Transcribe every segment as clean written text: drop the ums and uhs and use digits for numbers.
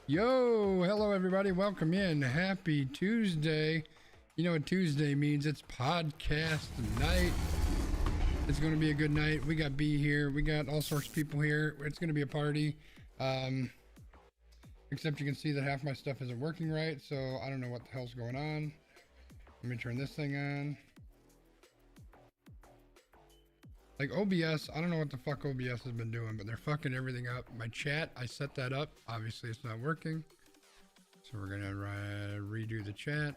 Yo, hello everybody. Welcome in. Happy Tuesday. You know what Tuesday means? It's podcast night. It's going to be a good night. We got B here. We got all sorts of people here. It's going to be a party. Except you can see that half my stuff isn't working right, so I don't know what the hell's going on. Let me turn this thing on. Like OBS, I don't know what the fuck OBS has been doing, but they're fucking everything up. My chat, I set that up. Obviously, it's not working. So we're gonna redo the chat.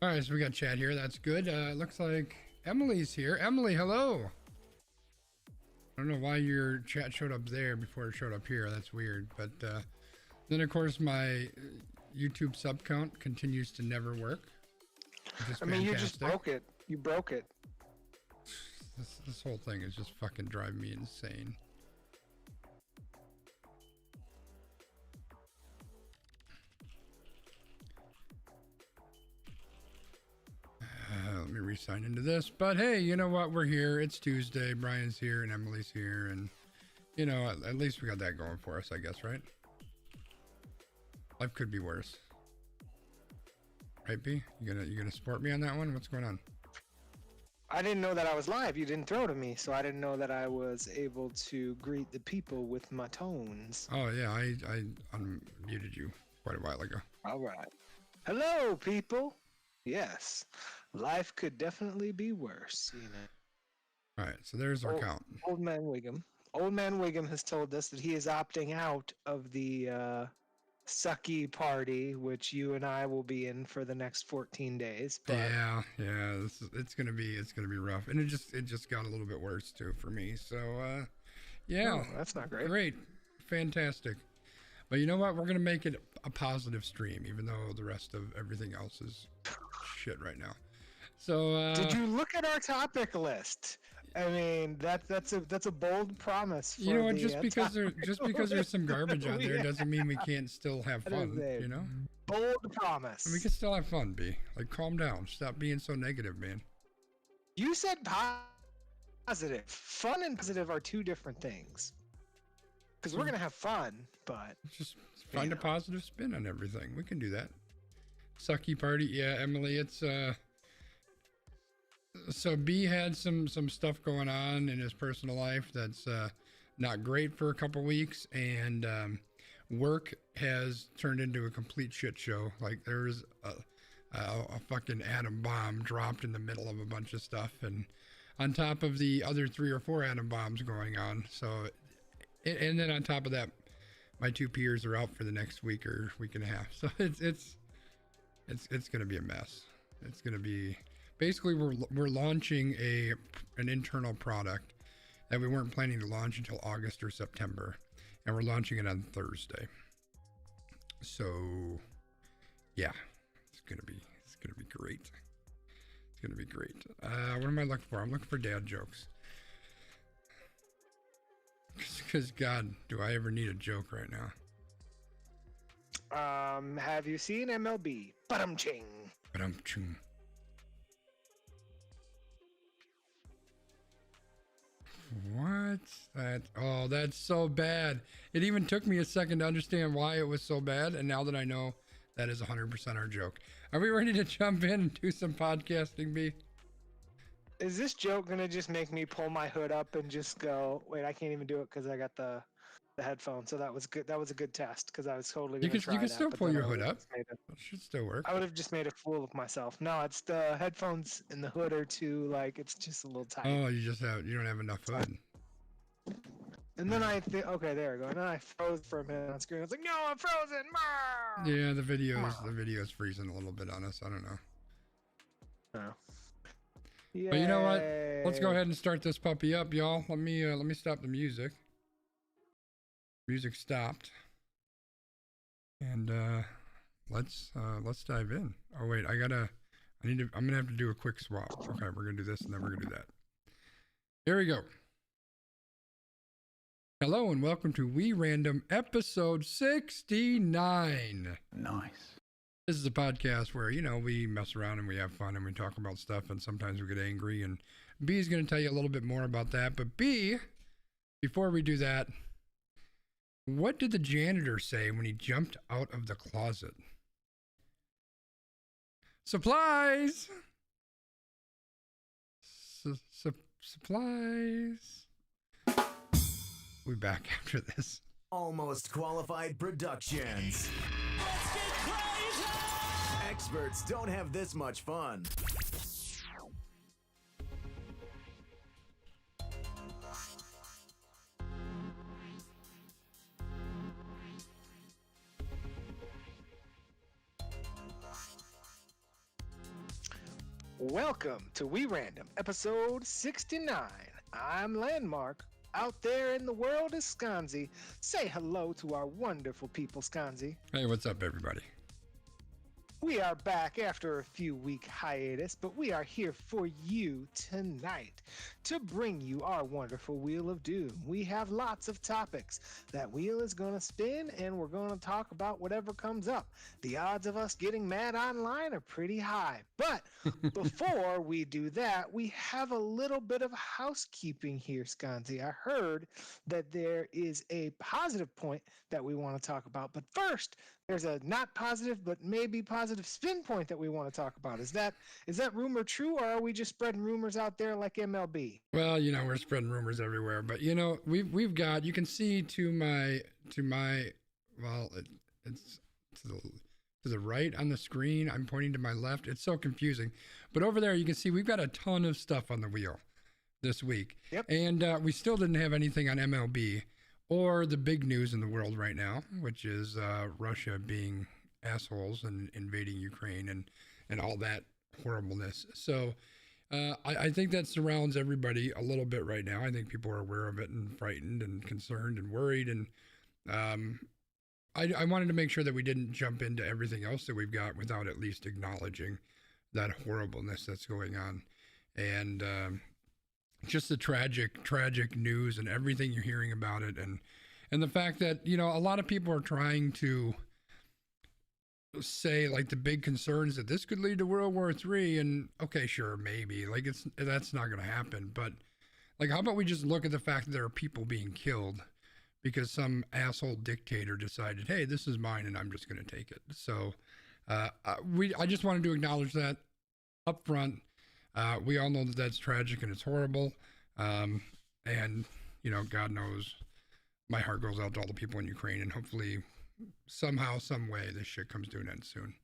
All right, so we got chat here. That's good. Looks like Emily's here. Emily, hello. I don't know why your chat showed up there before it showed up here. That's weird. But then, of course, my YouTube sub count continues to never work. I mean, you just broke it. You broke it. This whole thing is just fucking driving me insane. Let me re-sign into this. But hey, you know what? We're here. It's Tuesday. Brian's here and Emily's here, and you know, at least we got that going for us, I guess, right? Life could be worse. Right, B? You gonna support me on that one? What's going on? I didn't know that I was live. You didn't throw to me, so I didn't know that I was able to greet the people with my tones. Oh yeah, I unmuted you quite a while ago. All right. Hello, people. Yes, life could definitely be worse, you know. All right, so there's our count. Old Man Wiggum. Old Man Wiggum has told us that he is opting out of the sucky party, which you and I will be in for the next 14 days. But yeah, it's gonna be rough, and it just got a little bit worse too for me. So yeah, that's not great. Great, fantastic. But you know what? We're gonna make it a positive stream, even though the rest of everything else is shit right now. So did you look at our topic list? I mean, that's a bold promise. You know what? Just because there's some garbage on there doesn't mean we can't still have fun. You know, bold promise. We can still have fun. B, like, calm down. Stop being so negative, man. You said positive. Fun and positive are two different things. Because we're gonna have fun, but just find a positive spin on everything. We can do that. Sucky party, yeah, Emily. It's so B had some stuff going on in his personal life that's not great for a couple weeks, and work has turned into a complete shit show. Like, there's a fucking atom bomb dropped in the middle of a bunch of stuff, and on top of the other 3 or 4 atom bombs going on. So, and then on top of that, my 2 peers are out for the next week or week and a half. So it's gonna be a mess. It's gonna be. Basically, we're launching an internal product that we weren't planning to launch until August or September, and we're launching it on Thursday. So, yeah, it's gonna be great. It's gonna be great. What am I looking for? I'm looking for dad jokes. Because God, do I ever need a joke right now? Have you seen MLB? Ba-dum-ching. Ba-dum-chung. What? Oh, that's so bad. It even took me a second to understand why it was so bad, and now that I know, that is 100% our joke. Are we ready to jump in and do some podcasting, B? Is this joke gonna just make me pull my hood up and just go, wait, I can't even do it because I got the headphones. So that was good. That was a good test because I was totally gonna try that. You can still pull your hood up. It should still work. I would have just made a fool of myself. No, it's the headphones and the hood are too, like, it's just a little tight. Oh, you don't have enough hood. And then I think, okay, there we go. And then I froze for a minute on screen. I was like, no, I'm frozen. Yeah, the video's freezing a little bit on us. I don't know. Oh. But you know what? Let's go ahead and start this puppy up, y'all. Let me stop the music. Music stopped. And let's dive in. Oh wait, I'm gonna have to do a quick swap. Okay, we're gonna do this and then we're gonna do that. Here we go. Hello and welcome to We Random episode 69. Nice. This is a podcast where, you know, we mess around and we have fun and we talk about stuff, and sometimes we get angry, and B is going to tell you a little bit more about that. But B, before we do that, What did the janitor say when he jumped out of the closet? Supplies! Supplies. We'll be back after this. Almost Qualified Productions. Let's get crazy! Experts don't have this much fun. Welcome to We Random, episode 69. I'm Landmark. Out there in the world is Sconzi. Say hello to our wonderful people, Sconzi. Hey, what's up, everybody? We are back after a few week hiatus, but we are here for you tonight to bring you our wonderful Wheel of Doom. We have lots of topics. That wheel is going to spin and we're going to talk about whatever comes up. The odds of us getting mad online are pretty high. But before we do that, we have a little bit of housekeeping here, Sconzi. I heard that there is a positive point that we want to talk about. But first, there's a not positive, but maybe positive spin point that we want to talk about. Is that rumor true, or are we just spreading rumors out there like MLB? Well, we're spreading rumors everywhere, but we've got, you can see to my well, it's to the right on the screen. I'm pointing to my left. It's so confusing, but over there you can see we've got a ton of stuff on the wheel this week. Yep. And we still didn't have anything on MLB. Or the big news in the world right now, which is Russia being assholes and invading Ukraine and all that horribleness. So I think that surrounds everybody a little bit right now. I think people are aware of it and frightened and concerned and worried. And I wanted to make sure that we didn't jump into everything else that we've got without at least acknowledging that horribleness that's going on. And just the tragic news and everything you're hearing about it, and the fact that a lot of people are trying to say like the big concerns that this could lead to World War III, and okay, sure, maybe like that's not going to happen, but like how about we just look at the fact that there are people being killed because some asshole dictator decided, hey, this is mine and I'm just going to take it. So I just wanted to acknowledge that up front. We all know that that's tragic and it's horrible. And, God knows my heart goes out to all the people in Ukraine, and hopefully somehow, some way, this shit comes to an end soon.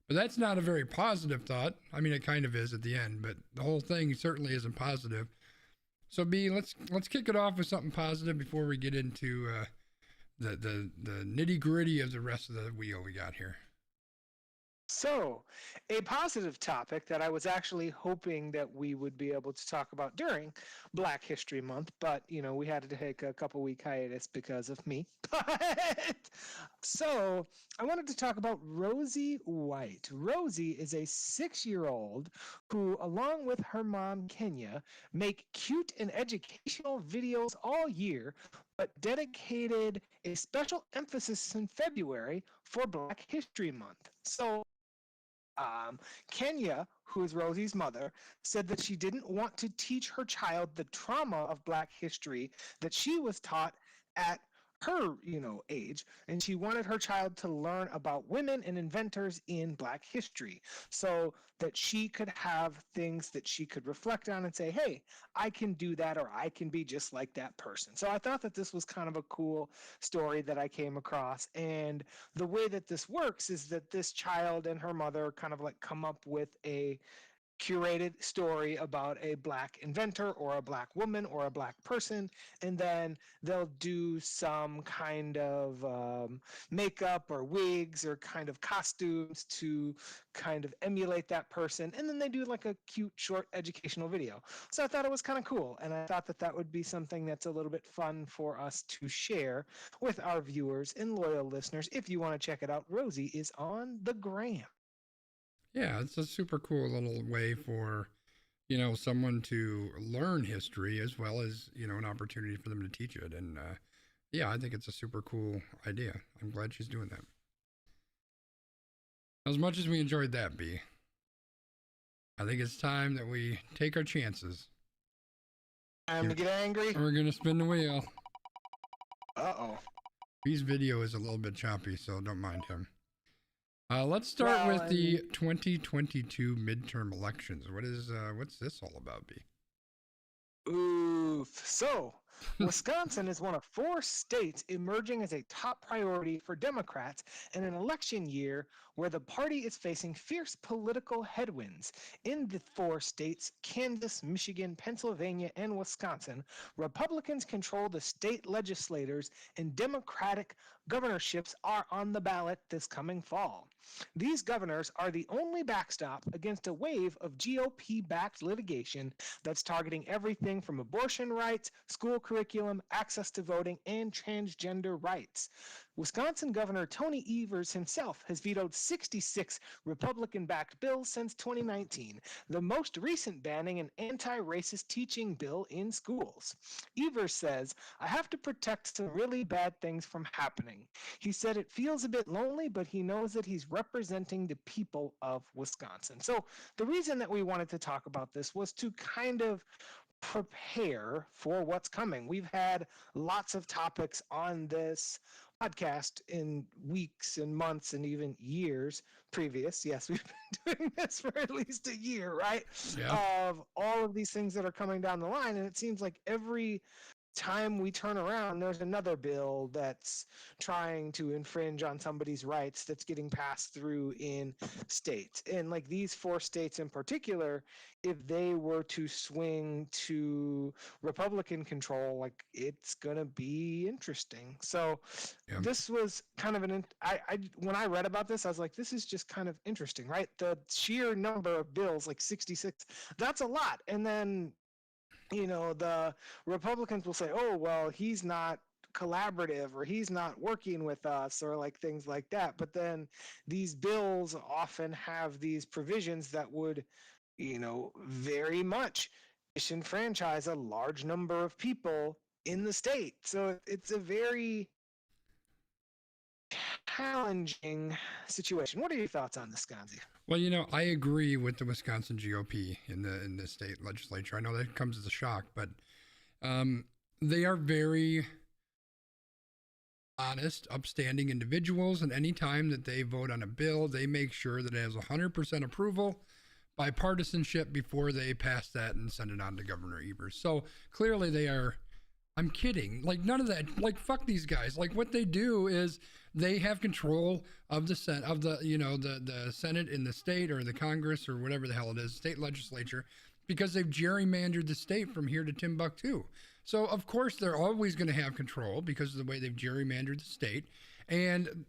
But that's not a very positive thought. I mean, it kind of is at the end, but the whole thing certainly isn't positive. So B, let's kick it off with something positive before we get into the nitty gritty of the rest of the wheel we got here. So, a positive topic that I was actually hoping that we would be able to talk about during Black History Month, but we had to take a couple week hiatus because of me. So, I wanted to talk about Rosie White. Rosie is a 6-year-old who, along with her mom Kenya, make cute and educational videos all year, but dedicated a special emphasis in February for Black History Month. So, Kenya, who is Rosie's mother, said that she didn't want to teach her child the trauma of Black history that she was taught at her, age, and she wanted her child to learn about women and inventors in Black history so that she could have things that she could reflect on and say, hey, I can do that, or I can be just like that person. So I thought that this was kind of a cool story that I came across. And the way that this works is that this child and her mother kind of like come up with a curated story about a Black inventor or a Black woman or a Black person, and then they'll do some kind of makeup or wigs or kind of costumes to kind of emulate that person, and then they do like a cute short educational video. So I thought it was kind of cool, and I thought that that would be something that's a little bit fun for us to share with our viewers and loyal listeners. If you want to check it out, Rosie is on the gram. Yeah, it's a super cool little way for, someone to learn history as well as, an opportunity for them to teach it. And yeah, I think it's a super cool idea. I'm glad she's doing that. As much as we enjoyed that, B, I think it's time that we take our chances. Time to get angry. We're going to spin the wheel. Uh-oh. His video is a little bit choppy, so don't mind him. Let's start Well, with the 2022 midterm elections. What's this all about, B? Oof. So, Wisconsin is one of 4 states emerging as a top priority for Democrats in an election year where the party is facing fierce political headwinds. In the 4 states, Kansas, Michigan, Pennsylvania, and Wisconsin, Republicans control the state legislators and Democratic governorships are on the ballot this coming fall. These governors are the only backstop against a wave of GOP backed litigation that's targeting everything from abortion rights, school curriculum, access to voting, and transgender rights. Wisconsin Governor Tony Evers himself has vetoed 66 Republican backed bills since 2019, the most recent banning an anti racist teaching bill in schools. Evers says, I have to protect some really bad things from happening. He said it feels a bit lonely, but he knows that he's representing the people of Wisconsin. So the reason that we wanted to talk about this was to kind of prepare for what's coming. We've had lots of topics on this podcast in weeks and months and even years previous. Yes, we've been doing this for at least a year, right? Yeah. Of all of these things that are coming down the line. And it seems like every time we turn around, there's another bill that's trying to infringe on somebody's rights that's getting passed through in states. And like these 4 states in particular, if they were to swing to Republican control, like it's gonna be interesting. So Yeah. this was kind of I when I read about this, I was like, this is just kind of interesting, right? The sheer number of bills, like 66, that's a lot. And then the Republicans will say, oh, well, he's not collaborative or he's not working with us or like things like that. But then these bills often have these provisions that would, very much disenfranchise a large number of people in the state. So it's a very challenging situation. What are your thoughts on this, Gonzi? Well, I agree with the Wisconsin GOP in the state legislature. I know that comes as a shock, but they are very honest, upstanding individuals, and any time that they vote on a bill, they make sure that it has 100% approval, bipartisanship before they pass that and send it on to Governor Evers. So clearly they are. I'm kidding. Like none of that. Like fuck these guys. Like what they do is they have control of the Senate, of the Senate in the state or the Congress or whatever the hell it is, state legislature, because they've gerrymandered the state from here to Timbuktu. So of course they're always going to have control because of the way they've gerrymandered the state, and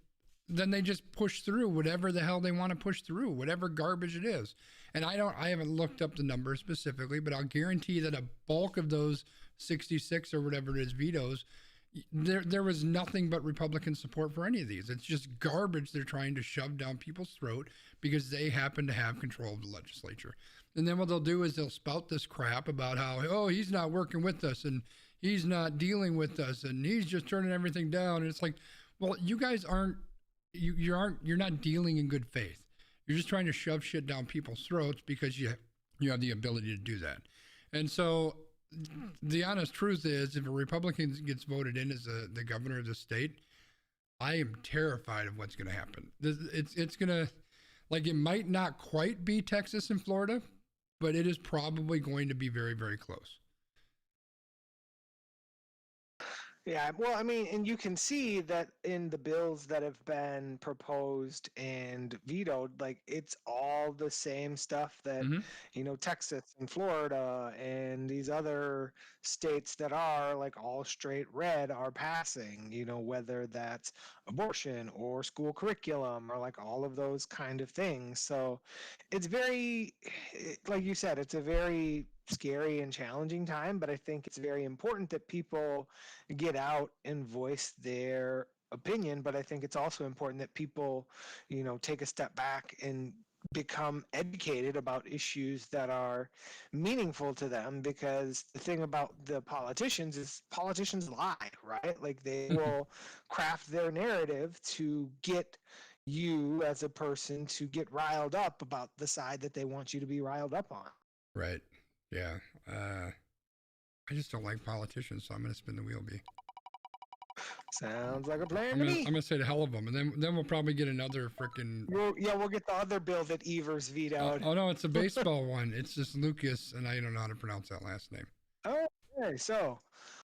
then they just push through whatever the hell they want to push through, whatever garbage it is. And I haven't looked up the numbers specifically, but I'll guarantee that a bulk of those 66 or whatever it is vetoes, there was nothing but Republican support for any of these. It's just garbage they're trying to shove down people's throat because they happen to have control of the legislature. And then what they'll do is they'll spout this crap about how, oh, he's not working with us and he's not dealing with us and he's just turning everything down. And it's like, well, you guys aren't, you're not dealing in good faith. You're just trying to shove shit down people's throats because you have the ability to do that. And so the honest truth is, if a Republican gets voted in as the governor of the state, I am terrified of what's going to happen. It's going to, like, it might not quite be Texas and Florida, but it is probably going to be very, very close. Yeah, well, I mean, and you can see that in the bills that have been proposed and vetoed, like it's all the same stuff that, Texas and Florida and these other states that are like all straight red are passing, whether that's abortion or school curriculum or like all of those kind of things. So it's like you said, it's a very scary and challenging time, but I think it's very important that people get out and voice their opinion. But I think it's also important that people, take a step back and become educated about issues that are meaningful to them, because the thing about the politicians is politicians lie, right? Like they will craft their narrative to get you as a person to get riled up about the side that they want you to be riled up on. Right. Yeah. I just don't like politicians, so I'm going to spin the wheel, B. Sounds like a plan I'm to gonna, me. I'm gonna say the hell of them, and then we'll probably get another freaking. We'll get the other bill that Evers vetoed. Oh no, it's a baseball one. It's just Lucas, and I don't know how to pronounce that last name. Okay, so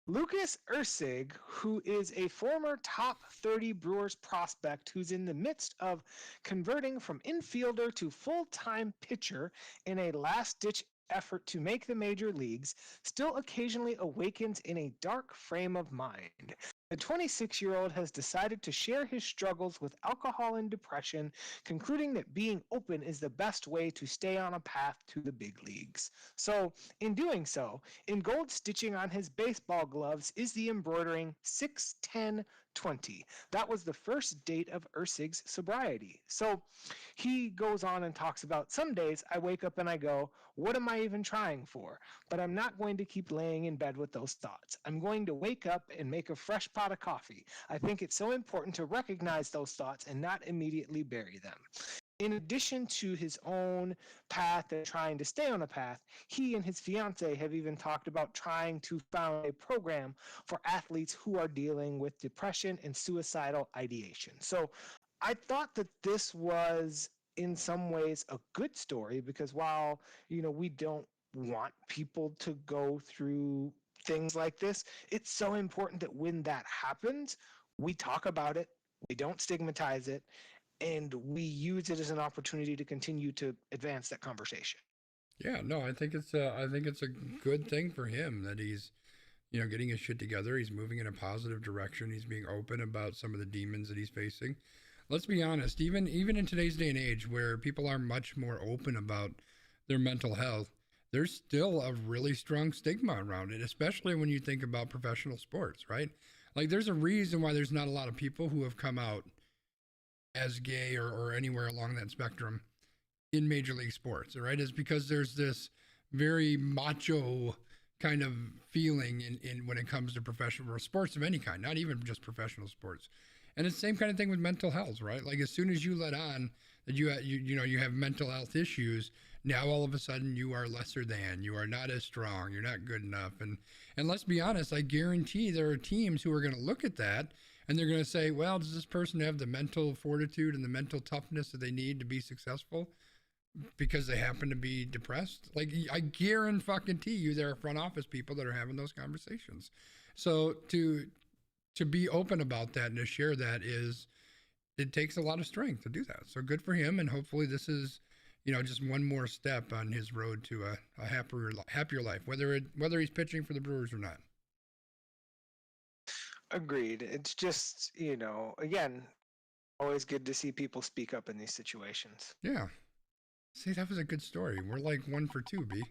Lucas Ursig, who is a former top 30 Brewers prospect who's in the midst of converting from infielder to full-time pitcher in a last-ditch effort to make the major leagues, still occasionally awakens in a dark frame of mind. The 26-year-old has decided to share his struggles with alcohol and depression, concluding that being open is the best way to stay on a path to the big leagues. So, in doing so, in gold stitching on his baseball gloves is the embroidering 61020. That was the first date of Ursig's sobriety. So he goes on and talks about some days I wake up and I go, what am I even trying for? But I'm not going to keep laying in bed with those thoughts. I'm going to wake up and make a fresh pot of coffee. I think it's so important to recognize those thoughts and not immediately bury them. In addition to his own path and trying to stay on a path, he and his fiance have even talked about trying to found a program for athletes who are dealing with depression and suicidal ideation. So I thought that this was in some ways a good story because while, we don't want people to go through things like this, it's so important that when that happens, we talk about it, we don't stigmatize it, and we use it as an opportunity to continue to advance that conversation. Yeah, no, I think it's a good thing for him that he's, getting his shit together. He's moving in a positive direction. He's being open about some of the demons that he's facing. Let's be honest, even in today's day and age where people are much more open about their mental health, there's still a really strong stigma around it, especially when you think about professional sports, right? Like there's a reason why there's not a lot of people who have come out as gay or anywhere along that spectrum in major league sports, right? Is because there's this very macho kind of feeling in when it comes to professional sports of any kind, not even just professional sports. And it's the same kind of thing with mental health, right? Like as soon as you let on that you have mental health issues, now all of a sudden you are lesser than, you are not as strong, you're not good enough. And let's be honest, I guarantee there are teams who are going to look at that and they're going to say, well, does this person have the mental fortitude and the mental toughness that they need to be successful because they happen to be depressed? Like I guarantee you there are front office people that are having those conversations. So to be open about that and to share that it takes a lot of strength to do that. So good for him. And hopefully this is, just one more step on his road to a happier life, whether he's pitching for the Brewers or not. Agreed. It's just, again, always good to see people speak up in these situations. Yeah. See, that was a good story. We're like 1 for 2, B.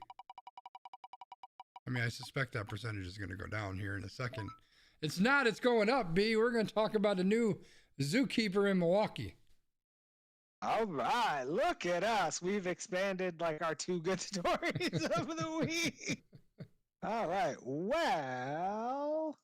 I mean, I suspect that percentage is going to go down here in a second. It's not, it's going up, B. We're going to talk about a new zookeeper in Milwaukee. All right, look at us. We've expanded like our 2 good stories of the week. All right, well,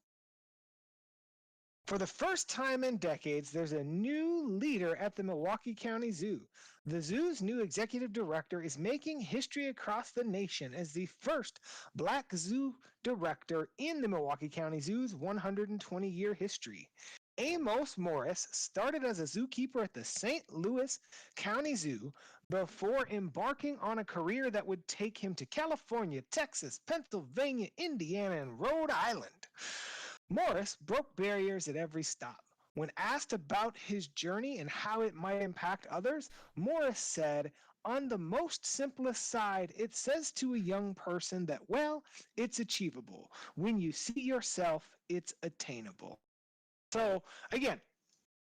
for the first time in decades, there's a new leader at the Milwaukee County Zoo. The zoo's new executive director is making history across the nation as the first black zoo director in the Milwaukee County Zoo's 120-year history. Amos Morris started as a zookeeper at the St. Louis County Zoo before embarking on a career that would take him to California, Texas, Pennsylvania, Indiana, and Rhode Island. Morris broke barriers at every stop. When asked about his journey and how it might impact others, Morris said, on the most simplest side, it says to a young person that, well, it's achievable. When you see yourself, it's attainable. So, again,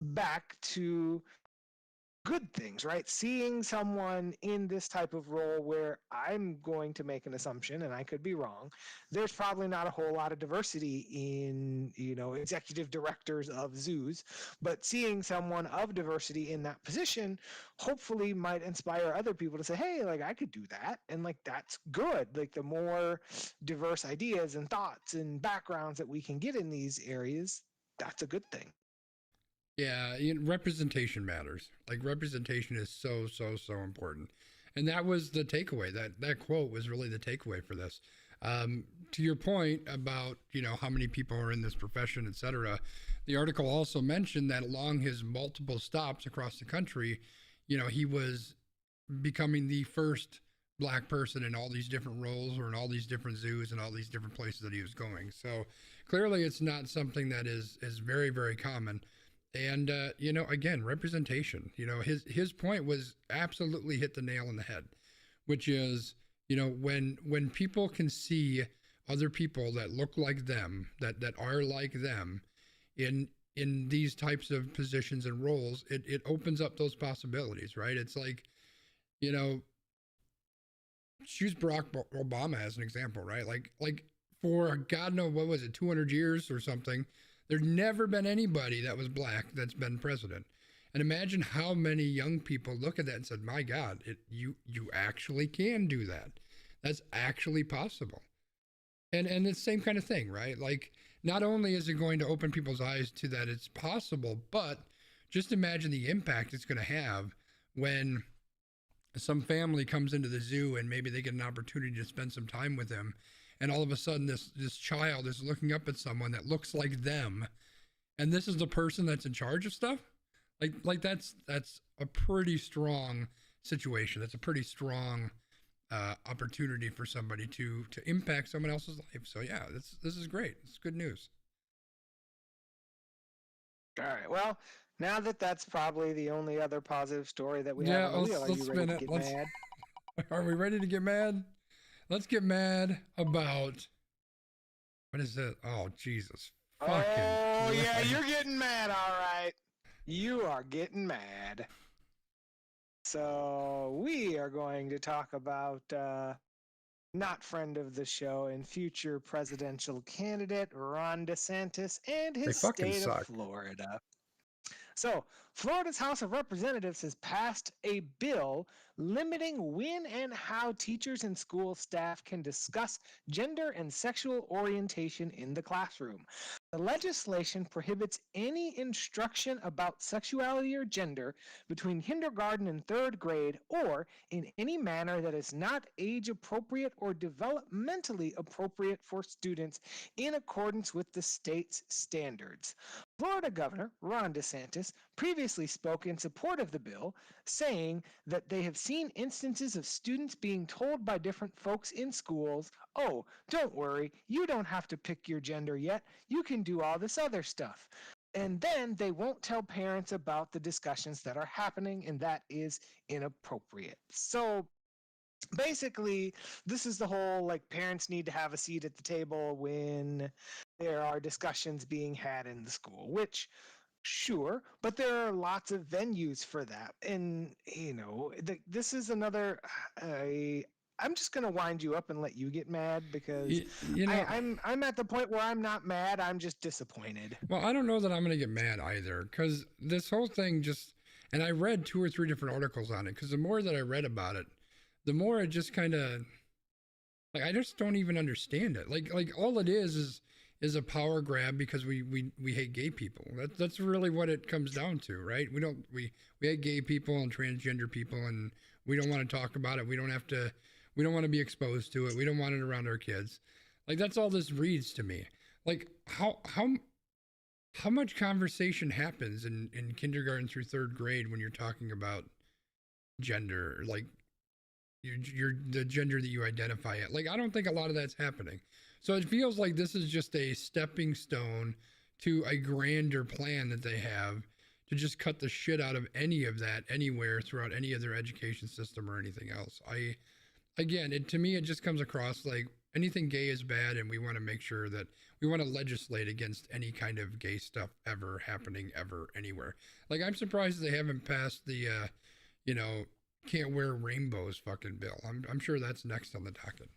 back to good things, right? Seeing someone in this type of role where I'm going to make an assumption, and I could be wrong, there's probably not a whole lot of diversity in, executive directors of zoos, but seeing someone of diversity in that position hopefully might inspire other people to say, hey, like I could do that. And like, that's good. Like the more diverse ideas and thoughts and backgrounds that we can get in these areas, that's a good thing. Yeah, representation matters. Like representation is so important. And that was the takeaway. That quote was really the takeaway for this. To your point about, how many people are in this profession, etc., the article also mentioned that along his multiple stops across the country, he was becoming the first black person in all these different roles or in all these different zoos and all these different places that he was going. So clearly it's not something that is very, very common. And, again, representation, his point was absolutely hit the nail on the head, which is, when people can see other people that look like them, that are like them in these types of positions and roles, it opens up those possibilities, right? It's like, choose Barack Obama as an example, right? Like for God knows what was it, 200 years or something, there's never been anybody that was black that's been president. And imagine how many young people look at that and said, "My God, you actually can do that. That's actually possible." And it's the same kind of thing, right? Like, not only is it going to open people's eyes to that it's possible, but just imagine the impact it's going to have when some family comes into the zoo and maybe they get an opportunity to spend some time with them, and all of a sudden this child is looking up at someone that looks like them, and this is the person that's in charge of stuff. Like that's a pretty strong situation. That's a pretty strong opportunity for somebody to impact someone else's life. So yeah, this is great. It's good news. All right. Well, now that's probably the only other positive story that we have on the wheel. Are you ready to get mad? Are we ready to get mad? Let's get mad about, what is it? Oh, Jesus. Oh, yeah, you're getting mad, all right. You are getting mad. So we are going to talk about not friend of the show and future presidential candidate Ron DeSantis and his state of Florida. So, Florida's House of Representatives has passed a bill limiting when and how teachers and school staff can discuss gender and sexual orientation in the classroom. The legislation prohibits any instruction about sexuality or gender between kindergarten and third grade or in any manner that is not age appropriate or developmentally appropriate for students in accordance with the state's standards. Florida Governor Ron DeSantis previously spoke in support of the bill, saying that they have seen instances of students being told by different folks in schools, "Oh, don't worry, you don't have to pick your gender yet, you can do all this other stuff." And then they won't tell parents about the discussions that are happening, and that is inappropriate. So basically, this is the whole, like, parents need to have a seat at the table when there are discussions being had in the school, which, sure, but there are lots of venues for that. And, this is another, I'm just going to wind you up and let you get mad because I'm at the point where I'm not mad, I'm just disappointed. Well, I don't know that I'm going to get mad either, because this whole thing and I read 2 or 3 different articles on it, because the more that I read about it, the more it just kind of, like, I just don't even understand it. Like all it is a power grab because we hate gay people. That's really what it comes down to, right? We hate gay people and transgender people, and we don't want to talk about it. We don't want to be exposed to it. We don't want it around our kids. Like, that's all this reads to me. Like, how much conversation happens in kindergarten through third grade when you're talking about gender, like you're the gender that you identify at? Like, I don't think a lot of that's happening. So it feels like this is just a stepping stone to a grander plan that they have to just cut the shit out of any of that anywhere throughout any of their education system or anything else. To me, it just comes across like anything gay is bad, and we want to make sure that we want to legislate against any kind of gay stuff ever happening ever anywhere. Like, I'm surprised they haven't passed the, can't wear rainbows fucking bill. I'm sure that's next on the docket.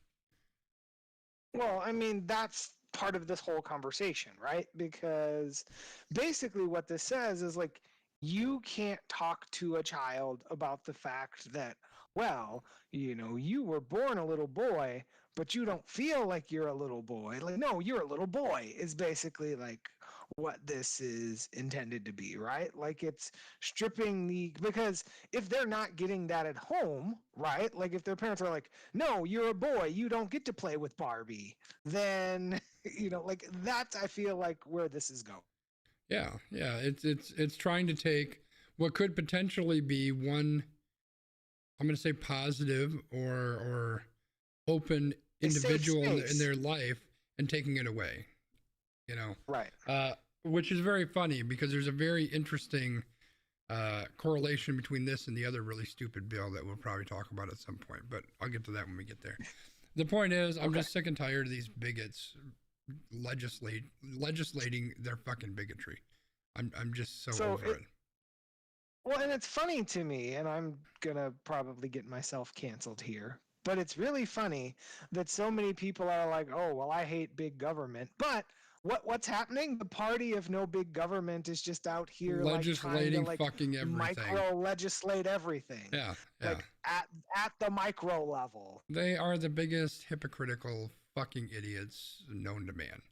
Well, I mean, that's part of this whole conversation, right? Because basically what this says is, like, you can't talk to a child about the fact that, well, you were born a little boy, but you don't feel like you're a little boy. Like, no, you're a little boy is basically like what this is intended to be, right? Like it's stripping because if they're not getting that at home, right? Like if their parents are like, "No, you're a boy, you don't get to play with Barbie," then like that's I feel like where this is going. Yeah, yeah. It's trying to take what could potentially be one, I'm going to say positive or open individual in their life and taking it away. Right. Which is very funny because there's a very interesting correlation between this and the other really stupid bill that we'll probably talk about at some point, but I'll get to that when we get there. The point is, I'm just sick and tired of these bigots legislating their fucking bigotry. I'm just so over it. Well, and it's funny to me, and I'm gonna probably get myself canceled here, but it's really funny that so many people are like, "Oh, well, I hate big government," but what's happening? The party of no big government is just out here legislating like, trying to, fucking everything, micro legislate everything. Yeah. Like at the micro level. They are the biggest hypocritical fucking idiots known to man.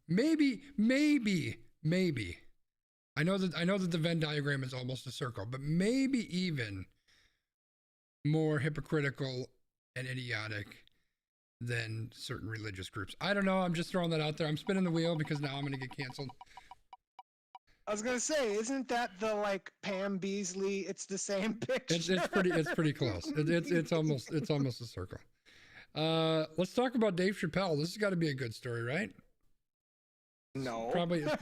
Maybe. I know that the Venn diagram is almost a circle, but maybe even more hypocritical and idiotic than certain religious groups. I don't know. I'm just throwing that out there. I'm spinning the wheel because now I'm going to get canceled. I was going to say, isn't that the like Pam Beasley? It's the same picture. It's pretty close. It's almost a circle. Let's talk about Dave Chappelle. This has got to be a good story, right? No. It's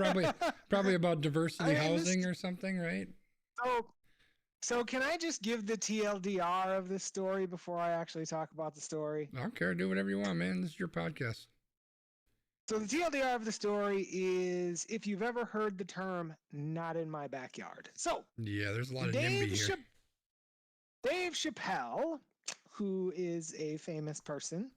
probably about diversity housing or something, right? So can I just give the TLDR of this story before I actually talk about the story? I don't care. Do whatever you want, man. This is your podcast. So the TLDR of the story is, if you've ever heard the term "not in my backyard." So yeah, there's a lot of NIMBY here. Dave Chappelle, who is a famous person,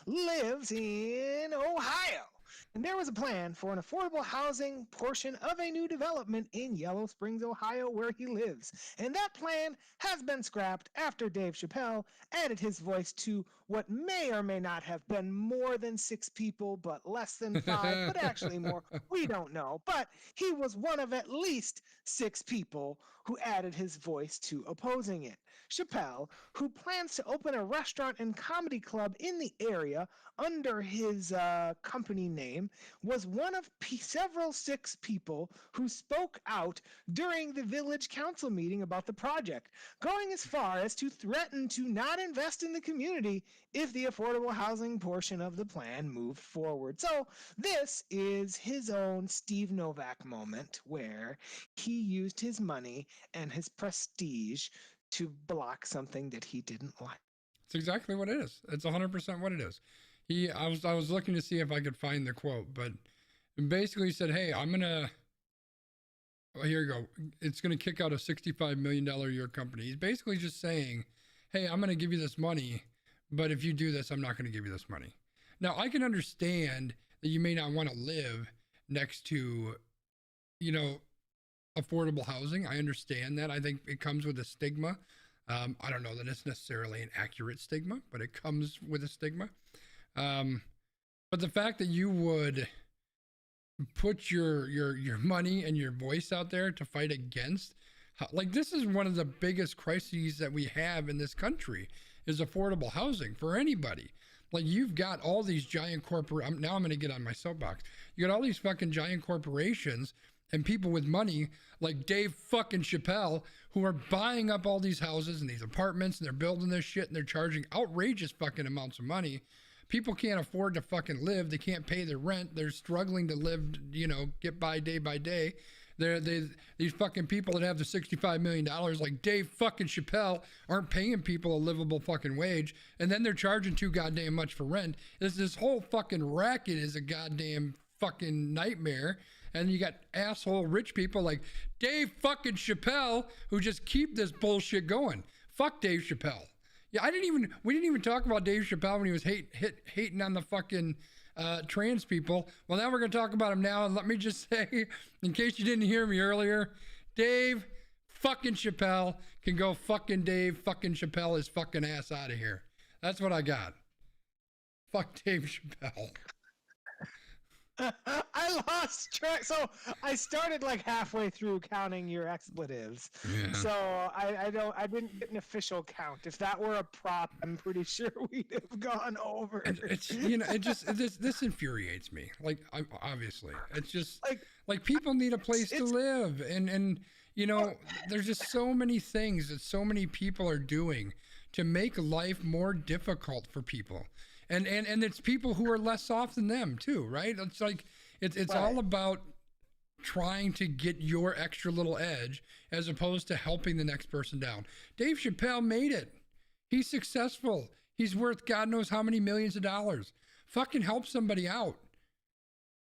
lives in Ohio. And there was a plan for an affordable housing portion of a new development in Yellow Springs, Ohio, where he lives. And that plan has been scrapped after Dave Chappelle added his voice to what may or may not have been more than 6 people, but less than 5, but actually more. We don't know. But he was one of at least 6 people who added his voice to opposing it. Chappelle, who plans to open a restaurant and comedy club in the area under his company name, was one of several 6 people who spoke out during the village council meeting about the project, going as far as to threaten to not invest in the community if the affordable housing portion of the plan moved forward. So this is his own Steve Novak moment where he used his money and his prestige to block something that he didn't like. It's exactly what it is. It's 100% what it is. I was looking to see if I could find the quote, but basically he said, "Hey, here you go. It's going to kick out a $65 million a year company." He's basically just saying, "Hey, I'm going to give you this money, but if you do this, I'm not going to give you this money." Now, I can understand that you may not want to live next to, affordable housing. I understand that. I think it comes with a stigma. I don't know that it's necessarily an accurate stigma, but it comes with a stigma. But the fact that you would put your money and your voice out there to fight against, like, this is one of the biggest crises that we have in this country, is affordable housing for anybody. Like, you've got all these giant now I'm going to get on my soapbox. You got all these fucking giant corporations and people with money like Dave fucking Chappelle, who are buying up all these houses and these apartments, and they're building this shit and they're charging outrageous fucking amounts of money. People can't afford to fucking live. They can't pay their rent. They're struggling to live, get by day. These fucking people that have the $65 million, like Dave fucking Chappelle, aren't paying people a livable fucking wage. And then they're charging too goddamn much for rent. This whole fucking racket is a goddamn fucking nightmare. And you got asshole rich people like Dave fucking Chappelle who just keep this bullshit going. Fuck Dave Chappelle. Yeah, we didn't even talk about Dave Chappelle when he was hating on the fucking trans people. Well, now we're going to talk about him now. And let me just say, in case you didn't hear me earlier, Dave fucking Chappelle can go fucking Dave fucking Chappelle his fucking ass out of here. That's what I got. Fuck Dave Chappelle. I lost track. So I started like halfway through counting your expletives. Yeah. So I didn't get an official count. If that were a prop, I'm pretty sure we'd have gone over. It's it just this infuriates me. Like obviously, it's just like people need a place to live, and there's just so many things that so many people are doing to make life more difficult for people. And it's people who are less off than them too, right? It's like it's all about trying to get your extra little edge as opposed to helping the next person down. Dave Chappelle made it. He's successful. He's worth God knows how many millions of dollars. Fucking help somebody out.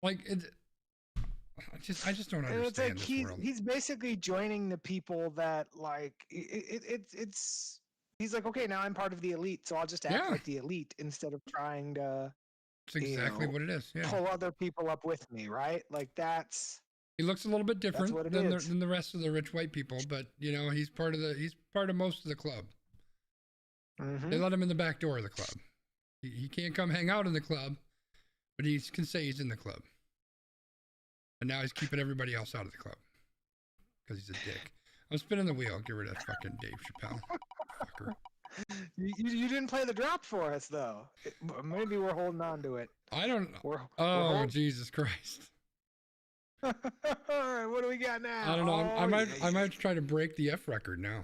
Like I just don't understand this world. He's basically joining the people that like it's. He's like, okay, now I'm part of the elite, so I'll just act like the elite instead of trying to. It's exactly what it is. Yeah. Pull other people up with me, right? Like that's. He looks a little bit different than the rest of the rich white people, but he's part of most of the club. Mm-hmm. They let him in the back door of the club. He can't come hang out in the club, but he can say he's in the club. And now he's keeping everybody else out of the club because he's a dick. I'm spinning the wheel. Get rid of fucking Dave Chappelle. Fucker. You didn't play the drop for us though. Maybe we're holding on to it. I don't know. Jesus Christ. All right, what do we got now? I don't know. I might try to break the F record now.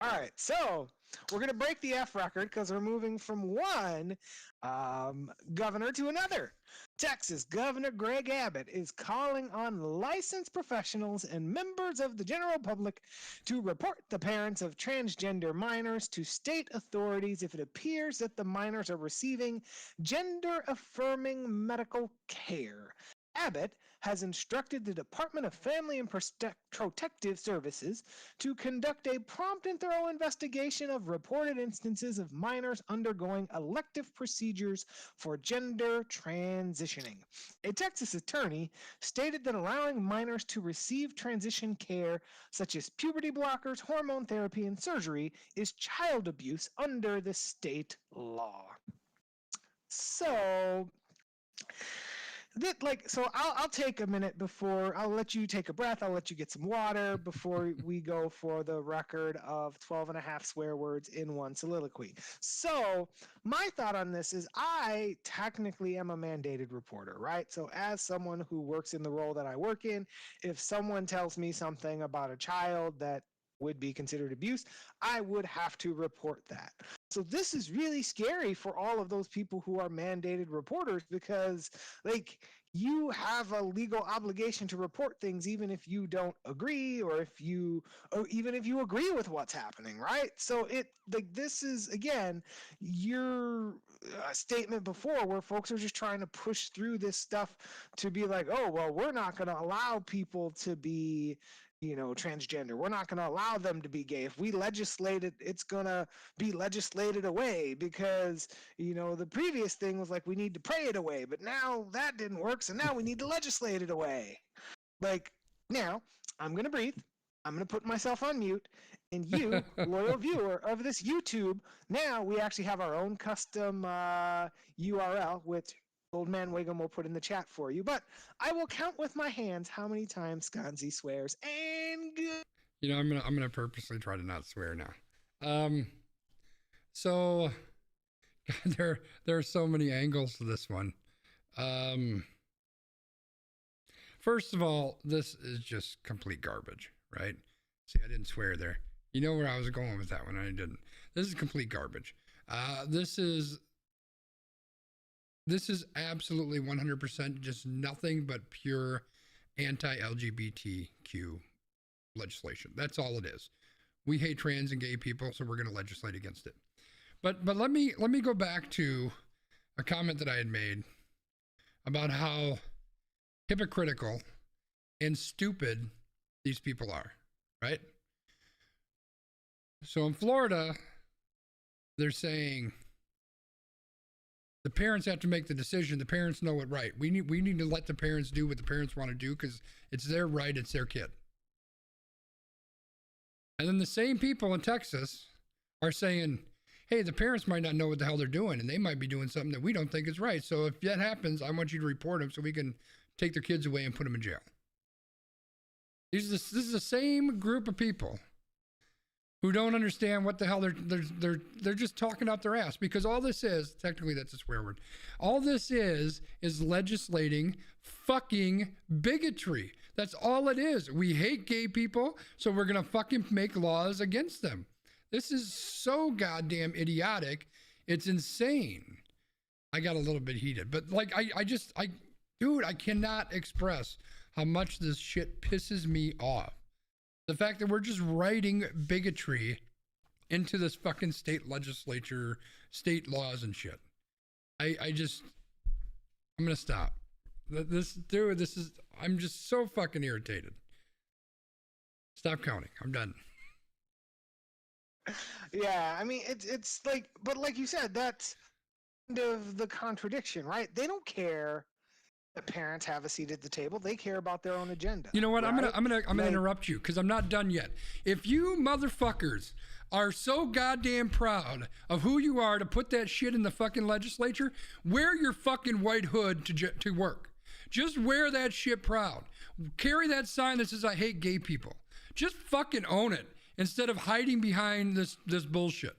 All right, so we're going to break the F record because we're moving from one governor to another. Texas Governor Greg Abbott is calling on licensed professionals and members of the general public to report the parents of transgender minors to state authorities if it appears that the minors are receiving gender-affirming medical care. Abbott has instructed the Department of Family and Protective Services to conduct a prompt and thorough investigation of reported instances of minors undergoing elective procedures for gender transitioning. A Texas attorney stated that allowing minors to receive transition care such as puberty blockers, hormone therapy, and surgery is child abuse under the state law. So I'll take a minute before I'll let you take a breath. I'll let you get some water before we go for the record of 12 and a half swear words in one soliloquy. So my thought on this is I technically am a mandated reporter, right? So as someone who works in the role that I work in, if someone tells me something about a child that would be considered abuse, I would have to report that. So this is really scary for all of those people who are mandated reporters because you have a legal obligation to report things even if you don't agree or even if you agree with what's happening, right? So this is again your statement before where folks are just trying to push through this stuff to be like, oh well, we're not going to allow people to be transgender. We're not going to allow them to be gay. If we legislate it, it's going to be legislated away because, the previous thing was like, we need to pray it away, but now that didn't work. So now we need to legislate it away. Now I'm going to breathe. I'm going to put myself on mute and you, loyal viewer of this YouTube, now we actually have our own custom URL, which Old Man Wiggum will put in the chat for you, but I will count with my hands how many times Sconzi swears and good. I'm gonna purposely try to not swear now. So there are so many angles to this one. First of all, this is just complete garbage, right? See, I didn't swear there. You know where I was going with that one, I didn't. This is complete garbage. This is absolutely 100% just nothing but pure anti-LGBTQ legislation. That's all it is. We hate trans and gay people, so we're going to legislate against it. But let me go back to a comment that I had made about how hypocritical and stupid these people are, right? So in Florida, they're saying the parents have to make the decision. The parents know it right. We need to let the parents do what the parents want to do because it's their right. It's their kid. And then the same people in Texas are saying, hey, the parents might not know what the hell they're doing, and they might be doing something that we don't think is right. So if that happens, I want you to report them so we can take their kids away and put them in jail. This is the same group of people who don't understand what the hell they're just talking out their ass, because all this is, technically that's a swear word, all this is legislating fucking bigotry. That's all it is. We hate gay people, so we're gonna fucking make laws against them. This is so goddamn idiotic. It's insane. I got a little bit heated, but like dude, I cannot express how much this shit pisses me off. The fact that we're just writing bigotry into this fucking state legislature, state laws and shit. I'm gonna stop. I'm just so fucking irritated. Stop counting. I'm done. Yeah, I mean, it's like, but like you said, that's kind of the contradiction, right? They don't care that parents have a seat at the table. They care about their own agenda. You know what? Right? I'm gonna interrupt you because I'm not done yet. If you motherfuckers are so goddamn proud of who you are to put that shit in the fucking legislature, wear your fucking white hood to work. Just wear that shit proud. Carry that sign that says I hate gay people. Just fucking own it instead of hiding behind this bullshit.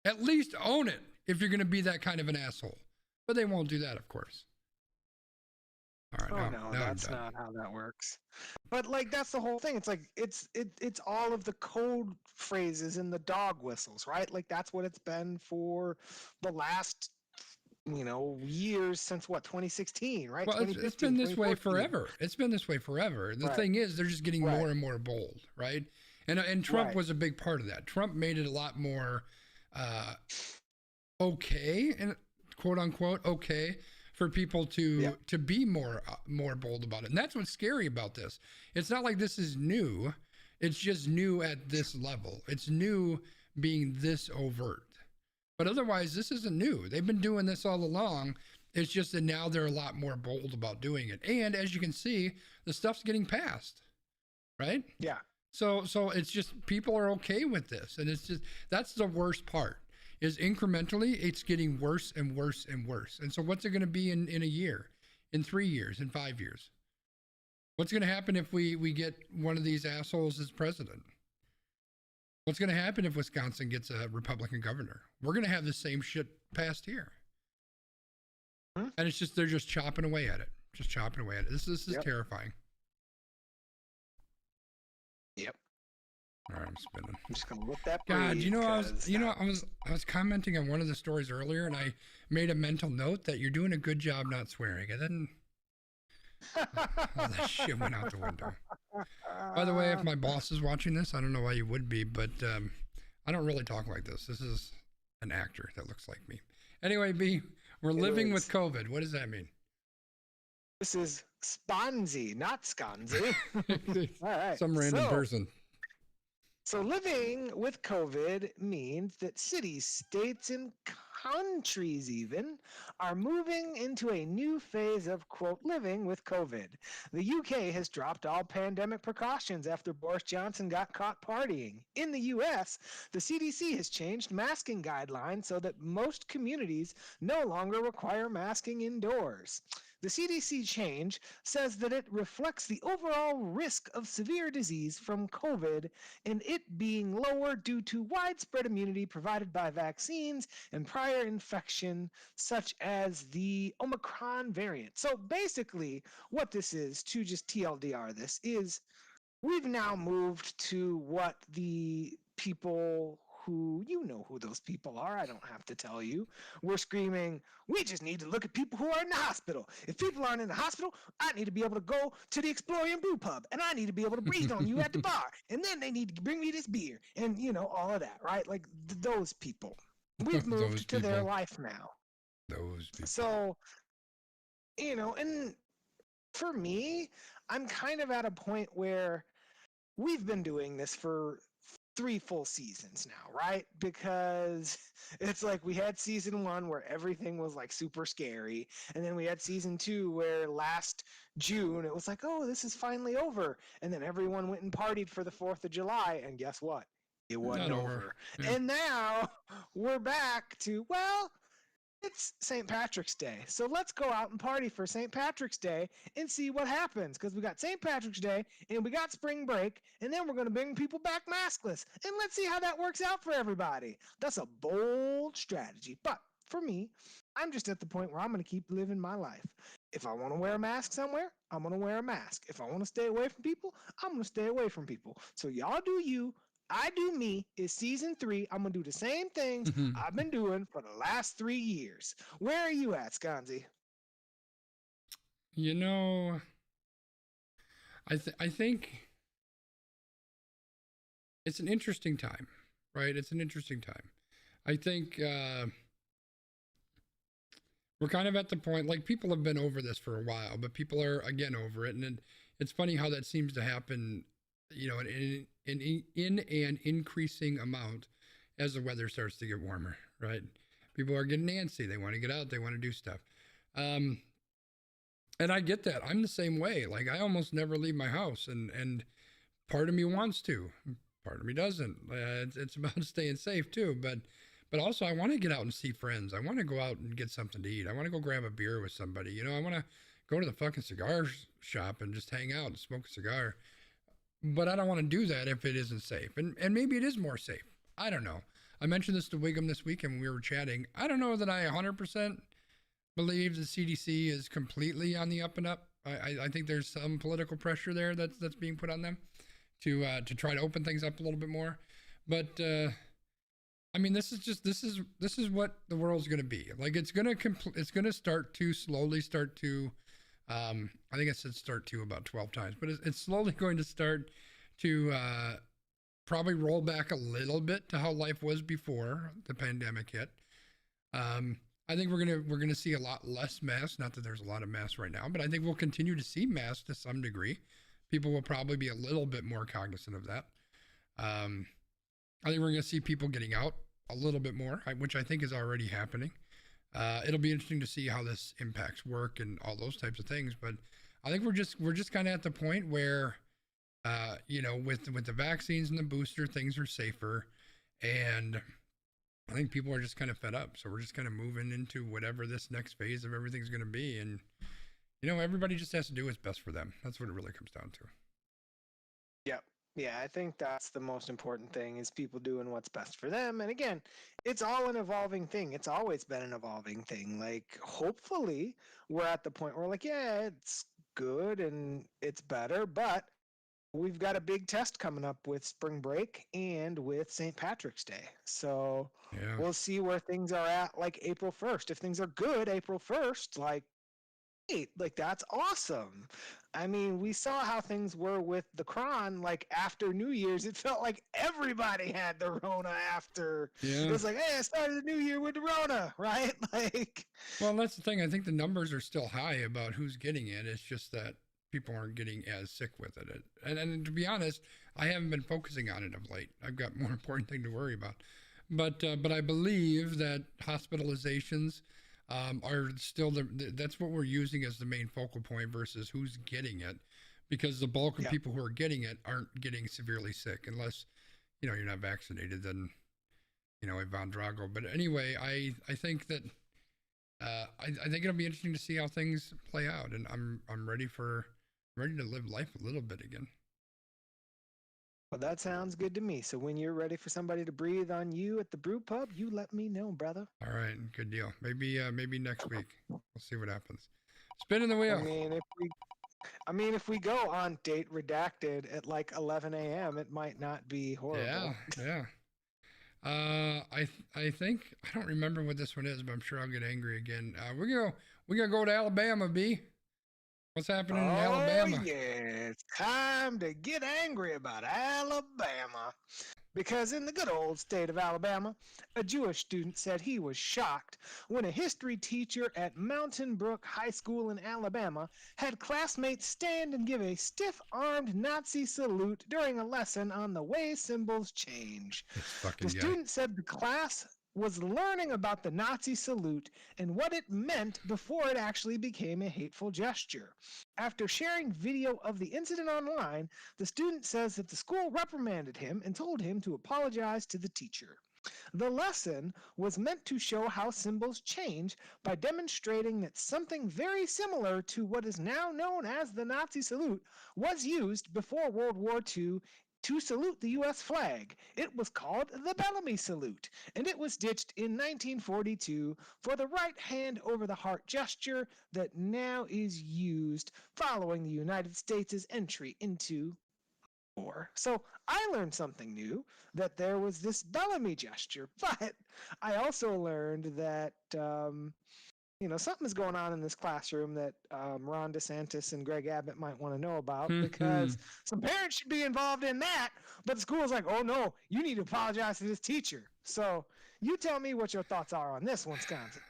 At least own it if you're gonna be that kind of an asshole. But they won't do that, of course. All right, no, that's not how that works. But like, that's the whole thing. It's like it's all of the code phrases and the dog whistles, right? Like that's what it's been for the last, years since what, 2016, right? Well, it's been this way forever. It's been this way forever. The thing is, they're just getting more and more bold, right? And Trump was a big part of that. Trump made it a lot more okay, and quote unquote okay, for people to be more bold about it. And that's what's scary about this. It's not like this is new. It's just new at this level. It's new being this overt. But otherwise, this isn't new. They've been doing this all along. It's just that now they're a lot more bold about doing it. And as you can see, the stuff's getting passed, right? Yeah. So it's just people are okay with this. And it's just, that's the worst part. Is incrementally, it's getting worse and worse and worse. And so what's it going to be in a year, in 3 years, in 5 years? What's going to happen if we get one of these assholes as president? What's going to happen if Wisconsin gets a Republican governor? We're going to have the same shit passed here. And it's just, they're just chopping away at it. Just chopping away at it. This is terrifying. Yep. All right, I'm spinning. I'm just gonna let that God, breathe, I was commenting on one of the stories earlier, and I made a mental note that you're doing a good job not swearing. And then all that shit went out the window. By the way, if my boss is watching this, I don't know why you would be, but I don't really talk like this. This is an actor that looks like me. Anyway, B, we're living with COVID. What does that mean? This is Sponzy, not Sconzy. All right. Some random person. So living with COVID means that cities, states, and countries even are moving into a new phase of, quote, living with COVID. The UK has dropped all pandemic precautions after Boris Johnson got caught partying. In the US, the CDC has changed masking guidelines so that most communities no longer require masking indoors. The CDC change says that it reflects the overall risk of severe disease from COVID and it being lower due to widespread immunity provided by vaccines and prior infection, such as the Omicron variant. So basically, what this is, to just TLDR this, is we've now moved to what the people who, you know who those people are, I don't have to tell you. We're screaming, we just need to look at people who are in the hospital. If people aren't in the hospital, I need to be able to go to the Exploring Brew Pub, and I need to be able to breathe on you at the bar, and then they need to bring me this beer, and all of that, right? Like those people. We've moved to their life now. Those people. So, and for me, I'm kind of at a point where we've been doing this for 3 full seasons now, right? Because it's like we had season 1 where everything was like super scary, and then we had season 2 where last June it was like, oh, this is finally over, and then everyone went and partied for the 4th of July, and guess what? It wasn't over. Yeah. And now we're back to, well, it's St. Patrick's Day. So let's go out and party for St. Patrick's Day and see what happens. Because we got St. Patrick's Day and we got spring break, and then we're going to bring people back maskless. And let's see how that works out for everybody. That's a bold strategy. But for me, I'm just at the point where I'm going to keep living my life. If I want to wear a mask somewhere, I'm going to wear a mask. If I want to stay away from people, I'm going to stay away from people. So y'all do you. I do me. Is season 3. I'm gonna do the same things I've been doing for the last 3 years. Where are you at, Sconzi? You know, I think it's an interesting time, right? It's an interesting time. I think we're kind of at the point, like, people have been over this for a while, but people are again over it, and it's funny how that seems to happen, you know, in an increasing amount as the weather starts to get warmer, right? People are getting antsy. They want to get out. They want to do stuff. And I get that. I'm the same way. Like, I almost never leave my house, and part of me wants to, part of me doesn't. It's about staying safe too, but also I want to get out and see friends. I want to go out and get something to eat. I want to go grab a beer with somebody. You know, I want to go to the fucking cigar shop and just hang out and smoke a cigar. But I don't want to do that if it isn't safe. And maybe it is more safe. I don't know. I mentioned this to Wiggum this week and we were chatting. I don't know that I 100% believe the CDC is completely on the up and up. I think there's some political pressure there that's being put on them to try to open things up a little bit more. But I mean, this is what the world's going to be. Like, it's going to start to slowly start to I think I said start to about 12 times, but it's slowly going to start to probably roll back a little bit to how life was before the pandemic hit. I think we're gonna see a lot less masks. Not that there's a lot of masks right now, but I think we'll continue to see masks to some degree. People will probably be a little bit more cognizant of that. I think we're gonna see people getting out a little bit more, which I think is already happening. It'll be interesting to see how this impacts work and all those types of things. But I think we're just kind of at the point where, you know, with the vaccines and the booster, things are safer, and I think people are just kind of fed up. So we're just kind of moving into whatever this next phase of everything's going to be, and you know, everybody just has to do what's best for them. That's what it really comes down to. Yep. Yeah, I think that's the most important thing, is people doing what's best for them. And again, it's all an evolving thing. It's always been an evolving thing. Like, hopefully we're at the point where, like, yeah, it's good and it's better, but we've got a big test coming up with spring break and with St. Patrick's Day. So Yeah. we'll see where things are at, like, April 1st. If things are good April 1st, like, great, like, that's awesome. I mean, we saw how things were with the Cron. Like, after New Year's, it felt like everybody had the Rona after. Yeah. It was like, hey, I started the new year with the Rona, right? Like, Well, that's the thing. I think the numbers are still high about who's getting it. It's just that people aren't getting as sick with it. And to be honest, I haven't been focusing on it of late. I've got more important thing to worry about. But I believe that hospitalizations are still that's what we're using as the main focal point versus who's getting it, because the bulk of people who are getting it aren't getting severely sick, unless, you know, you're not vaccinated, then, you know, Ivan Drago. But anyway, I think that I think it'll be interesting to see how things play out, and I'm ready to live life a little bit again. well, that sounds good to me. So when you're ready for somebody to breathe on you at the brew pub, you let me know, brother. All right, good deal. Maybe next week. We'll see what happens. Spinning the wheel. If we go on date redacted at like 11 a.m., it might not be horrible. Yeah. I think I don't remember what this one is, but I'm sure I'll get angry again. We're gonna go to Alabama, B. What's happening in Alabama? Oh, yeah, it's time to get angry about Alabama. Because in the good old state of Alabama, a Jewish student said he was shocked when a history teacher at Mountain Brook High School in Alabama had classmates stand and give a stiff-armed Nazi salute during a lesson on the way symbols change. The student said the class was learning about the Nazi salute and what it meant before it actually became a hateful gesture. After sharing video of the incident online, the student says that the school reprimanded him and told him to apologize to the teacher. The lesson was meant to show how symbols change by demonstrating that something very similar to what is now known as the Nazi salute was used before World War II to salute the U.S. flag. It was called the Bellamy salute, and it was ditched in 1942 for the right hand over the heart gesture that now is used following the United States' entry into war. So I learned something new, that there was this Bellamy gesture, but I also learned that something is going on in this classroom that Ron DeSantis and Greg Abbott might want to know about, because some parents should be involved in that, but the school's like, oh no, you need to apologize to this teacher. So you tell me what your thoughts are on this, Wisconsin.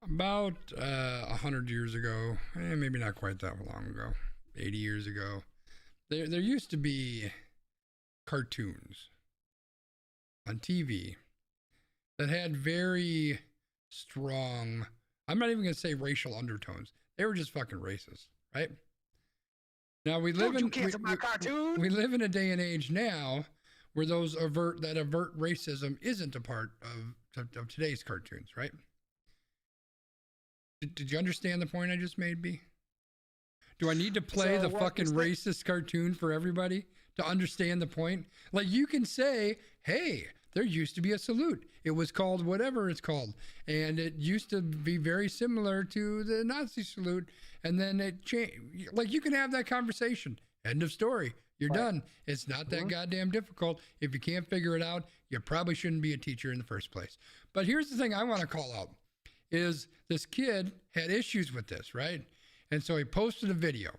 About 100 years ago, maybe not quite that long ago, 80 years ago, there used to be cartoons on TV that had very strong, I'm not even going to say racial undertones. They were just fucking racist, right? Now we live we live in a day and age now where those avert racism isn't a part of today's cartoons, right? Did you understand the point I just made, B? Do I need to play the fucking racist cartoon for everybody to understand the point? Like, you can say, hey, there used to be a salute. It was called whatever it's called. And it used to be very similar to the Nazi salute. And then it changed. Like, you can have that conversation. End of story. You're done. It's not that goddamn difficult. If you can't figure it out, you probably shouldn't be a teacher in the first place. But here's the thing I want to call out is this kid had issues with this, right? And so he posted a video.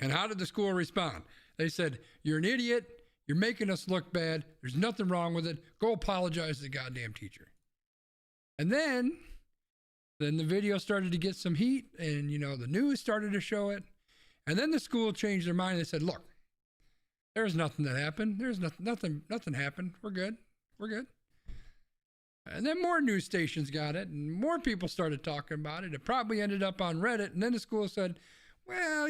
And how did the school respond? They said, you're an idiot. You're making us look bad. There's nothing wrong with it. Go apologize to the goddamn teacher. And then the video started to get some heat, and, the news started to show it. And then the school changed their mind. They said, look, there's nothing that happened. There's nothing happened. We're good. And then more news stations got it, and more people started talking about it. It probably ended up on Reddit. And then the school said, well,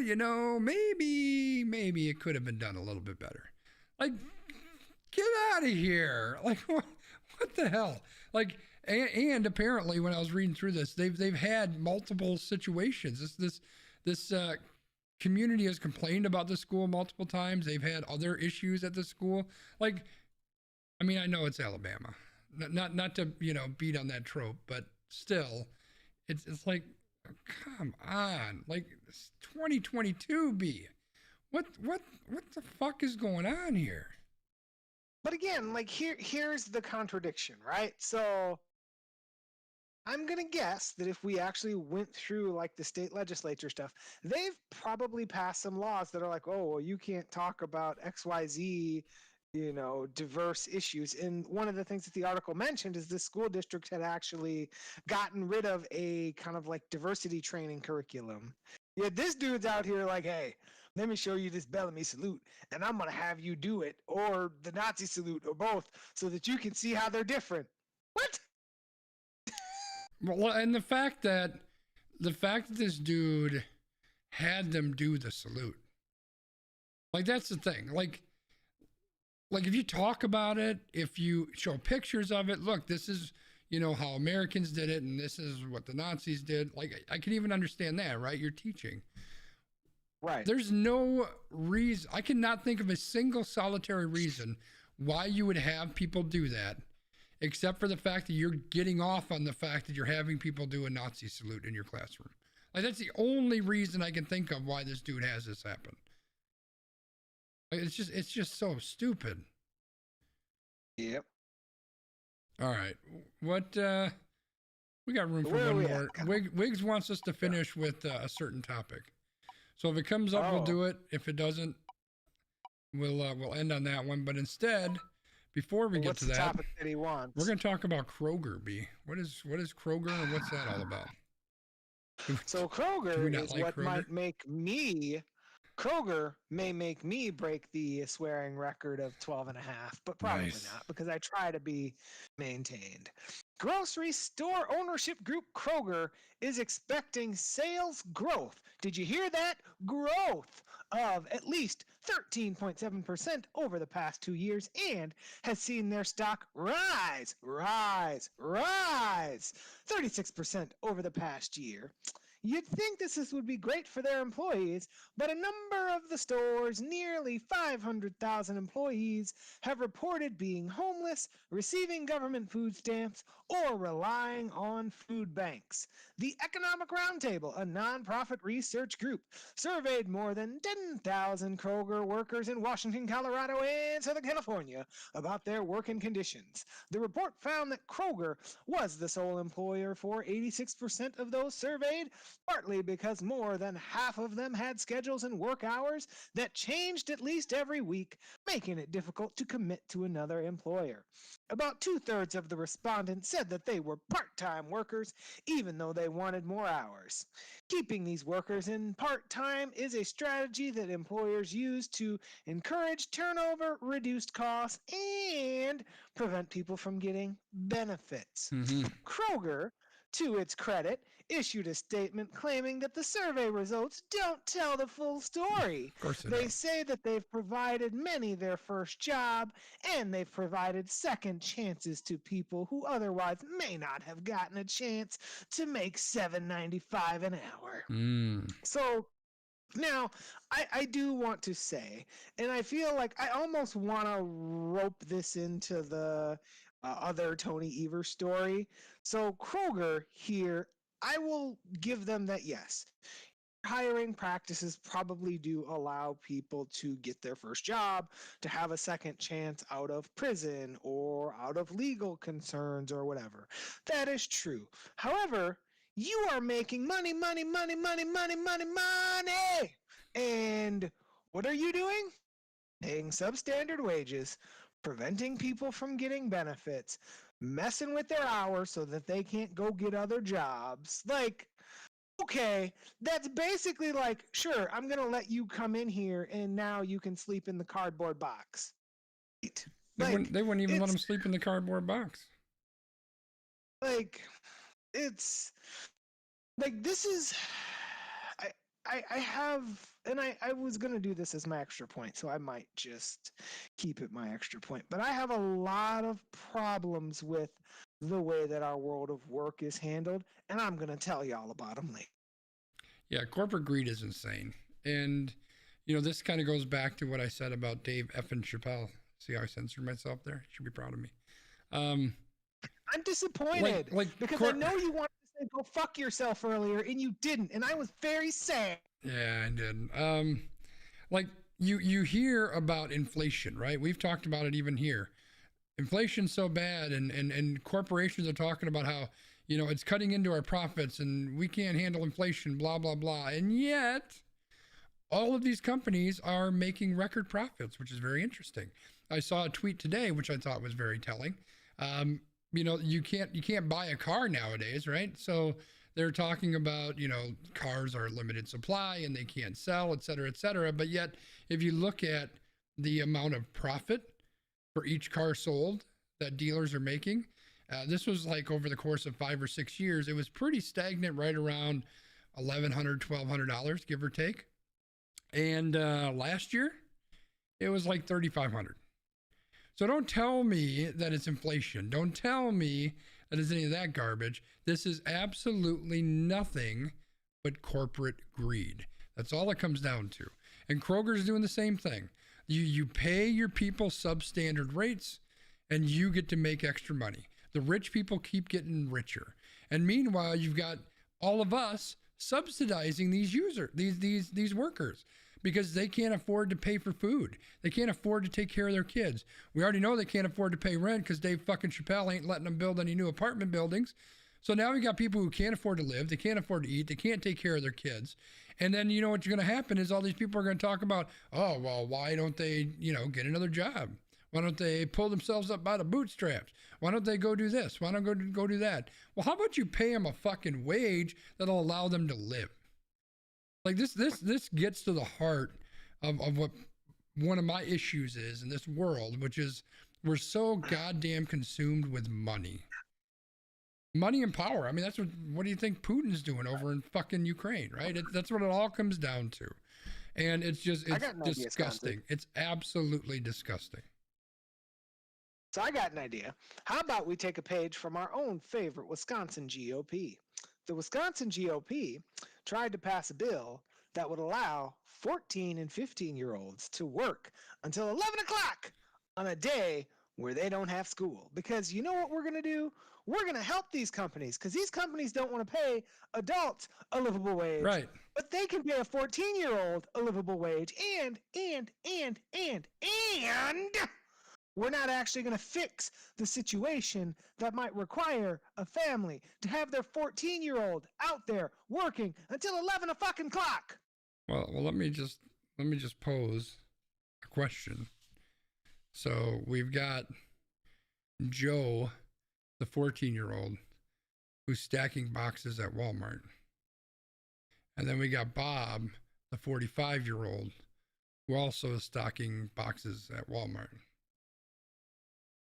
maybe it could have been done a little bit better. Like, get out of here. Like, what the hell? Like, and apparently when I was reading through this, they've had multiple situations. This community has complained about the school multiple times. They've had other issues at the school. Like, I mean, I know it's Alabama. Not to, beat on that trope, but still, it's like, come on. Like, it's 2022, B. What the fuck is going on here? But again, like, here's the contradiction, right? So I'm going to guess that if we actually went through like the state legislature stuff, they've probably passed some laws that are like, oh, well, you can't talk about XYZ, diverse issues. And one of the things that the article mentioned is this school district had actually gotten rid of a kind of like diversity training curriculum. Yet this dude's out here like, hey, let me show you this Bellamy salute, and I'm going to have you do it, or the Nazi salute, or both, so that you can see how they're different. What? Well, and the fact that this dude had them do the salute, like, that's the thing. Like if you talk about it, if you show pictures of it, look, this is, how Americans did it, and this is what the Nazis did. Like, I can even understand that, right? You're teaching. Right. There's no reason. I cannot think of a single solitary reason why you would have people do that, except for the fact that you're getting off on the fact that you're having people do a Nazi salute in your classroom. Like, that's the only reason I can think of why this dude has this happen. Like, it's just so stupid. Yep. All right. What, we got room for one more. Wiggs wants us to finish with a certain topic. So if it comes up, we'll do it. If it doesn't, we'll end on that one. But instead, before we get to that, topic that he wants? We're going to talk about Kroger, B. What is Kroger, and what's that all about? So Kroger is what might make me Kroger may make me break the swearing record of 12 and a half, but probably Nice. not because I try to be maintained. Grocery store ownership group Kroger is expecting sales growth. Did you hear that? Growth of at least 13.7% over the past 2 years and has seen their stock rise 36% over the past year. You'd think would be great for their employees, but a number of the store's nearly 500,000 employees have reported being homeless, receiving government food stamps, or relying on food banks. The Economic Roundtable, a nonprofit research group, surveyed more than 10,000 Kroger workers in Washington, Colorado, and Southern California about their working conditions. The report found that Kroger was the sole employer for 86% of those surveyed, partly because more than half of them had schedules and work hours that changed at least every week, making it difficult to commit to another employer. About 2/3 of the respondents said that they were part-time workers, even though they wanted more hours. Keeping these workers in part-time is a strategy that employers use to encourage turnover, reduce costs, and prevent people from getting benefits. Mm-hmm. Kroger, to its credit, issued a statement claiming that the survey results don't tell the full story. Of course They don't. say that they've provided many their first job, and they've provided second chances to people who otherwise may not have gotten a chance to make $7.95 an hour. So now, I do want to say, and I feel like I almost want to rope this into the other Tony Evers story. So Kroger here, I will give them that yes. Hiring practices probably do allow people to get their first job, to have a second chance out of prison or out of legal concerns or whatever. That is true. However, you are making money. And what are you doing? Paying substandard wages, preventing people from getting benefits, messing with their hours so that they can't go get other jobs. Like, okay, that's basically like, sure, I'm going to let you come in here and now you can sleep in the cardboard box. They wouldn't even let him sleep in the cardboard box. Like, it's like, this is, I have, and I was going to do this as my extra point, so I might just keep it my extra point. But I have a lot of problems with the way that our world of work is handled, and I'm going to tell y'all about them later. Yeah, corporate greed is insane. And, you know, this kind of goes back to what I said about Dave effing Chappelle. See how I censored myself there? You should be proud of me. I'm disappointed because I know you wanted to say go fuck yourself earlier, and you didn't, and I was very sad. Yeah, I did. Like you hear about inflation, right? We've talked about it even here. Inflation's so bad, and corporations are talking about how, you know, it's cutting into our profits and we can't handle inflation, blah, blah, blah. And yet all of these companies are making record profits, which is very interesting. I saw a tweet today, which I thought was very telling. You know, you can't buy a car nowadays, right? So they're talking about, you know, cars are limited supply and they can't sell, et cetera, et cetera. But yet, if you look at the amount of profit for each car sold that dealers are making, this was like over the course of 5 or 6 years, it was pretty stagnant, right around $1,100, $1,200, give or take. And last year, it was like $3,500. So don't tell me that it's inflation. Don't tell me that it's any of that garbage. This is absolutely nothing but corporate greed. That's all it comes down to. And Kroger's doing the same thing. You pay your people substandard rates and you get to make extra money. The rich people keep getting richer. And meanwhile, you've got all of us subsidizing these workers, because they can't afford to pay for food. They can't afford to take care of their kids. We already know they can't afford to pay rent because Dave fucking Chappelle ain't letting them build any new apartment buildings. So now we got people who can't afford to live. They can't afford to eat. They can't take care of their kids. And then, you know, what's going to happen is all these people are going to talk about, oh, well, why don't they, you know, get another job? Why don't they pull themselves up by the bootstraps? Why don't they go do this? Why don't go do that? Well, how about you pay them a fucking wage that'll allow them to live? Like this gets to the heart of what one of my issues is in this world, which is we're so goddamn consumed with money and power. I mean, that's what do you think Putin's doing over in fucking Ukraine, right? That's what it all comes down to. And it's disgusting. It's absolutely disgusting. So I got an idea. How about we take a page from our own favorite Wisconsin GOP? The Wisconsin GOP tried to pass a bill that would allow 14 and 15-year-olds to work until 11 o'clock on a day where they don't have school. Because you know what we're going to do? We're going to help these companies because these companies don't want to pay adults a livable wage. Right. But they can pay a 14-year-old a livable wage. And we're not actually going to fix the situation that might require a family to have their 14-year-old out there working until 11 o'clock. Well, let me just pose a question. So we've got Joe, the 14-year-old, who's stacking boxes at Walmart. And then we got Bob, the 45-year-old, who also is stocking boxes at Walmart.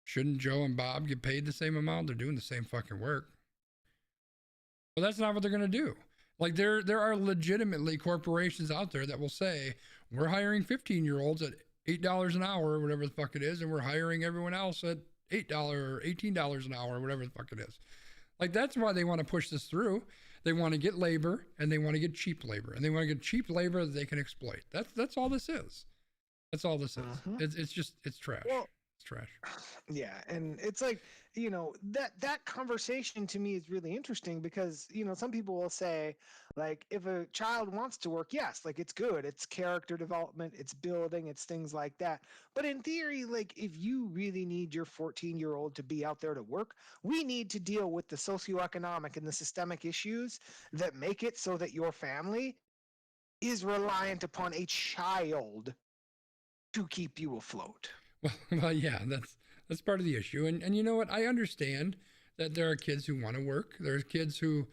Shouldn't Joe and Bob get paid the same amount? They're doing the same fucking work. Well, that's not what they're going to do. Like there are legitimately corporations out there that will say, we're hiring 15-year-olds at $8 an hour or whatever the fuck it is, and we're hiring everyone else at $8 or $18 an hour or whatever the fuck it is. Like, that's why they want to push this through. They want to get labor, and they want to get cheap labor, and they want to get cheap labor that they can exploit. That's all this is. That's all this is. It's trash. Well, it's trash. Yeah, and it's like, that conversation to me is really interesting because, some people will say, like, if a child wants to work, yes, like, it's good. It's character development, it's building, it's things like that. But in theory, like, if you really need your 14-year-old to be out there to work, we need to deal with the socioeconomic and the systemic issues that make it so that your family is reliant upon a child to keep you afloat. Well, yeah, that's part of the issue. And you know what? I understand that there are kids who want to work. There's kids who,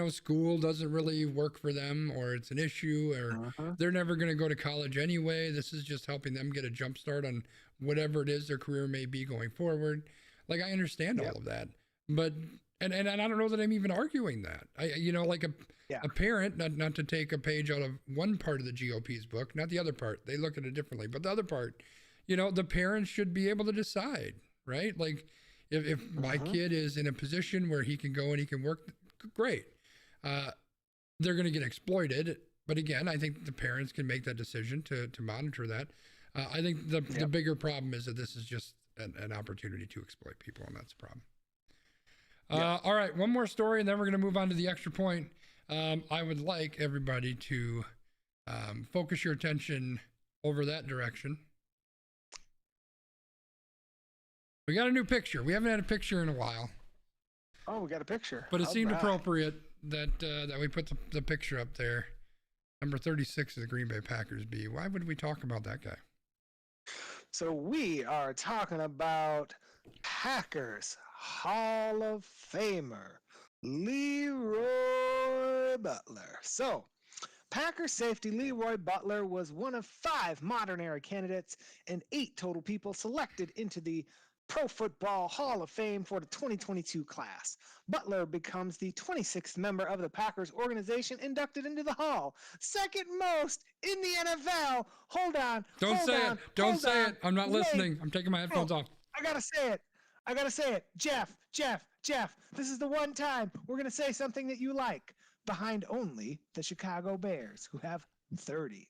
school doesn't really work for them, or it's an issue, or they're never going to go to college anyway. This is just helping them get a jump start on whatever it is their career may be going forward. Like, I understand all of that, but, and I don't know that I'm even arguing that. A parent, not to take a page out of one part of the GOP's book, not the other part. They look at it differently, but the other part, the parents should be able to decide, right? Like, if my kid is in a position where he can go and he can work, great. They're going to get exploited. But again, I think the parents can make that decision to monitor that. I think the bigger problem is that this is just an opportunity to exploit people, and that's the problem. All right, one more story, and then we're going to move on to the extra point. I would like everybody to focus your attention over that direction. We got a new picture. We haven't had a picture in a while. Oh, we got a picture. But it seemed appropriate that we put the picture up there. Number 36 of the Green Bay Packers B. Why would we talk about that guy? So we are talking about Packers Hall of Famer, Leroy Butler. So, Packers safety Leroy Butler was one of 5 modern era candidates and 8 total people selected into the Pro Football Hall of Fame for the 2022 class. Butler becomes the 26th member of the Packers organization inducted into the Hall. Second most in the NFL. Hold on. Don't say it. I'm not listening. I'm taking my headphones off. I gotta say it. Jeff, this is the one time we're gonna say something that you like. Behind only the Chicago Bears, who have 30.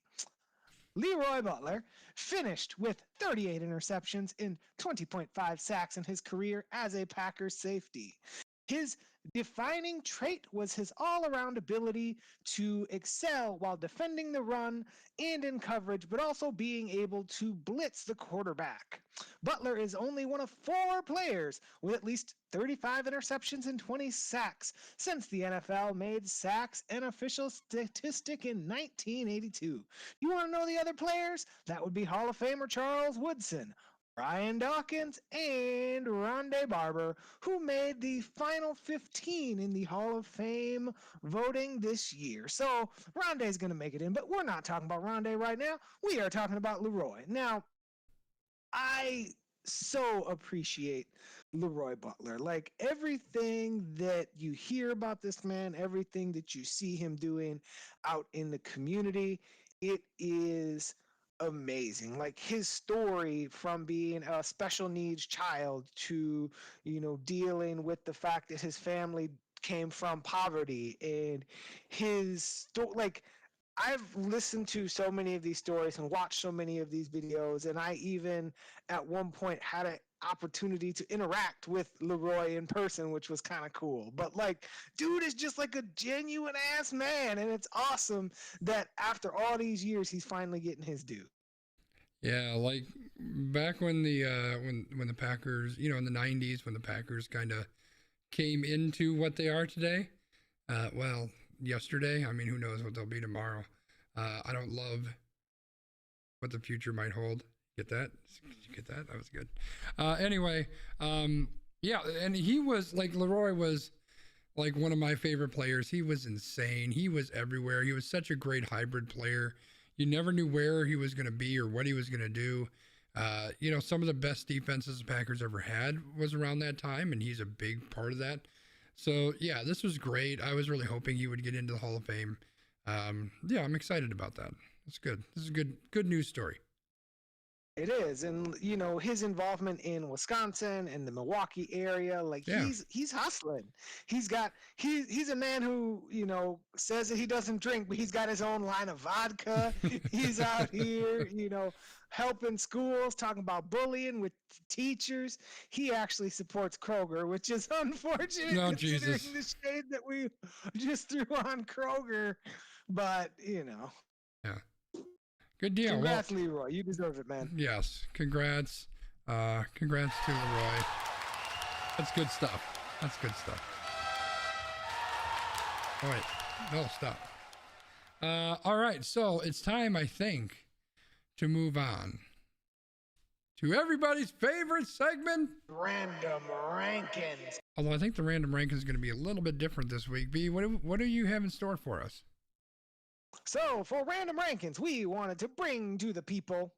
Leroy Butler finished with 38 interceptions and 20.5 sacks in his career as a Packers safety. His defining trait was his all-around ability to excel while defending the run and in coverage, but also being able to blitz the quarterback. Butler is only one of 4 players with at least 35 interceptions and 20 sacks since the NFL made sacks an official statistic in 1982. You want to know the other players? That would be Hall of Famer Charles Woodson, Brian Dawkins, and Rondé Barber, who made the final 15 in the Hall of Fame voting this year. So Rondé's going to make it in, but we're not talking about Rondé right now. We are talking about Leroy. Now, I so appreciate Leroy Butler. Like everything that you hear about this man, everything that you see him doing out in the community, it is amazing. Like his story from being a special needs child to, dealing with the fact that his family came from poverty and his story, like I've listened to so many of these stories and watched so many of these videos, and I even at one point had an opportunity to interact with Leroy in person, which was kind of cool. But like, dude is just like a genuine ass man, and it's awesome that after all these years, he's finally getting his due. Yeah, like back when the when the Packers, in the '90s, when the Packers kind of came into what they are today. Well, yesterday. I mean, who knows what they'll be tomorrow? I don't love what the future might hold. Get that? Did you get that? That was good. Anyway, yeah, and he was like Leroy was like one of my favorite players. He was insane. He was everywhere. He was such a great hybrid player. You never knew where he was going to be or what he was going to do. Some of the best defenses the Packers ever had was around that time, and he's a big part of that. So, yeah, this was great. I was really hoping he would get into the Hall of Fame. Yeah, I'm excited about that. It's good. This is a good news story. It is, and his involvement in Wisconsin and the Milwaukee area, like Yeah. he's hustling. He's a man who says that he doesn't drink, but he's got his own line of vodka. He's out here, helping schools, talking about bullying with teachers. He actually supports Kroger, which is unfortunate No, considering Jesus. the shade that we just threw on Kroger. But Yeah. Good deal. congrats, Leroy. You deserve it, man. Yes. Congrats. Congrats to Leroy. That's good stuff. That's good stuff. All right. No, stop. All right. So it's time, I think, to move on to everybody's favorite segment, Random Rankings. although I think the random ranking is going to be a little bit different this week. B, what do you have in store for us? So, for Random Rankings, we wanted to bring to the people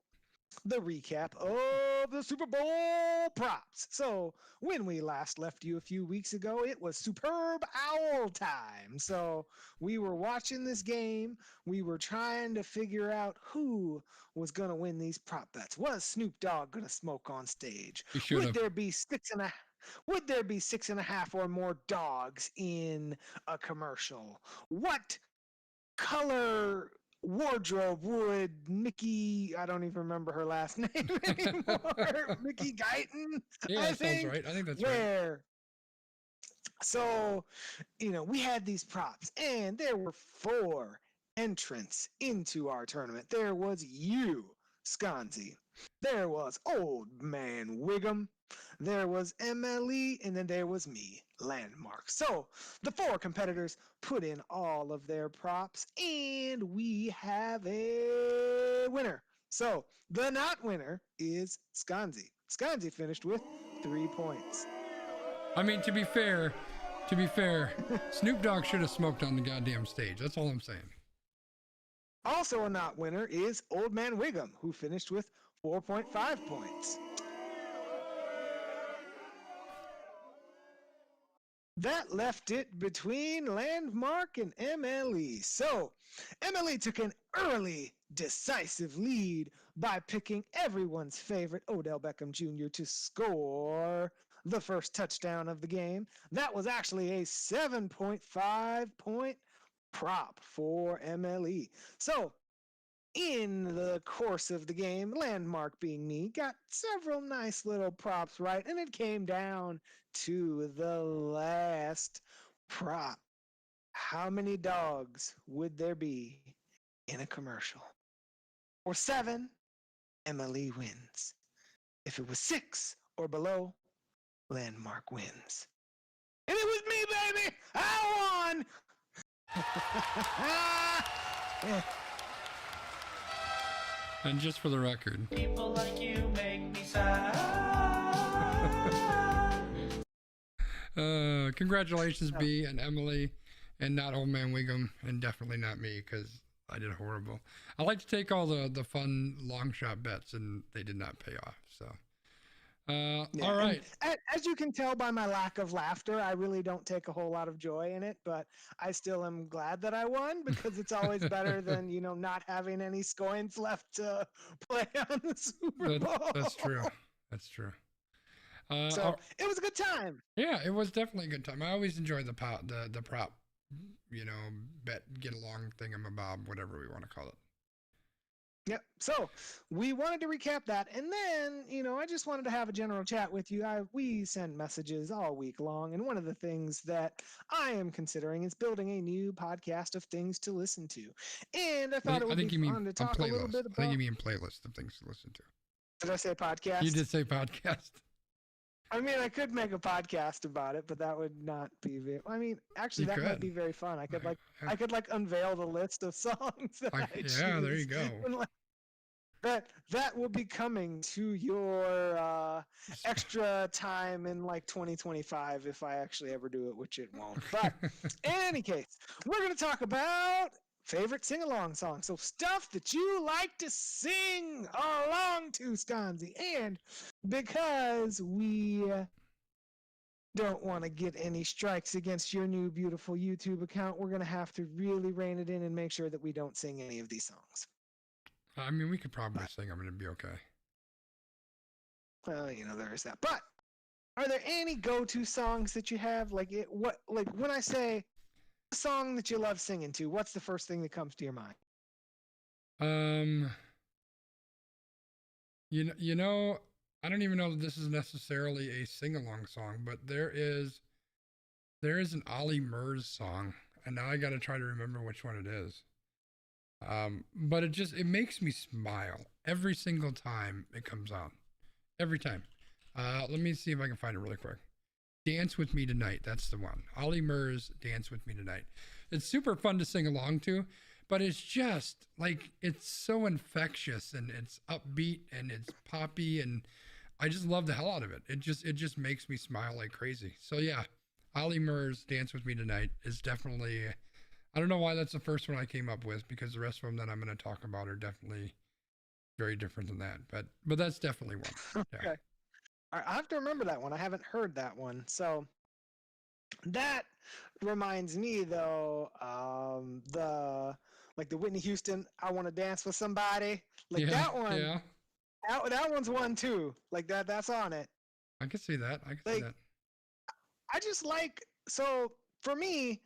the recap of the Super Bowl props. So, when we last left you a few weeks ago, it was Superb Owl time. So, we were watching this game. We were trying to figure out who was going to win these prop bets. Was Snoop Dogg going to smoke on stage? You should Would have. there be Would there be 6.5 or more dogs in a commercial? What color wardrobe would Mickey, I don't even remember her last name anymore, Mickey Guyton, Yeah, I that sounds think, right. I think that's right. wear? So, we had these props, and there were 4 entrants into our tournament. There was you, Sconzi. There was Old Man Wiggum. There was MLE, and then there was me, Landmark. So the 4 competitors put in all of their props, and we have a winner. So the not winner is Sconzi. Sconzi finished with 3 points. I mean, to be fair, Snoop Dogg should have smoked on the goddamn stage. That's all I'm saying. Also a not winner is Old Man Wiggum, who finished with 4.5 points. That left it between Landmark and MLE. So, MLE took an early, decisive lead by picking everyone's favorite Odell Beckham Jr. to score the first touchdown of the game. That was actually a 7.5 point prop for MLE. So, in the course of the game, Landmark being me, got several nice little props right, and it came down to the last prop. How many dogs would there be in a commercial? For 7, MLE wins. If it was 6 or below, Landmark wins. And it was me, baby! I won! And just for the record, People like you make me sad. congratulations, B and Emily, and not Old Man Wiggum, and definitely not me, because I did horrible. I like to take all the fun long shot bets, and they did not pay off. So, all right. As you can tell by my lack of laughter, I really don't take a whole lot of joy in it, but I still am glad that I won, because it's always better than, not having any coins left to play on the Super Bowl. That's true. That's true. So it was a good time. Yeah, it was definitely a good time. I always enjoy the prop, bet, get along thingamabob, whatever we want to call it. Yep. So we wanted to recap that, and then I just wanted to have a general chat with you. We send messages all week long, and one of the things that I am considering is building a new podcast of things to listen to. And I thought it would be fun to talk a little bit about. I think you mean playlist of things to listen to. Did I say podcast? You did say podcast. I mean, I could make a podcast about it, but that would not be very. I mean, actually, that might be very fun. I could unveil the list of songs that I choose. Yeah, there you go. That will be coming to your extra time in 2025 if I actually ever do it, which it won't. But in any case, we're going to talk about favorite sing-along songs. So stuff that you like to sing along to, Sconzi. And because we don't want to get any strikes against your new beautiful YouTube account, we're going to have to really rein it in and make sure that we don't sing any of these songs. I mean, we could probably sing them and it'd be okay. Well, there is that. But are there any go-to songs that you have? When I say a song that you love singing to, what's the first thing that comes to your mind? I don't even know that this is necessarily a sing-along song, but there is an Ollie Murs song, and now I got to try to remember which one it is. But it makes me smile every single time it comes on. Every time. Let me see if I can find it really quick. Dance With Me Tonight. That's the one. Ollie Murs, Dance With Me Tonight. It's super fun to sing along to, but it's just it's so infectious, and it's upbeat, and it's poppy, and I just love the hell out of it. It just makes me smile like crazy. So yeah, Ollie Murs, Dance With Me Tonight is definitely, I don't know why that's the first one I came up with, because the rest of them that I'm going to talk about are definitely very different than that. But that's definitely one. Yeah. Okay. All right, I have to remember that one. I haven't heard that one. So that reminds me, though, the Whitney Houston, I Want to Dance With Somebody. That one. Yeah. That one's one too. That's on it. I can see that. I just so for me,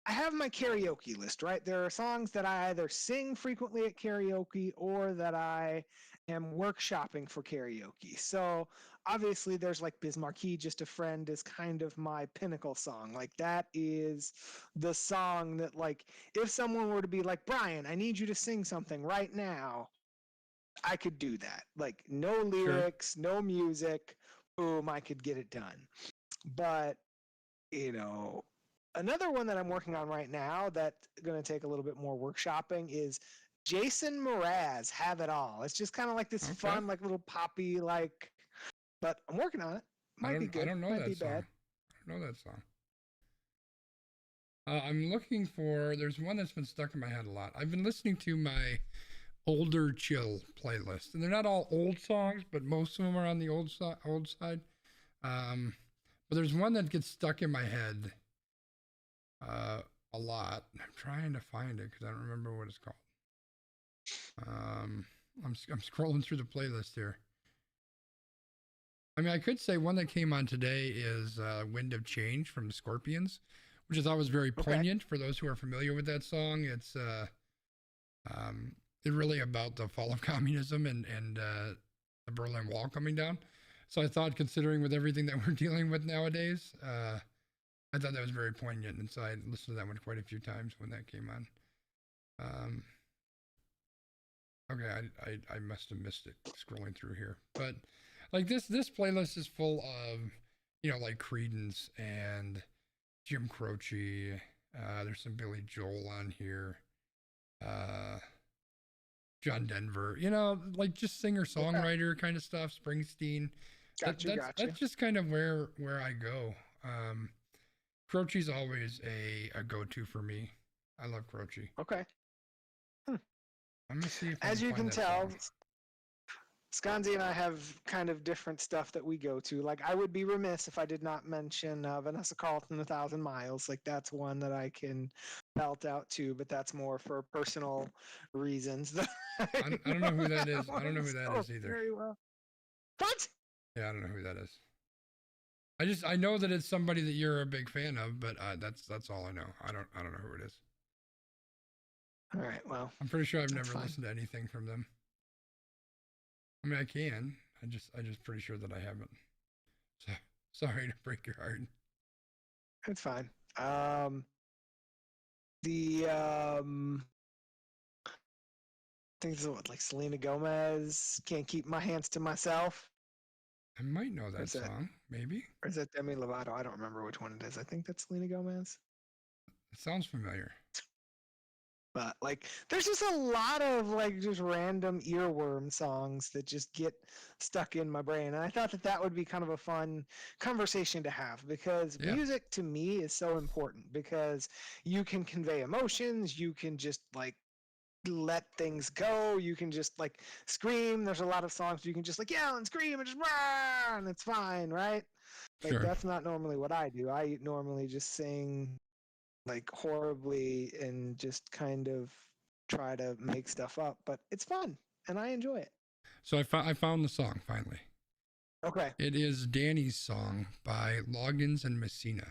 I have my karaoke list, right? There are songs that I either sing frequently at karaoke or that I am workshopping for karaoke. So obviously there's Biz Marquee, Just a Friend is kind of my pinnacle song. That is the song that if someone were to be like, Brian, I need you to sing something right now, I could do that. No lyrics, sure. No music, boom, I could get it done. But, another one that I'm working on right now that's going to take a little bit more workshopping is Jason Mraz, Have It All. It's just kind of this fun, little poppy, but I'm working on it. Might be good. I don't know Might that song. Bad. I don't know that song. I'm looking for, there's one that's been stuck in my head a lot. I've been listening to my older chill playlist, and they're not all old songs, but most of them are on the old side. But there's one that gets stuck in my head a lot. I'm trying to find it because I don't remember what it's called. I'm scrolling through the playlist here. I mean, I could say one that came on today is Wind of Change from the Scorpions, which I thought was very poignant for those who are familiar with that song. It's really about the fall of communism and the Berlin Wall coming down. So I thought, considering with everything that we're dealing with nowadays, I thought that was very poignant. And so I listened to that one quite a few times when that came on. Okay, I must have missed it scrolling through here. But this playlist is full of, Creedence and Jim Croce. There's some Billy Joel on here. John Denver, you know, like just singer-songwriter kind of stuff, Springsteen. Gotcha. That's just kind of where I go. Croce's always a go-to for me. I love Croce. Okay. I'm gonna see if I As you find can that tell, song. Sconzi and I have kind of different stuff that we go to. Like, I would be remiss if I did not mention Vanessa Carlton, 1,000 Miles. Like, that's one that I can belt out to, but that's more for personal reasons. I don't know who that is. I don't know who that is either. Very well. What? Yeah, I don't know who that is. I know that it's somebody that you're a big fan of, but that's all I know. I don't know who it is. All right. Well, I'm pretty sure I've that's never fine. listened to anything from them. I mean, I can. I just pretty sure that I haven't. So sorry to break your heart. It's fine. I think it's what, like Selena Gomez, Can't Keep My Hands to Myself. I might know that Is that- song, maybe. Or is that Demi Lovato? I don't remember which one it is. I think that's Selena Gomez. It sounds familiar. But like, there's just a lot of like just random earworm songs that just get stuck in my brain, and I thought that would be kind of a fun conversation to have, because Yeah. music to me is so important, because you can convey emotions, you can just like let things go, you can just like scream. There's a lot of songs you can just like yell and scream and just rah, and it's fine, right? Like, Sure. that's not normally what I do. I normally just sing like horribly and just kind of try to make stuff up, but it's fun and I enjoy it. So I found the song finally. Okay. It is Danny's song by Loggins and Messina.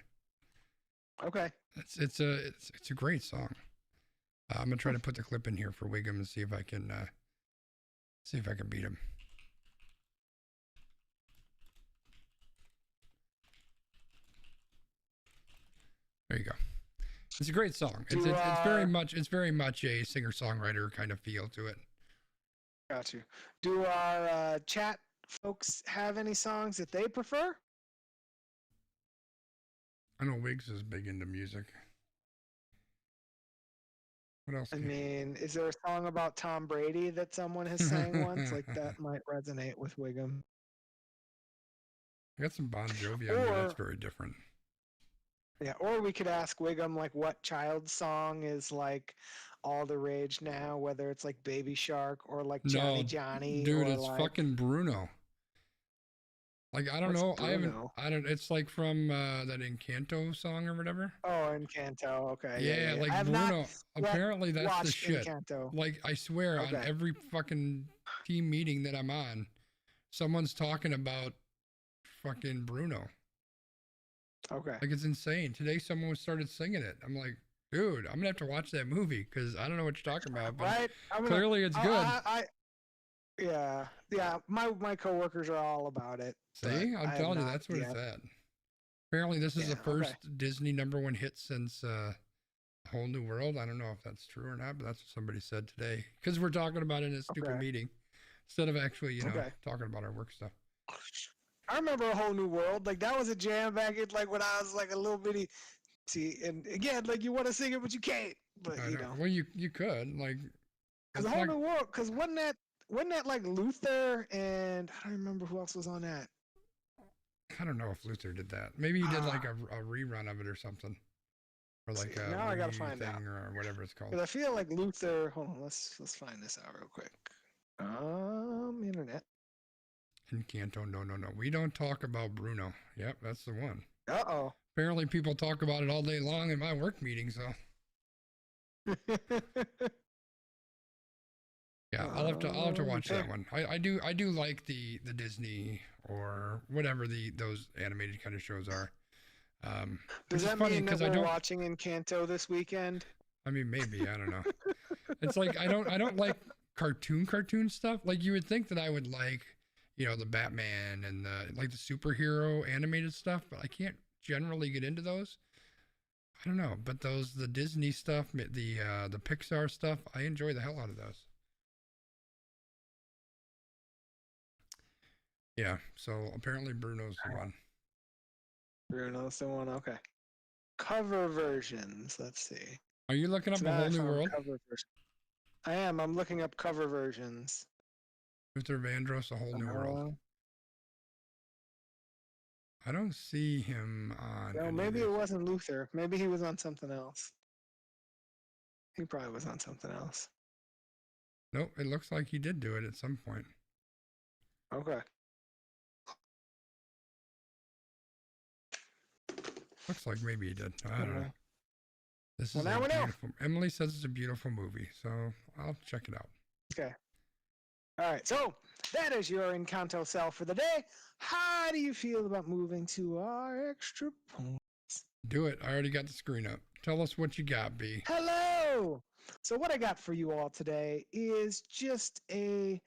Okay. It's a great song. I'm gonna try to put the clip in here for Wiggum and see if I can beat him. There you go. It's a great song. It's very much a singer-songwriter kind of feel to it. Got you. Do our chat folks have any songs that they prefer? I know Wiggs is big into music. What else? I mean, is there a song about Tom Brady that someone has sang once? Like, that might resonate with Wiggum. I got some Bon Jovi on there. That's very different. Yeah, or we could ask Wiggum like what child song is like all the rage now, whether it's like Baby Shark or like Johnny Johnny. Dude, or it's like, fucking Bruno. Like, I don't What's know. Bruno? It's like from that Encanto song or whatever. Oh, Encanto. Okay. Yeah, I like have Bruno. not Apparently that's the watched shit. Encanto. Like, I swear on Okay. every fucking team meeting that I'm on, someone's talking about fucking Bruno. Okay. Like, it's insane. Today someone started singing it. I'm like, dude, I'm gonna have to watch that movie because I don't know what you're talking about. But Right? clearly it's good. Yeah. My coworkers are all about it. See, but I'm I telling have you, that's what not it's yet. at. Apparently, this is the Yeah, first okay. Disney #1 hit since A Whole New World. I don't know if that's true or not, but that's what somebody said today. Because we're talking about it in a stupid Okay. meeting instead of actually, Okay. talking about our work stuff. I remember A Whole New World. Like, that was a jam back in like when I was like a little bitty. See, and again, like, you want to sing it, but you can't. But I you know. know, Well, you could like. because it's A Whole not- New World. Because wasn't that like Luther and I don't remember who else was on that. I don't know if Luther did that. Maybe he did like a rerun of it or something, or like See, a now I gotta re find thing out. or whatever it's called. Because I feel like Luther. Hold on, let's find this out real quick. Internet. Encanto, no. We don't talk about Bruno. Yep, that's the one. Uh Apparently, people talk about it all day long in my work meetings. So oh. yeah, I'll have to watch Okay. that one. I do like the Disney or whatever those animated kind of shows are. Does Which is that funny mean that because I we're don't. watching Encanto this weekend? I mean, maybe I don't know. It's like I don't like cartoon stuff. Like you would think that I would like, the Batman and the superhero animated stuff, but I can't generally get into those. I don't know, but the Disney stuff, the Pixar stuff, I enjoy the hell out of those. Yeah, so apparently Bruno's the one. Bruno's the one. Okay. Cover versions. Let's see. Are you looking up So A now Whole I New found World? cover version. I am. I'm looking up cover versions. Luther Vandross, A Whole New World. I don't see him on. No, any maybe of it these. wasn't Luther. Maybe he was on something else. He probably was on something else. Nope, it looks like he did do it at some point. Okay. Looks like maybe he did. I don't know. This Well, is now a we know. beautiful. Emily says it's a beautiful movie, so I'll check it out. Okay. All right. So that is your Encanto cell for the day. How do you feel about moving to our extra point? Do it. I already got the screen up. Tell us what you got, B. Hello. So what I got for you all today is just a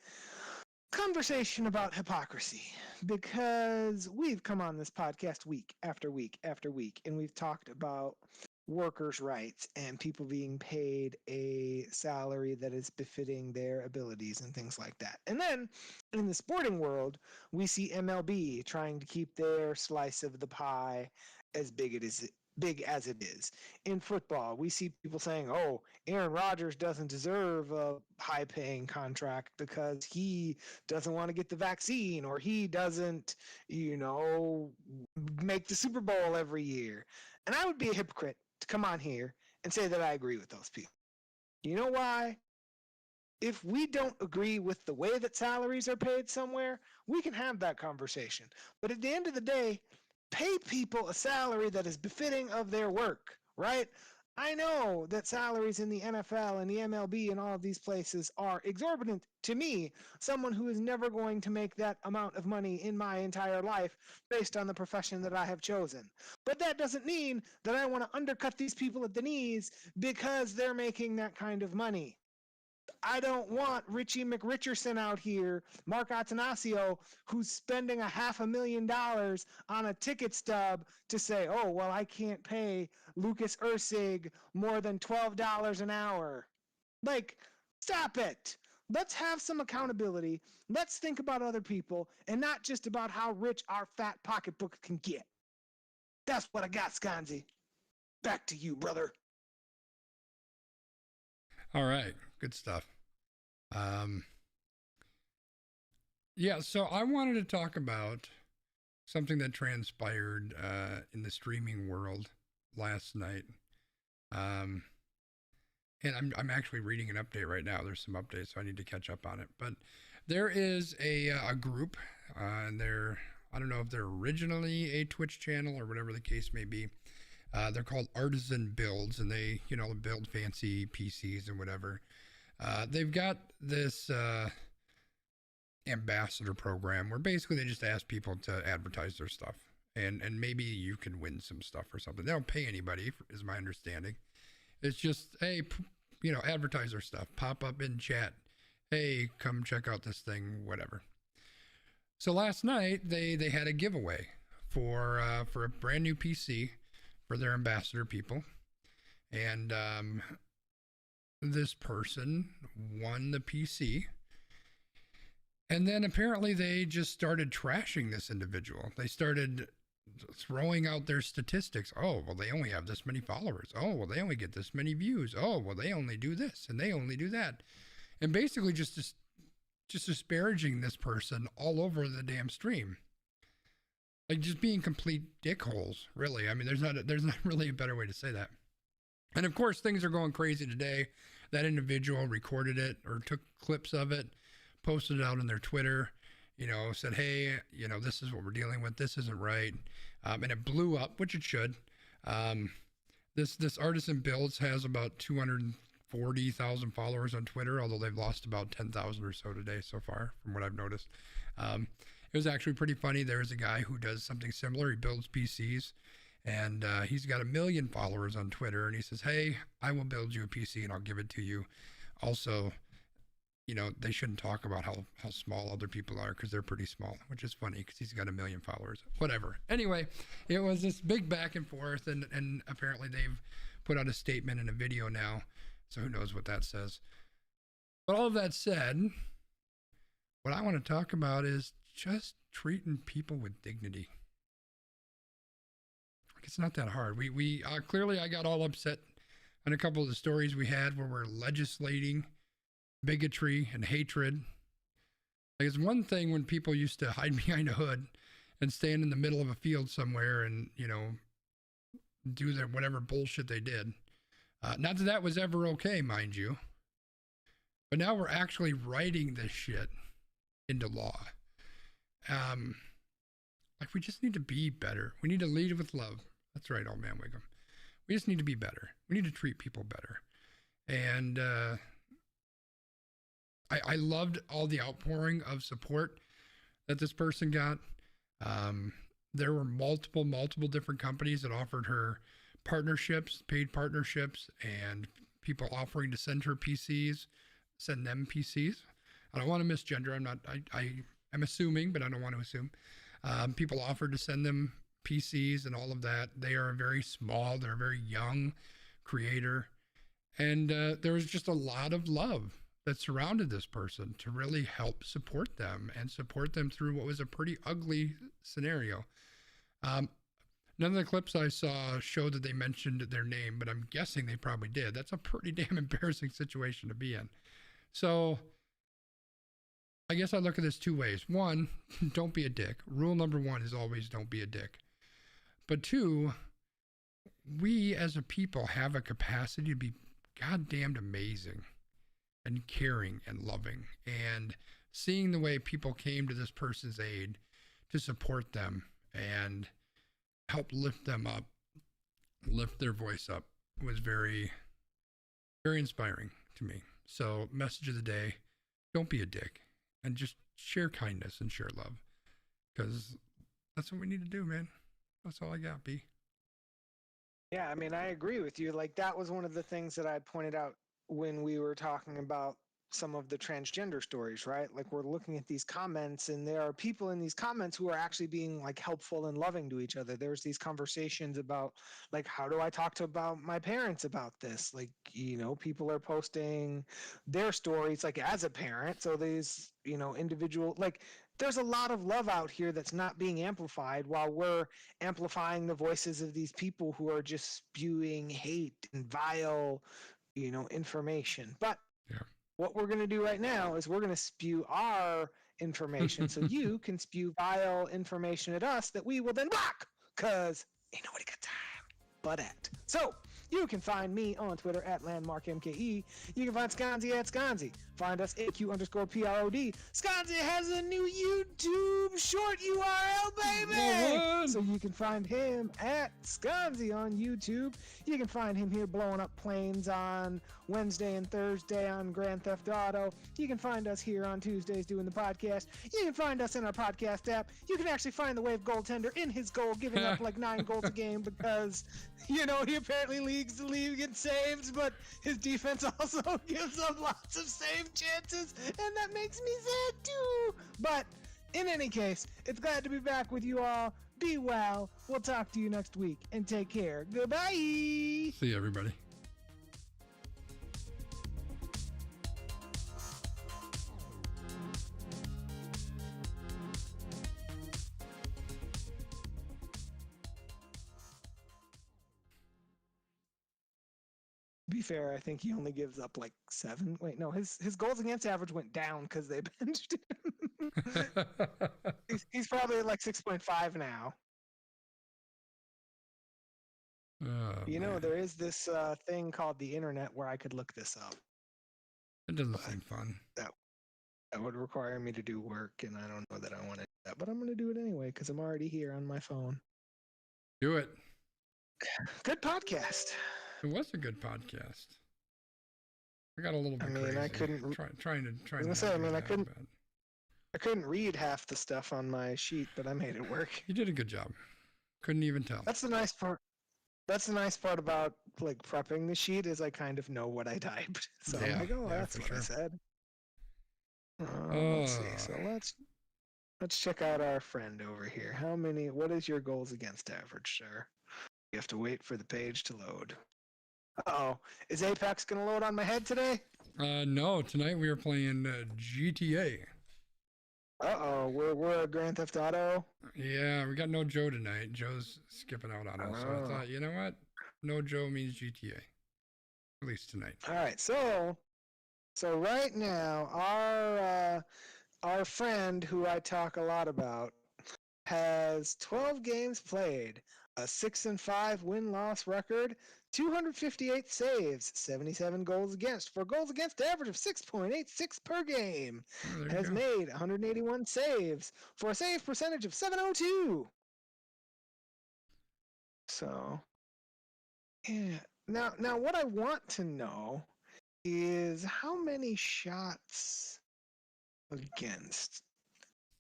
conversation about hypocrisy, because we've come on this podcast week after week after week, and we've talked about workers' rights and people being paid a salary that is befitting their abilities and things like that. And then in the sporting world, we see MLB trying to keep their slice of the pie as big as it is. In football, we see people saying, "Oh, Aaron Rodgers doesn't deserve a high-paying contract because he doesn't want to get the vaccine, or he doesn't, make the Super Bowl every year." And I would be a hypocrite to come on here and say that I agree with those people. You know why? If we don't agree with the way that salaries are paid somewhere, we can have that conversation. But at the end of the day, pay people a salary that is befitting of their work, right? I know that salaries in the NFL and the MLB and all of these places are exorbitant to me, someone who is never going to make that amount of money in my entire life based on the profession that I have chosen. But that doesn't mean that I want to undercut these people at the knees because they're making that kind of money. I don't want Richie McRicherson out here, Mark Attanasio, who's spending $500,000 on a ticket stub to say, "Oh, well, I can't pay Lucas Ursig more than $12 an hour." Like, stop it. Let's have some accountability. Let's think about other people and not just about how rich our fat pocketbook can get. That's what I got, Sconzi. Back to you, brother. All right, good stuff. Yeah, so I wanted to talk about something that transpired in the streaming world last night. And I'm actually reading an update right now. There's some updates, so I need to catch up on it. But there is a group, and I don't know if they're originally a Twitch channel or whatever the case may be. They're called Artisan Builds, and they, build fancy PCs and whatever. They've got this ambassador program where basically they just ask people to advertise their stuff, and maybe you can win some stuff or something. They don't pay anybody, is my understanding. It's just, hey, advertise their stuff, pop up in chat, hey, come check out this thing, whatever. So last night they had a giveaway for a brand new PC for their ambassador people, and this person won the PC. And then apparently they just started trashing this individual. They started throwing out their statistics. Oh, well, they only have this many followers. Oh, well, they only get this many views. Oh, well, they only do this and they only do that. And basically just disparaging this person all over the damn stream. Like, just being complete dickholes, really. I mean, there's not really a better way to say that. And of course, things are going crazy today. That individual recorded it or took clips of it, posted it out on their Twitter, said, hey, this is what we're dealing with. This isn't right. And it blew up, which it should. This Artisan Builds has about 240,000 followers on Twitter, although they've lost about 10,000 or so today so far, from what I've noticed. It was actually pretty funny. There's a guy who does something similar. He builds PCs, and he's got 1 million followers on Twitter, and he says, hey, I will build you a PC and I'll give it to you. Also, they shouldn't talk about how small other people are because they're pretty small, which is funny because he's got 1 million followers. Whatever. Anyway, it was this big back and forth, and apparently they've put out a statement and a video now, so who knows what that says. But all of that said, what I want to talk about is just treating people with dignity. It's not that hard. We clearly, I got all upset on a couple of the stories we had where we're legislating bigotry and hatred. Like, it's one thing when people used to hide behind a hood and stand in the middle of a field somewhere and, do their whatever bullshit they did. Not that that was ever okay, mind you. But now we're actually writing this shit into law. Like, we just need to be better. We need to lead with love. That's right, old man Wiggum. We just need to be better. We need to treat people better. And I loved all the outpouring of support that this person got. There were multiple different companies that offered her partnerships, paid partnerships, and people offering to send her PCs, send them PCs. I don't want to misgender. I'm assuming, but I don't want to assume. People offered to send them PCs and all of that. They are very small. They're a very young creator. And there was just a lot of love that surrounded this person to really help support them and support them through what was a pretty ugly scenario. None of the clips I saw showed that they mentioned their name, but I'm guessing they probably did. That's a pretty damn embarrassing situation to be in. So I guess I look at this two ways. One, don't be a dick. Rule number one is always don't be a dick. But two, we as a people have a capacity to be goddamned amazing and caring and loving. And seeing the way people came to this person's aid to support them and help lift them up, lift their voice up, was very, very inspiring to me. So, message of the day, don't be a dick and just share kindness and share love, because that's what we need to do, man. That's all I got, B. Yeah, I mean, I agree with you. Like, that was one of the things that I pointed out when we were talking about some of the transgender stories, right? Like, we're looking at these comments, and there are people in these comments who are actually being like helpful and loving to each other. There's these conversations about like, how do I talk to about my parents about this? Like, people are posting their stories like as a parent. So these, individual, like, there's a lot of love out here that's not being amplified, while we're amplifying the voices of these people who are just spewing hate and vile, information. But Yeah. what we're going to do right now is we're going to spew our information so you can spew vile information at us that we will then block, because ain't nobody got time but at. So you can find me on Twitter at LandmarkMKE. You can find Sconzi at Sconzi. Find us AQ_PROD. Sconzi has a new YouTube short URL, baby! What? So you can find him at Sconzi on YouTube. You can find him here blowing up planes on Wednesday and Thursday on Grand Theft Auto. You can find us here on Tuesdays doing the podcast. You can find us in our podcast app. You can actually find the Wave goaltender in his goal, giving up like 9 goals a game because, he apparently leads the league in saves, but his defense also gives up lots of save chances, and that makes me sad too. But in any case, it's glad to be back with you all. Be well. We'll talk to you next week, and take care. Goodbye. See you, everybody. To be fair, I think he only gives up like 7. Wait, no, his goals against average went down because they benched him. he's probably at like 6.5 now. Man. There is this thing called the internet where I could look this up. It doesn't seem fun. That would require me to do work, and I don't know that I want to do that, but I'm going to do it anyway because I'm already here on my phone. Do it. Good podcast. It was a good podcast. I got a little bit crazy. I couldn't. Trying to. I was gonna say, I couldn't read half the stuff on my sheet, but I made it work. You did a good job. Couldn't even tell. That's the nice part. That's the nice part about like prepping the sheet, is I kind of know what I typed. So I'm like, that's what I said. Let's see. So let's check out our friend over here. What is your goals against average, sir? You have to wait for the page to load. Uh-oh. Is Apex going to load on my head today? No. Tonight we are playing GTA. Uh-oh. We're at Grand Theft Auto? Yeah, we got no Joe tonight. Joe's skipping out on us. So I thought, you know what? No Joe means GTA. At least tonight. All right. So So right now, our friend who I talk a lot about has 12 games played, a 6-5 win-loss record, 258 saves, 77 goals against, for goals against average of 6.86 per game. Oh, there you Has go. made 181 saves for a save percentage of 702. So, yeah. Now, what I want to know is how many shots against.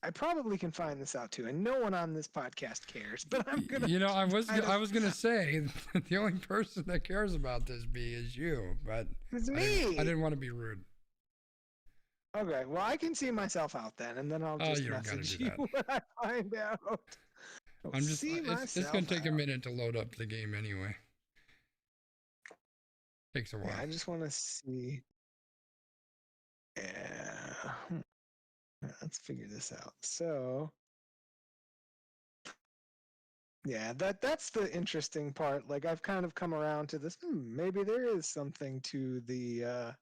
I probably can find this out too, and no one on this podcast cares. But I'm gonna. You know, I was kind of- gonna say the only person that cares about this B is you, but It's I me. didn't want to be rude. Okay, well, I can see myself out then, and then I'll Oh, just you don't gotta message do you that. when I find out. I'll I'm just. see It's gonna take a out. minute to load up the game anyway. Takes a while. Yeah, I just want to see. Yeah. Let's figure this out. So, yeah, that's the interesting part. Like I've kind of come around to this. Maybe there is something to the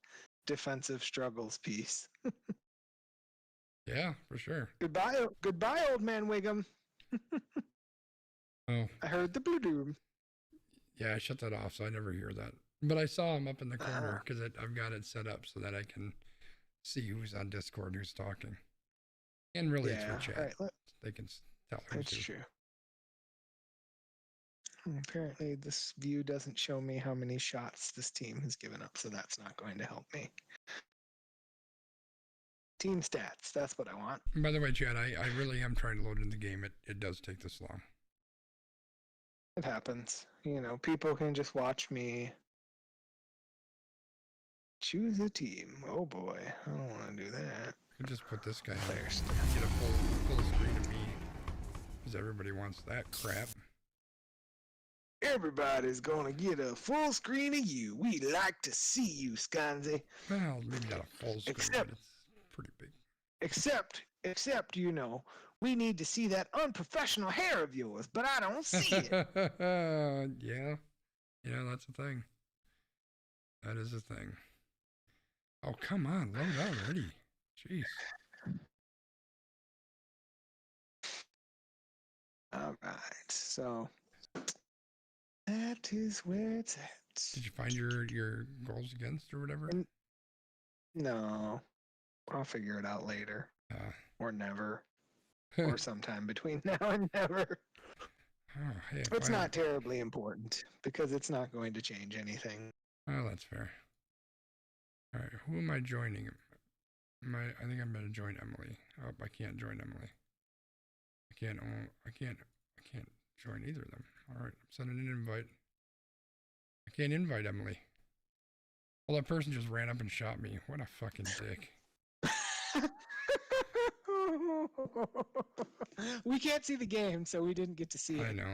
defensive struggles piece. Yeah, for sure. Goodbye, old man Wiggum. Oh, I heard the blue doom. yeah, I shut that off, so I never hear that. But I saw him up in the corner because I've got it set up so that I can see who's on Discord, who's talking, and really Yeah, through chat. right. They can tell who's That's who. true. Apparently, this view doesn't show me how many shots this team has given up, so that's not going to help me. Team stats, that's what I want. By the way, Chad, I really am trying to load in the game. It does take this long. It happens. You know, people can just watch me choose a team. Oh boy, I don't want to do that. I could just put this guy Player on, stats. get a full screen of me, because everybody wants that crap. Everybody's gonna get a full screen of you. We like to see you, Skanzi. Well, maybe not a full screen, Except- but it's pretty big. Except, you know, we need to see that unprofessional hair of yours, but I don't see it. Yeah, that's a thing. That is a thing. Oh, come on, load already. Jeez. All right, so that is where it's at. Did you find your goals against or whatever? No, I'll figure it out later, Uh, or never, or sometime between now and never. oh, hey, It's wow. not terribly important because it's not going to change anything. Oh, that's fair. All right, who am I joining? I think I'm gonna join Emily. Oh, I can't join Emily. I can't join either of them. All right, I'm sending an invite. I can't invite Emily. Well, that person just ran up and shot me. What a fucking dick. We can't see the game, so we didn't get to see I it. know.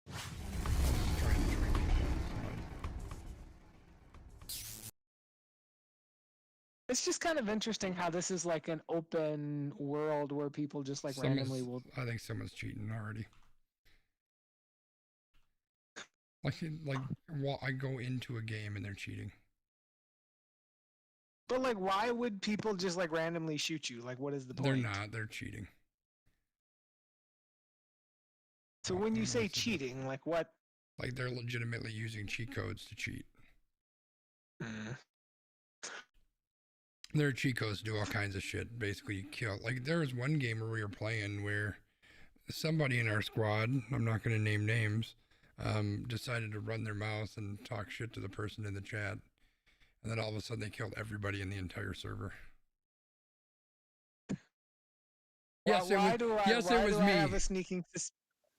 I'm just trying to join people. It's just kind of interesting how this is like an open world where people just like randomly will. I think someone's cheating already. Like, I go into a game and they're cheating. But like, why would people just like randomly shoot you? Like, what is the point? They're not. They're cheating. So when you say cheating, like what? Like they're legitimately using cheat codes to cheat. There are cheat codes to do all kinds of shit. Basically, you kill. Like there was one game where we were playing where somebody in our squad, I'm not going to name names, decided to run their mouth and talk shit to the person in the chat, and then all of a sudden they killed everybody in the entire server. Yes, it was me. Have a sneaking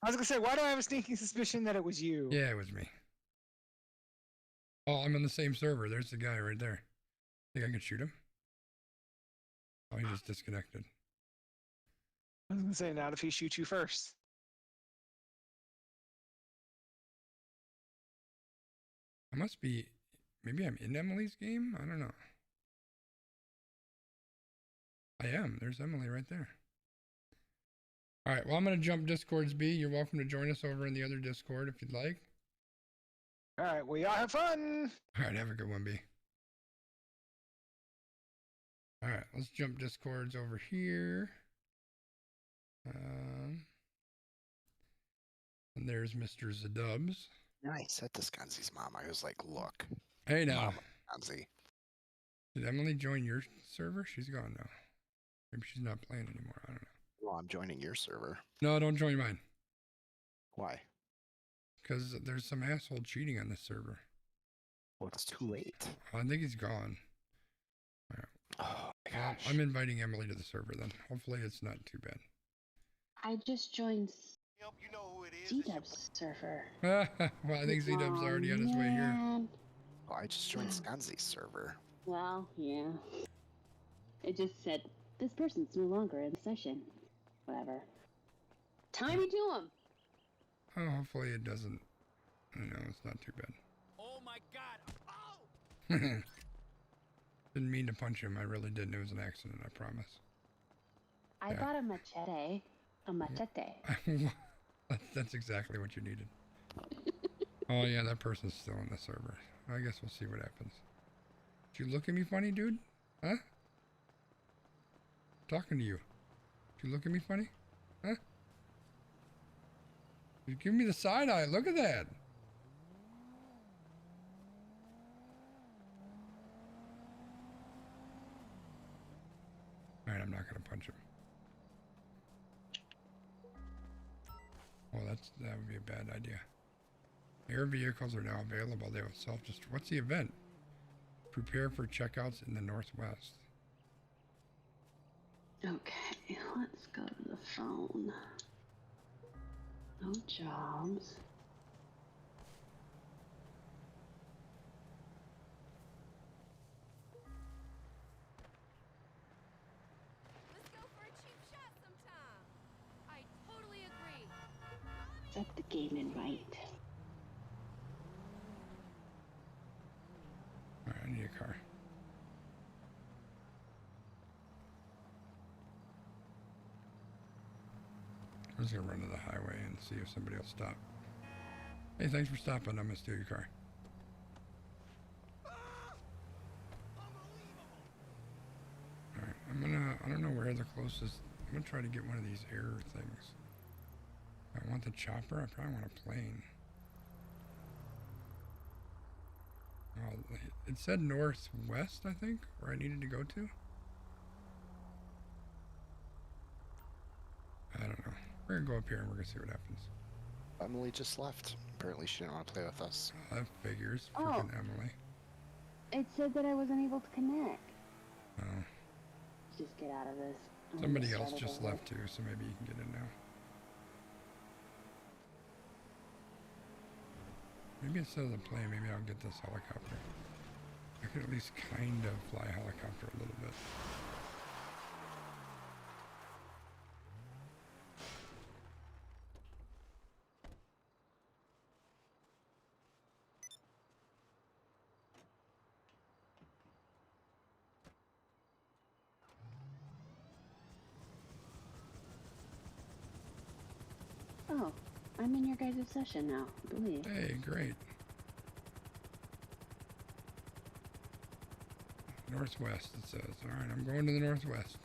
I was gonna say, why do I have a sneaking suspicion that it was you? Yeah, it was me. Oh, I'm on the same server. There's the guy right there. Think I can shoot him? Oh, he just disconnected. I was gonna say, not if he shoots you first. I must be. Maybe I'm in Emily's game? I don't know. I am. There's Emily right there. All right. Well, I'm going to jump Discords B. You're welcome to join us over in the other Discord if you'd like. All right, well, y'all have fun. All right, have a good one, B. All right, let's jump Discords over here. And there's Mr. Zadubs. I said to Skanzi's mom, I was like, look. Hey now. Mom, Skanzi. Did Emily join your server? She's gone now. Maybe she's not playing anymore. I don't know. Well, I'm joining your server. No, don't join mine. Why? Because there's some asshole cheating on this server. Well, it's too late. I think he's gone. All right. Oh my gosh. I'm inviting Emily to the server then. Hopefully it's not too bad. I just joined You know who it is. Z-Dub's server. Well, I think Z-Dub's already on his way here. Man. Oh, I just joined Skanzi's server. Well, yeah. It just said, this person's no longer in the session. Whatever. Timey to him! Oh, hopefully it doesn't. It's not too bad. Oh my God. Oh! Didn't mean to punch him. I really didn't. It was an accident, I promise. I Yeah. bought a machete. A machete. That's exactly what you needed. Oh, yeah, that person's still in the server. I guess we'll see what happens. Did you look at me funny, dude? Huh? Talking to you. Did you look at me funny? Huh? You give me the side eye. Look at that. Alright, I'm not gonna punch him. Well, that would be a bad idea. Air vehicles are now available. They will self-destruct. What's the event? Prepare for checkouts in the Northwest. Okay, let's go to the phone. No jobs. Let's go for a cheap shot sometime. I totally agree. Accept the game invite. Alright, I need a car. I'm just gonna run to the highway and see if somebody will stop. Hey, thanks for stopping. I'm gonna steal your car. Alright, I don't know where the closest, I'm gonna try to get one of these air things. I want the chopper, I probably want a plane. Oh, it said northwest, I think, where I needed to go to. I don't know. We're gonna go up here and we're gonna see what happens. Emily just left. Apparently she didn't want to play with us. That figures. Oh. Freaking Emily. It said that I wasn't able to connect. Oh. Just get out of this. I'm Somebody gonna else start it just over. left too, so maybe you can get in now. Maybe instead of the plane, maybe I'll get this helicopter. I could at least kind of fly a helicopter a little bit. Oh, I'm in your guys' session now, I believe. Hey, great. Northwest, it says. Alright, I'm going to the northwest.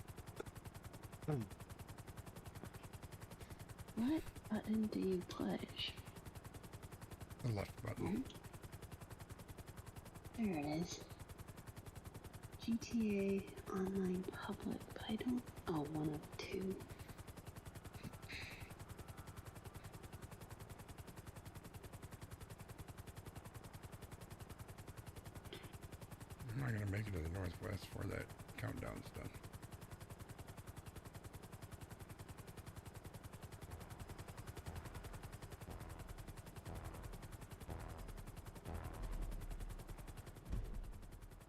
What button do you push? The left button. There it is. GTA Online Public, but I don't... Oh, one of two. I'm not gonna make it to the northwest before that countdown's done.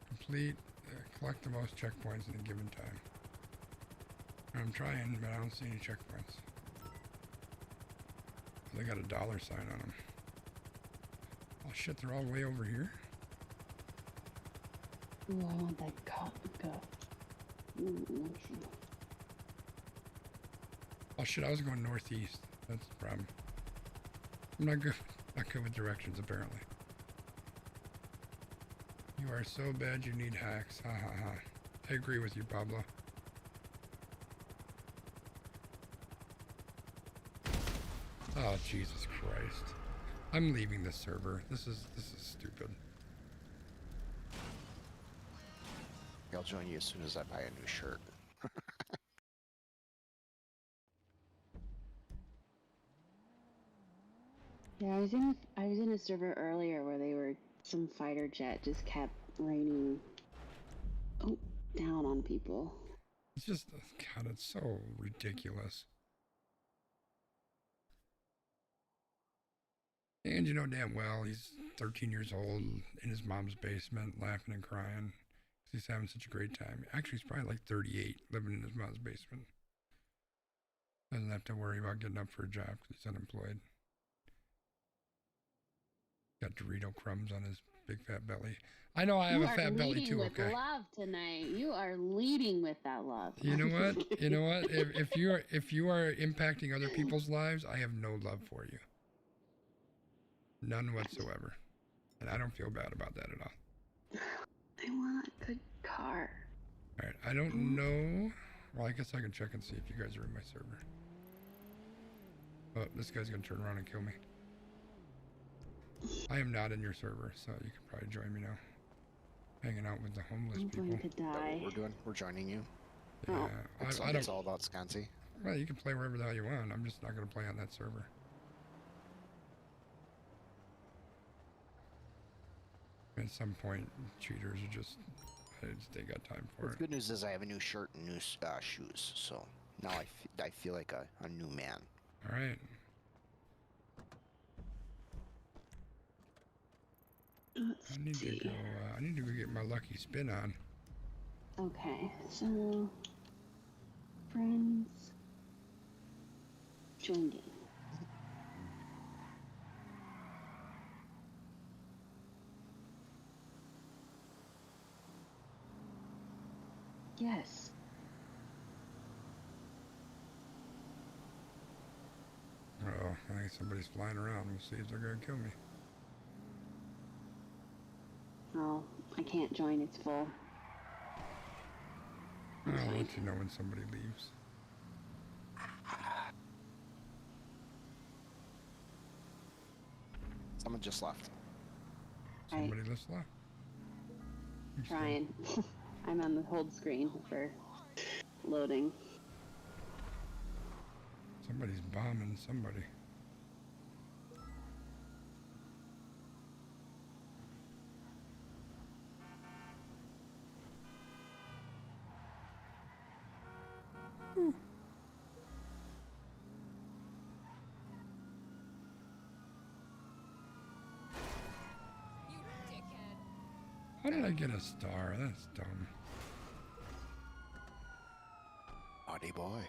Complete, collect the most checkpoints in a given time. I'm trying, but I don't see any checkpoints. They got a dollar sign on them. Oh shit, they're all the way over here? Ooh, I want that cop go. Let's see. Oh shit, I was going northeast. That's the problem. I'm not good with directions apparently. You are so bad you need hacks. Ha ha ha. I agree with you, Pablo. Oh, Jesus Christ. I'm leaving this server. This is stupid. I'll join you as soon as I buy a new shirt. Yeah, I was in a server earlier where some fighter jet just kept raining down on people. It's just, God, it's so ridiculous. And you know damn well he's 13 years old in his mom's basement laughing and crying because he's having such a great time. Actually, he's probably like 38 living in his mom's basement. Doesn't have to worry about getting up for a job because he's unemployed. Got Dorito crumbs on his big fat belly. I know I have a fat belly too, with okay? love tonight. You are leading with that love. You know what? You know what? If you are impacting other people's lives, I have no love for you. None whatsoever. And I don't feel bad about that at all. I want a good car. Alright, I don't know. Well, I guess I can check and see if you guys are in my server. Oh, this guy's gonna turn around and kill me. I am not in your server, so you can probably join me now. Hanging out with the homeless I'm people. going to Is that die. what we're doing? We're joining you. Yeah, It's, I it's don't. all about Scanty. Well, you can play wherever the hell you want. I'm just not gonna play on that server. At some point, cheaters are just they got time for The it. good news is I have a new shirt and new shoes, so now I feel like a new man. All right. Let's I need see. to go. I need to go get my lucky spin on. Okay, so friends, join game. Yes. Oh, I think somebody's flying around. We'll see if they're gonna kill me. Oh, I can't join. It's full. I'll fine. let you know when somebody leaves. Someone just left. Somebody just left. You still- Trying. I'm on the hold screen for loading. Somebody's bombing somebody. You dickhead. How did I get a star? That's dumb. Naughty boy.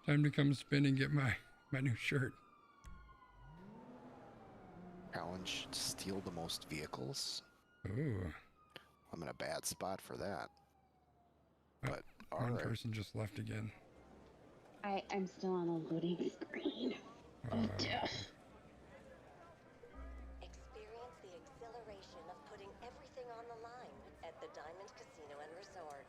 Time to come spin and get my new shirt. Challenge: steal the most vehicles. Ooh. I'm in a bad spot for that. Oh, But one alright. person just left again. I'm still on the loading screen. Oh, death. Experience the exhilaration of putting everything on the line at the Diamond Casino and Resort.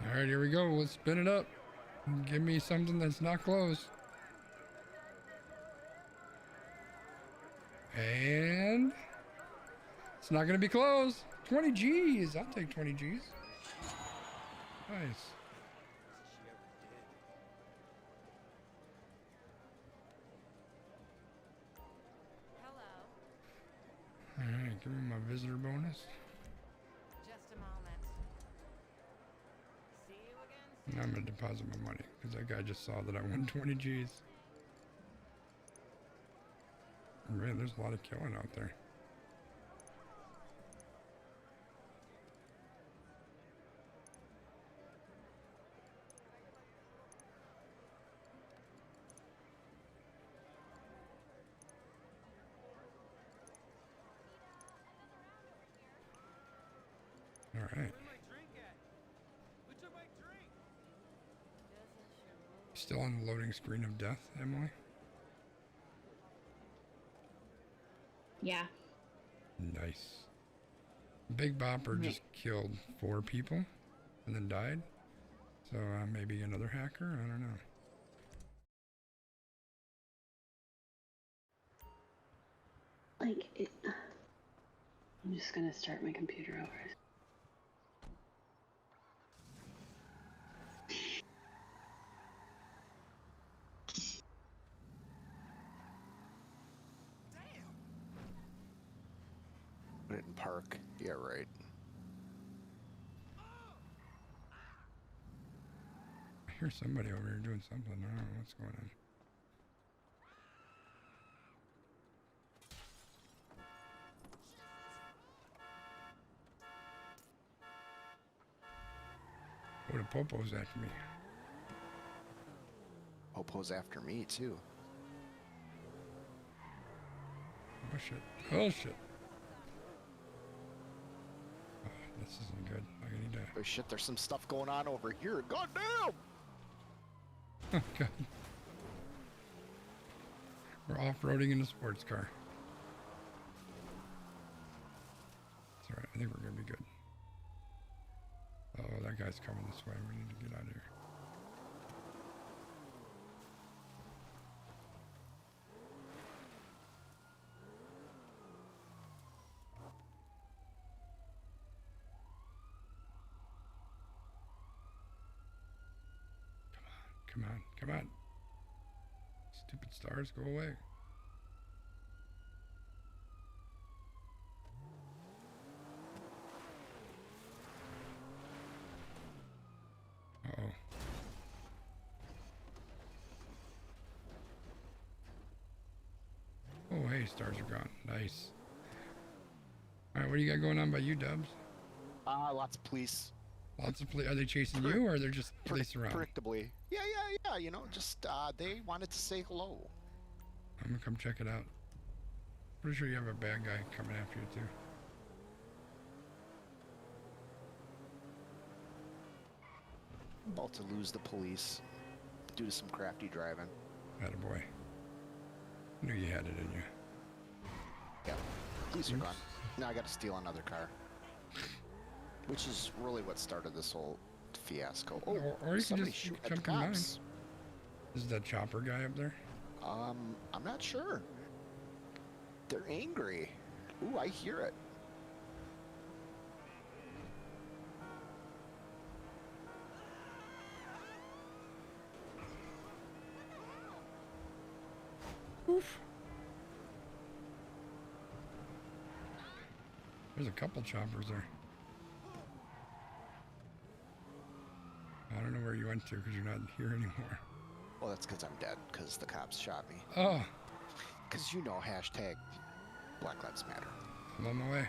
All right, here we go. Let's spin it up. Give me something that's not closed. And it's not going to be closed. 20 G's. I'll take 20 G's. Nice. Hello. All right, give me my visitor bonus. Just a moment. See you again. Now I'm going to deposit my money because that guy just saw that I won 20 G's. Man, there's a lot of killing out there. All right. Where's my drink at? Who took my drink? Still on the loading screen of death, Emily? Yeah. Nice. Big Bopper just killed 4 people and then died. So maybe another hacker? I don't know. Like, I'm just gonna start my computer over. Put it in park. Yeah, right. I hear somebody over here doing something. I don't know what's going on. Oh, the Popo's after me. Popo's after me, too. Oh, shit. Oh, shit. Oh, this isn't good. I need to... Oh, shit, there's some stuff going on over here. Goddamn! Oh, God. We're off-roading in a sports car. It's alright. I think we're going to be good. Oh, that guy's coming this way. We need to get out of here. Come on, come on. Stupid stars, go away. Uh-oh. Oh, hey, stars are gone. Nice. All right, what do you got going on by you, Dubs? Lots of police. Lots of police. Are they chasing you, or they're just police around? Predictably. Yeah, you know, just, they wanted to say hello. I'm gonna come check it out. Pretty sure you have a bad guy coming after you, too. About to lose the police due to some crafty driving. Attaboy. Knew you had it in you. Yeah, police are gone. Now I gotta steal another car. Which is really what started this whole fiasco. Oh, or you can somebody just shoot at jump the in mine. cops. Is that chopper guy up there? I'm not sure. They're angry. Ooh, I hear it. Oof. There's a couple choppers there. I don't know where you went to because you're not here anymore. Well, that's because I'm dead, because the cops shot me. Oh, Because you know, hashtag Black Lives Matter. I'm on my way.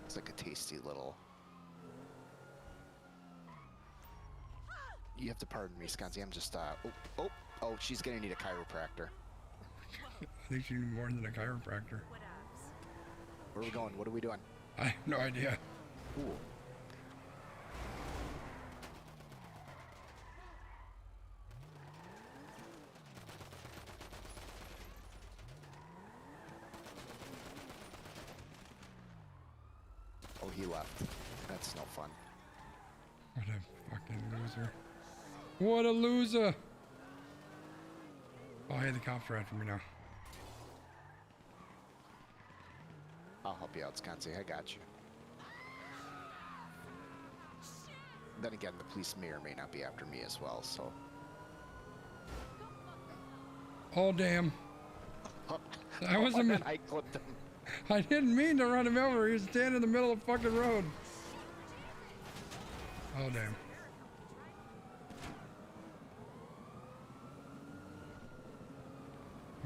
It's like a tasty little... You have to pardon me, Sconzi. I'm just, oh, she's gonna need a chiropractor. I think you need more than a chiropractor. Where are we going? What are we doing? I have no idea. Ooh. Oh, he left. That's no fun. What a fucking loser. What a loser. Oh, hey, the cops are after me now. I'll help you out, Sconzi. I got you. Then again, the police may or may not be after me as well, so... Oh, damn. I wasn't... I clipped him. I didn't mean to run him over. He was standing in the middle of the fucking road. Oh, damn.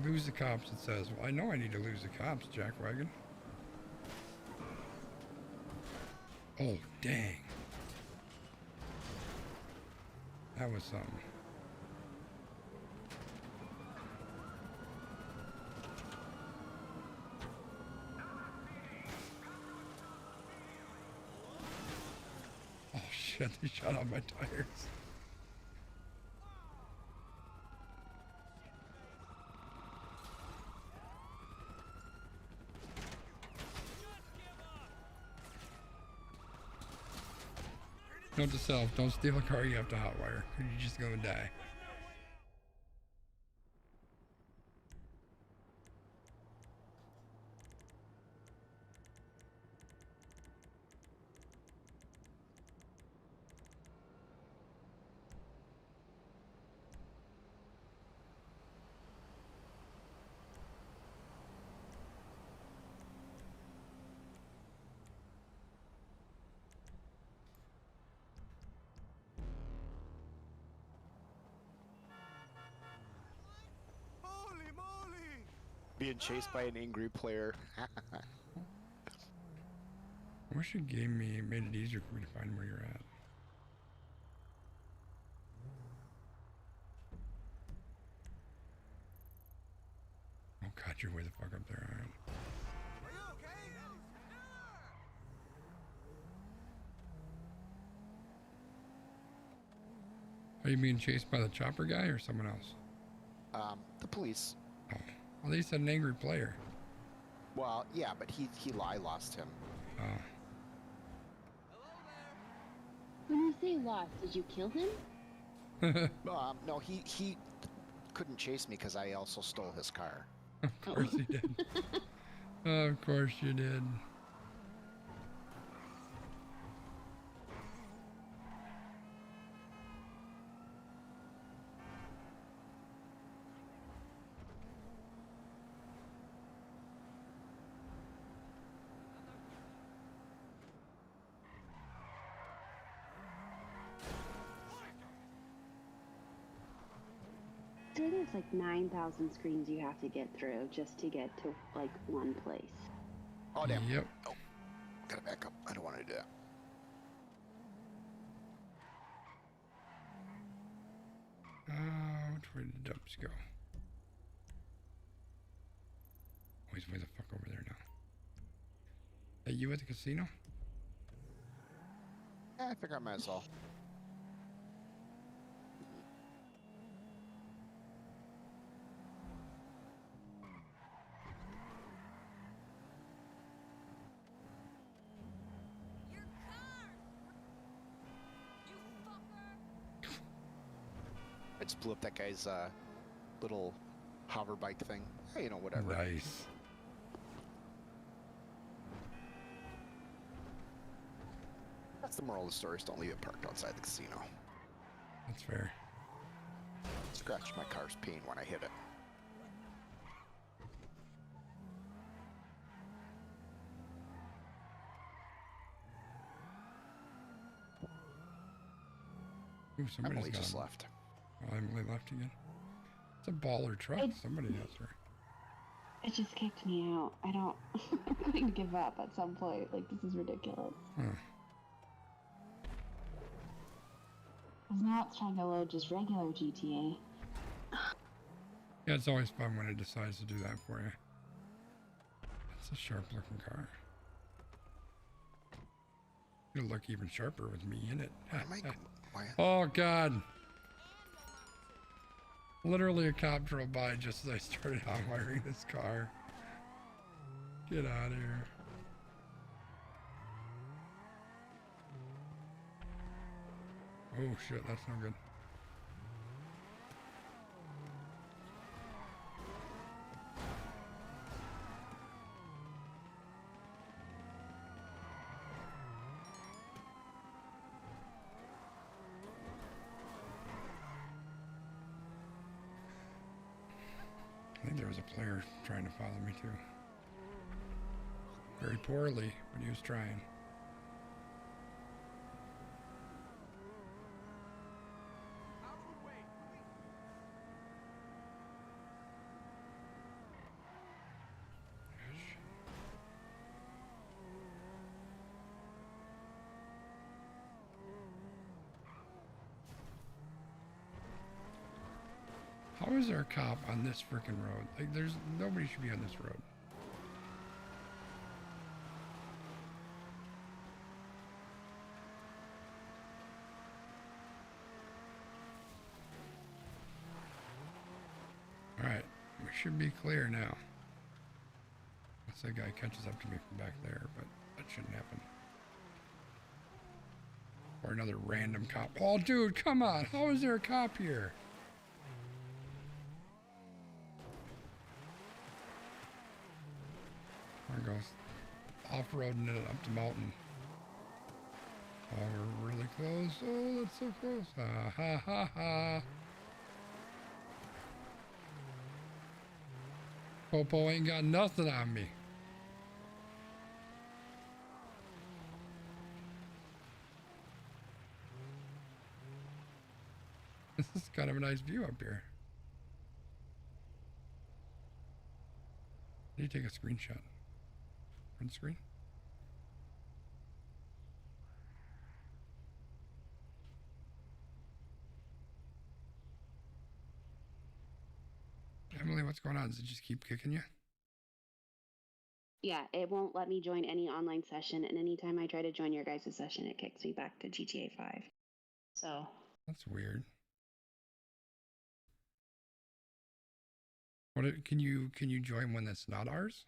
Lose the cops, it says. Well, I know I need to lose the cops, Jackwagon. Oh, dang. That was something. Oh, shit. shit, they shot out my tires. Note to self, don't steal a car you have to hotwire. You're just gonna die. Holy moly! Being chased by an angry player. I wish it made it easier for me to find where you're at. Oh god, you're way the fuck up there, alright. Are you okay? Are you being chased by the chopper guy or someone else? The police. Oh, well, they said an angry player. Well, yeah, but I lost him. Oh, When you say lost, did you kill him? No, he couldn't chase me because I also stole his car. of course he did. Of course you did. So there's like 9,000 screens you have to get through just to get to like one place. Oh, damn. Yep. Oh, gotta back up. I don't want to do that. Which way did the dumps go? Oh, he's way the fuck over there now. Hey, you at the casino? Yeah, I figure I might as well. Your car! You fucker! I just blew up that guy's little hover bike thing. Hey, you know, whatever. Nice. That's the moral of the story. Is don't leave it parked outside the casino. That's fair. Scratch my car's paint when I hit it. Ooh, somebody's Emily got just him. left. Oh, Emily left again. It's a baller truck. Somebody has her. It just kicked me out. I don't. I'm going to give up at some point. Like, this is ridiculous. Huh. Because now it's trying to load just regular GTA. Yeah, it's always fun when it decides to do that for you. That's a sharp looking car. It'll look even sharper with me in it. Why? Oh god. Literally a cop drove by just as I started hotwiring this car. Get out of here. Oh shit, that's no good. I think there was a player trying to follow me too. Very poorly, but he was trying. How is there a cop on this freaking road? Like, nobody should be on this road. should be clear now. Unless that guy catches up to me from back there, but that shouldn't happen. Or another random cop. Oh, dude, come on. How is there a cop here? There goes off-roading it up the mountain. Oh, we're really close. Oh, that's so close. Ha ha ha ha. Popo ain't got nothing on me. This is kind of a nice view up here. Need to take a screenshot. Print screen. Emily, what's going on? Does it just keep kicking you? Yeah, it won't let me join any online session, and anytime I try to join your guys' session, it kicks me back to GTA 5. So That's weird. Can you join one that's not ours?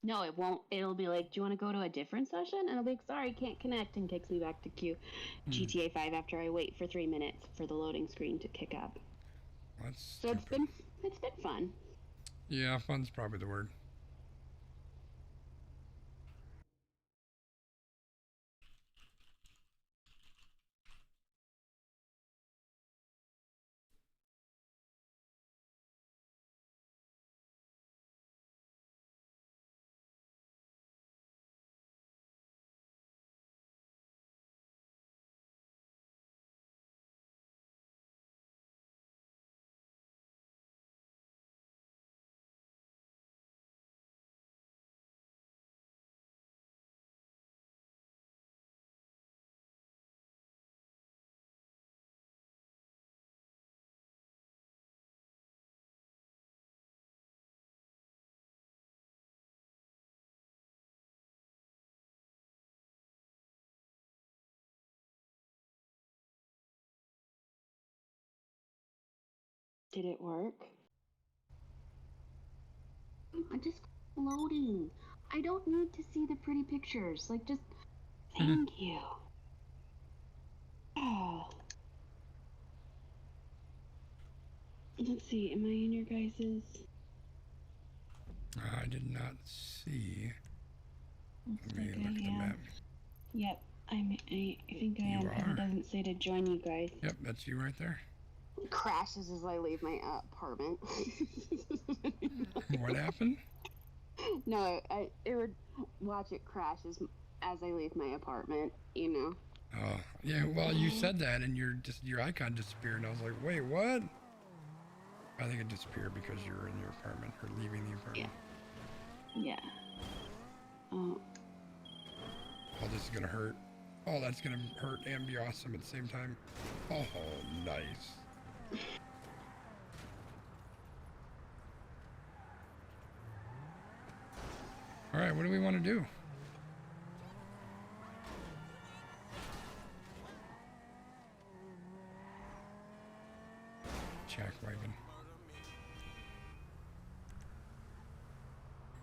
no, it won't. It'll be like, do you want to go to a different session? And I'll be like, sorry, can't connect, and kicks me back to GTA 5 after I wait for 3 minutes for the loading screen to kick up. That's So stupid. it's been fun. Yeah, fun's probably the word. Did it work? I'm just loading. I don't need to see the pretty pictures. Like, just thank you. Oh. Let's see. Am I in your guys's? I did not see. Looks Let me like look at the I am. map. Yep. I think I You am because are. it doesn't say to join you guys. Yep, that's you right there. It crashes as I leave my apartment. What happened? No, it would watch it crash as I leave my apartment. You know. Oh, yeah. Well, you said that, and your icon disappeared, and I was like, wait, what? I think it disappeared because you were in your apartment or leaving the apartment. Yeah. Oh. Oh, this is gonna hurt. Oh, that's gonna hurt and be awesome at the same time. Oh, nice. All right, what do we want to do? Jack wagon.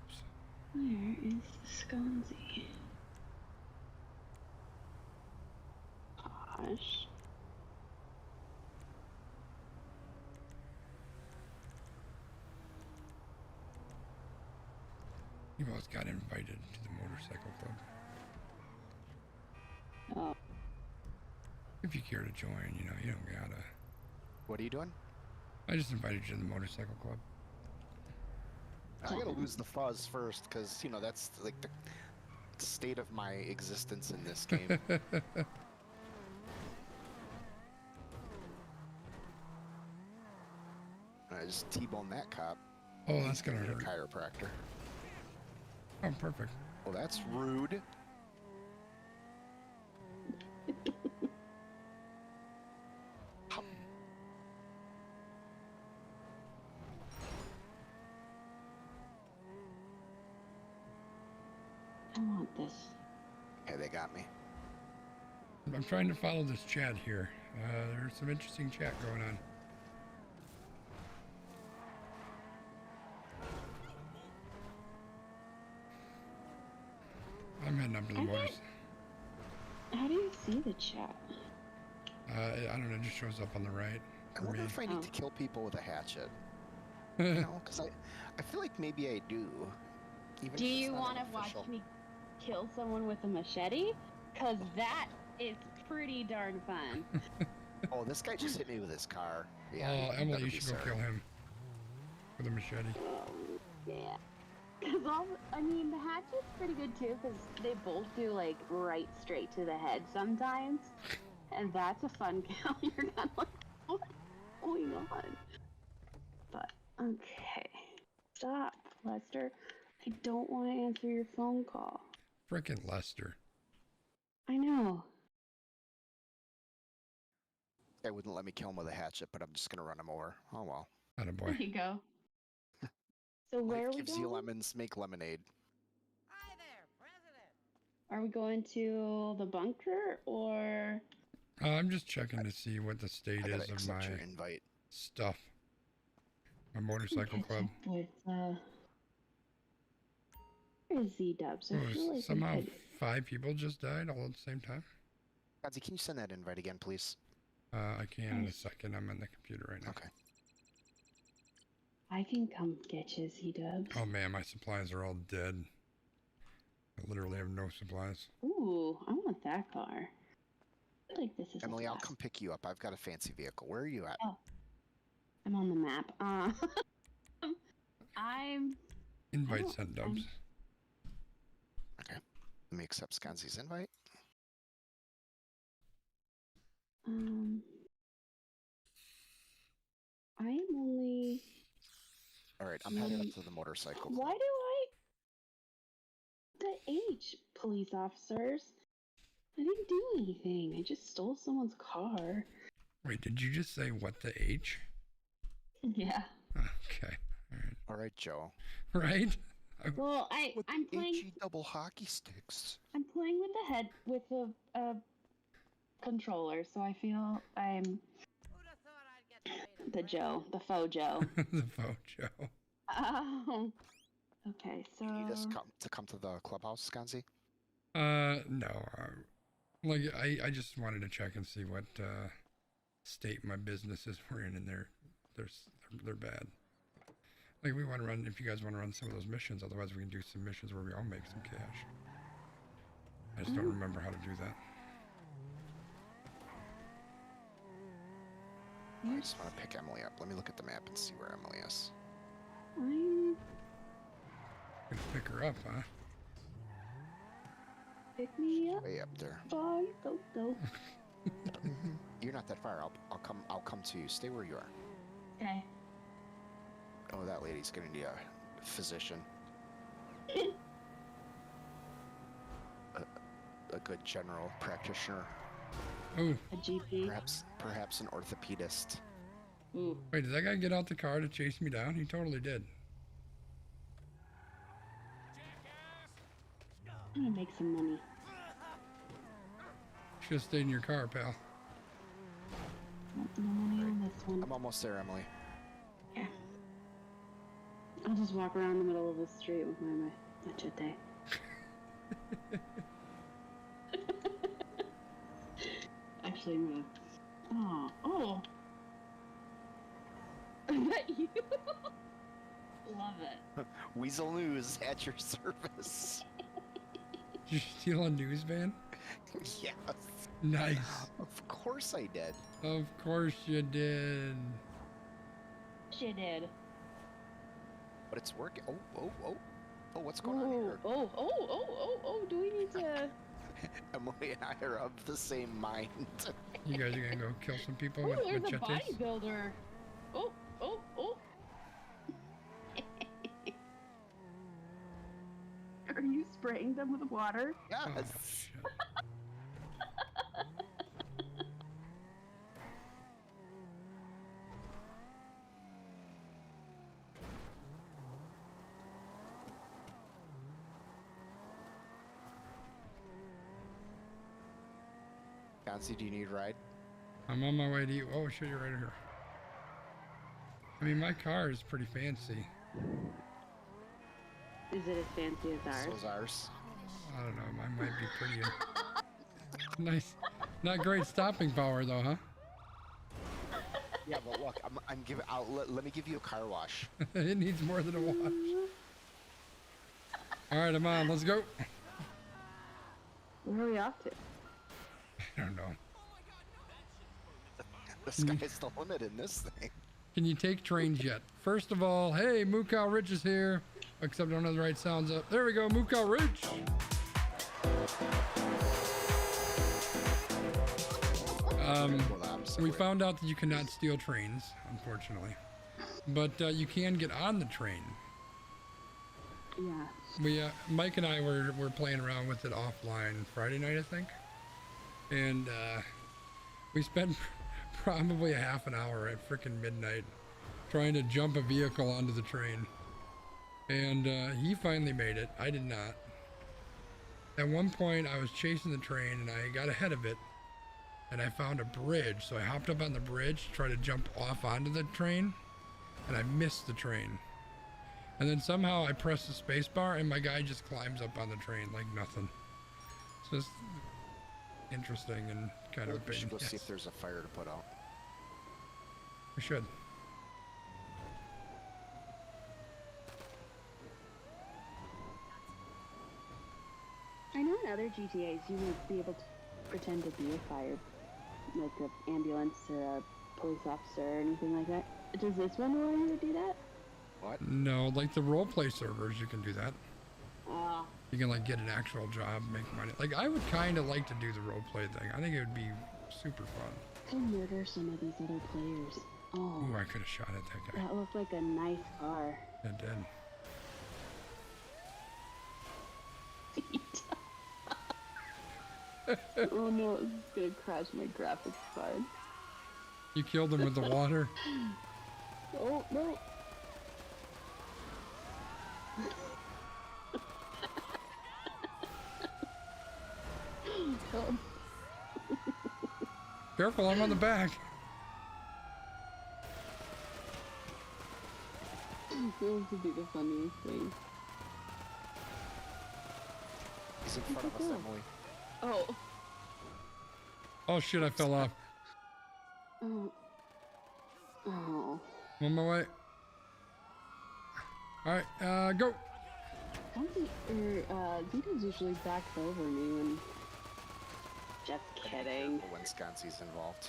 Oops. Where is Sconzy? Gosh. You both got invited to the motorcycle club. Oh. If you care to join, you know, you don't gotta. What are you doing? I just invited you to the motorcycle club. I gotta lose the fuzz first, because, you know, that's like the state of my existence in this game. I just T-bone that cop. Oh, that's gonna Need a hurt. chiropractor. Oh, perfect. Well, that's rude. I want this. Okay, they got me. I'm trying to follow this chat here. There's some interesting chat going on. I'm heading up to the I motors. How do you see the chat? I don't know. It just shows up on the right I for wonder me. if I need to Oh. kill people with a hatchet. You know, because I feel like maybe I do. Even Do if it's you not want to unofficial. watch me kill someone with a machete? Because that is pretty darn fun. Oh, this guy just hit me with his car. Yeah. Oh, he Emily, better you be should go sorry. kill him with a machete. Yeah. Because I mean, the hatchet's pretty good too, because they both do like right straight to the head sometimes. And that's a fun kill. You're kind of like, what's going on? But, okay. Stop, Lester. I don't want to answer your phone call. Frickin' Lester. I know. They wouldn't let me kill him with a hatchet, but I'm just gonna run him over. Oh well. Attaboy. There you go. So where are Life we gives you going? lemons, make lemonade. Hi there, President. Are we going to the bunker or... I'm just checking to see what the state I is gotta of accept my your invite. stuff. My motorcycle catch club. up with, where is Z-Dubs? I Oh, feel like somehow we could... 5 people just died all at the same time. Gazi, can you send that invite again, please? I can in a second. I'm on the computer right now. Okay. I can come get you, Z-Dubs. Oh man, my supplies are all dead. I literally have no supplies. Ooh, I want that car. I feel like this is Emily, a I'll fast. come pick you up. I've got a fancy vehicle. Where are you at? Oh, I'm on the map. I'm... Invite don't- sent, Dubs. Okay. Let me accept Skanzi's invite. I am only... All right, I'm headed up to the motorcycle Why club. do the H, police officers? I didn't do anything. I just stole someone's car. Wait, did you just say what the H? Yeah. Okay. All right, Joe. Right? Well, With I'm playing. HE double hockey sticks. I'm playing with the head with the controller, so I feel I'm Who'd have thought I'd get to be the Joe, the faux Joe. The Fojo. Oh. Okay, so. You need us to come to the clubhouse, Skanzi? No. Like, I just wanted to check and see what state my businesses were in, and they're bad. Like, we want to run, if you guys want to run some of those missions, otherwise we can do some missions where we all make some cash. I just don't remember how to do that. I just want to pick Emily up. Let me look at the map and see where Emily is. I'm Gonna pick her up, huh? pick me up. Way up there. Bye, go. You're not that far. I'll come to you. Stay where you are. Okay. Oh, that lady's gonna need a physician. A good general practitioner. Oh, A GP. Perhaps an orthopedist. Ooh. wait, did that guy get out the car to chase me down? He totally did. I'm gonna make some money. Should have stayed in your car, pal. No money on this one. I'm almost there, Emily. Yeah. I'll just walk around the middle of the street with my machete. Actually, I'm gonna. Oh. Is that you? Love it. Weasel News at your service. Did you steal a news van? Yes. Nice. Of course I did. Of course you did. She did. But it's working. Oh, what's going on Oh, here? oh, do we need to... Emily and I are of the same mind. You guys are gonna go kill some people Oh, with there's a machetes? bodybuilder. Oh. Are you spraying them with water? Yes. Oh, shit. Nancy, do you need a ride? I'm on my way to you. Oh, shit, you're right here. I mean, my car is pretty fancy. Is it as fancy as ours? So's ours. I don't know. Mine might be pretty nice. Not great stopping power though, huh? Yeah, but look, I'm giving. Let me give you a car wash. It needs more than a wash. All right, I'm on. Let's go. Where are we off to? I don't know. The sky's the limit in this thing. Can you take trains yet? First of all, hey, Mookow Ridge is here. Except I don't have the right sounds up. There we go, Mookow Ridge. We found out that you cannot steal trains, unfortunately. But you can get on the train. Yeah. We, Mike and I were playing around with it offline Friday night, I think. And we spent probably a half an hour at frickin' midnight trying to jump a vehicle onto the train. And he finally made it. I did not. At one point, I was chasing the train and I got ahead of it. And I found a bridge, so I hopped up on the bridge to try to jump off onto the train. And I missed the train. And then somehow I pressed the space bar and my guy just climbs up on the train like nothing. It's just interesting and kind of We should go yes. see if there's a fire to put out. We should. I know in other GTAs you would be able to pretend to be a fire, like an ambulance or a police officer or anything like that. Does this one allow you to do that? What? No, like the roleplay servers, you can do that. Ah. You can like get an actual job, make money. Like I would kind of like to do the roleplay thing. I think it would be super fun. Go murder some of these other players. Oh. Ooh, I could have shot at that guy. That looked like a nice car. It did. Oh no, this is gonna crash my graphics card. You killed him with the water. Oh no. Oh. Careful, I'm on the back. This would be the funniest thing. He's in front of us, Emily. Oh. Oh shit, I fell off. Oh. Oh. I'm on my way. Alright, go. Vito's usually backs over me when... Just kidding. When Sconsy's involved.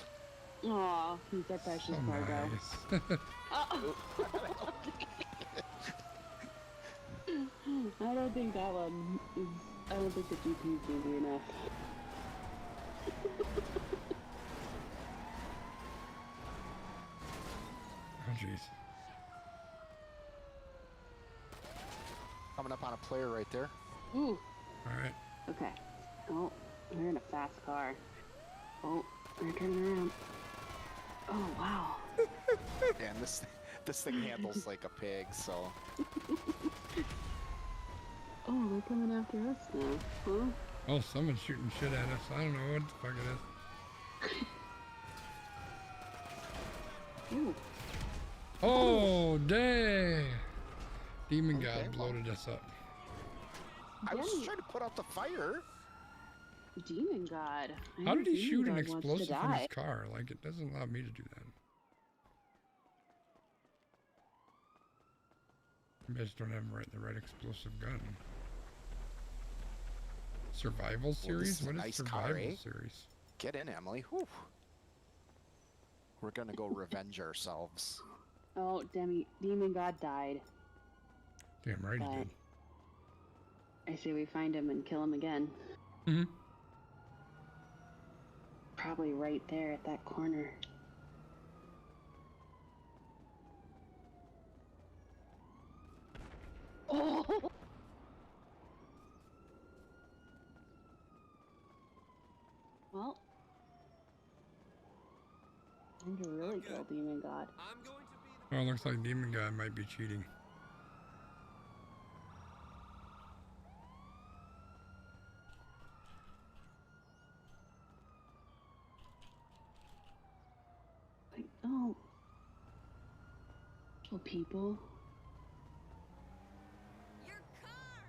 Aw, he's our precious Oh, cargo. nice. I don't think that one is... I don't think the GP is going to be enough. Oh jeez. Coming up on a player right there. Ooh. Alright. Okay. Oh, we're in a fast car. Oh, we're turning around. Oh, wow. And this thing handles like a pig, so. Oh, they're coming after us now. Huh? Oh, someone's shooting shit at us. I don't know what the fuck it is. Ooh. Oh, dang! Demon Okay, God bloated us up. I was just trying to put out the fire. Demon God. How did he Demon shoot an God wants to explosive from die. his car? Like, it doesn't allow me to do that. Maybe I just don't have the right explosive gun. Survival series? is a What is nice survival car, eh? series? Get in, Emily. Whew. We're gonna go revenge ourselves. Oh, Demon God died. Damn right he But did. I say we find him and kill him again. Mm-hmm. Probably right there at that corner. Oh! Well, time to really kill Demon God. I'm going to be Oh, it looks like Demon God might be cheating. Like, oh. Kill people. Your car!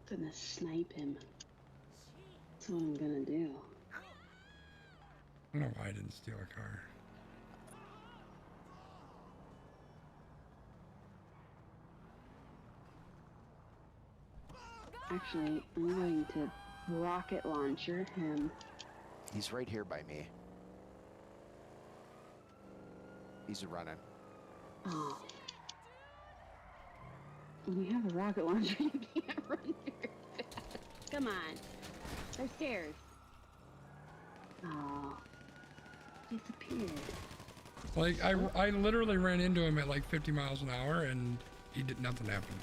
Gonna snipe him. That's what I'm gonna do. I don't know why I didn't steal a car. Actually, I'm going to rocket launcher him. He's right here by me. He's running. Oh. When you have a rocket launcher, you can't run very fast. Come on. There's stairs. Oh. Disappeared. Like, I literally ran into him at like 50 miles an hour and nothing happened.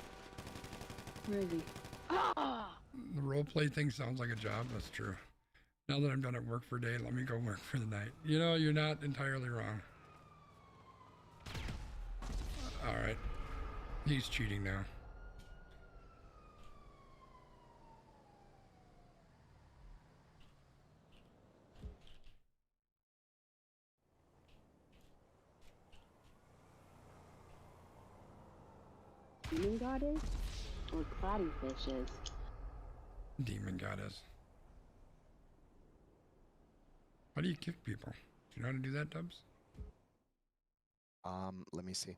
Where is he? Oh! The roleplay thing sounds like a job. That's true. Now that I'm done at work for a day, let me go work for the night. You know, you're not entirely wrong. All right. He's cheating now. Demon goddess? Or cloudy fishes? Demon goddess. How do you kick people? Do you know how to do that, Dubs? Let me see.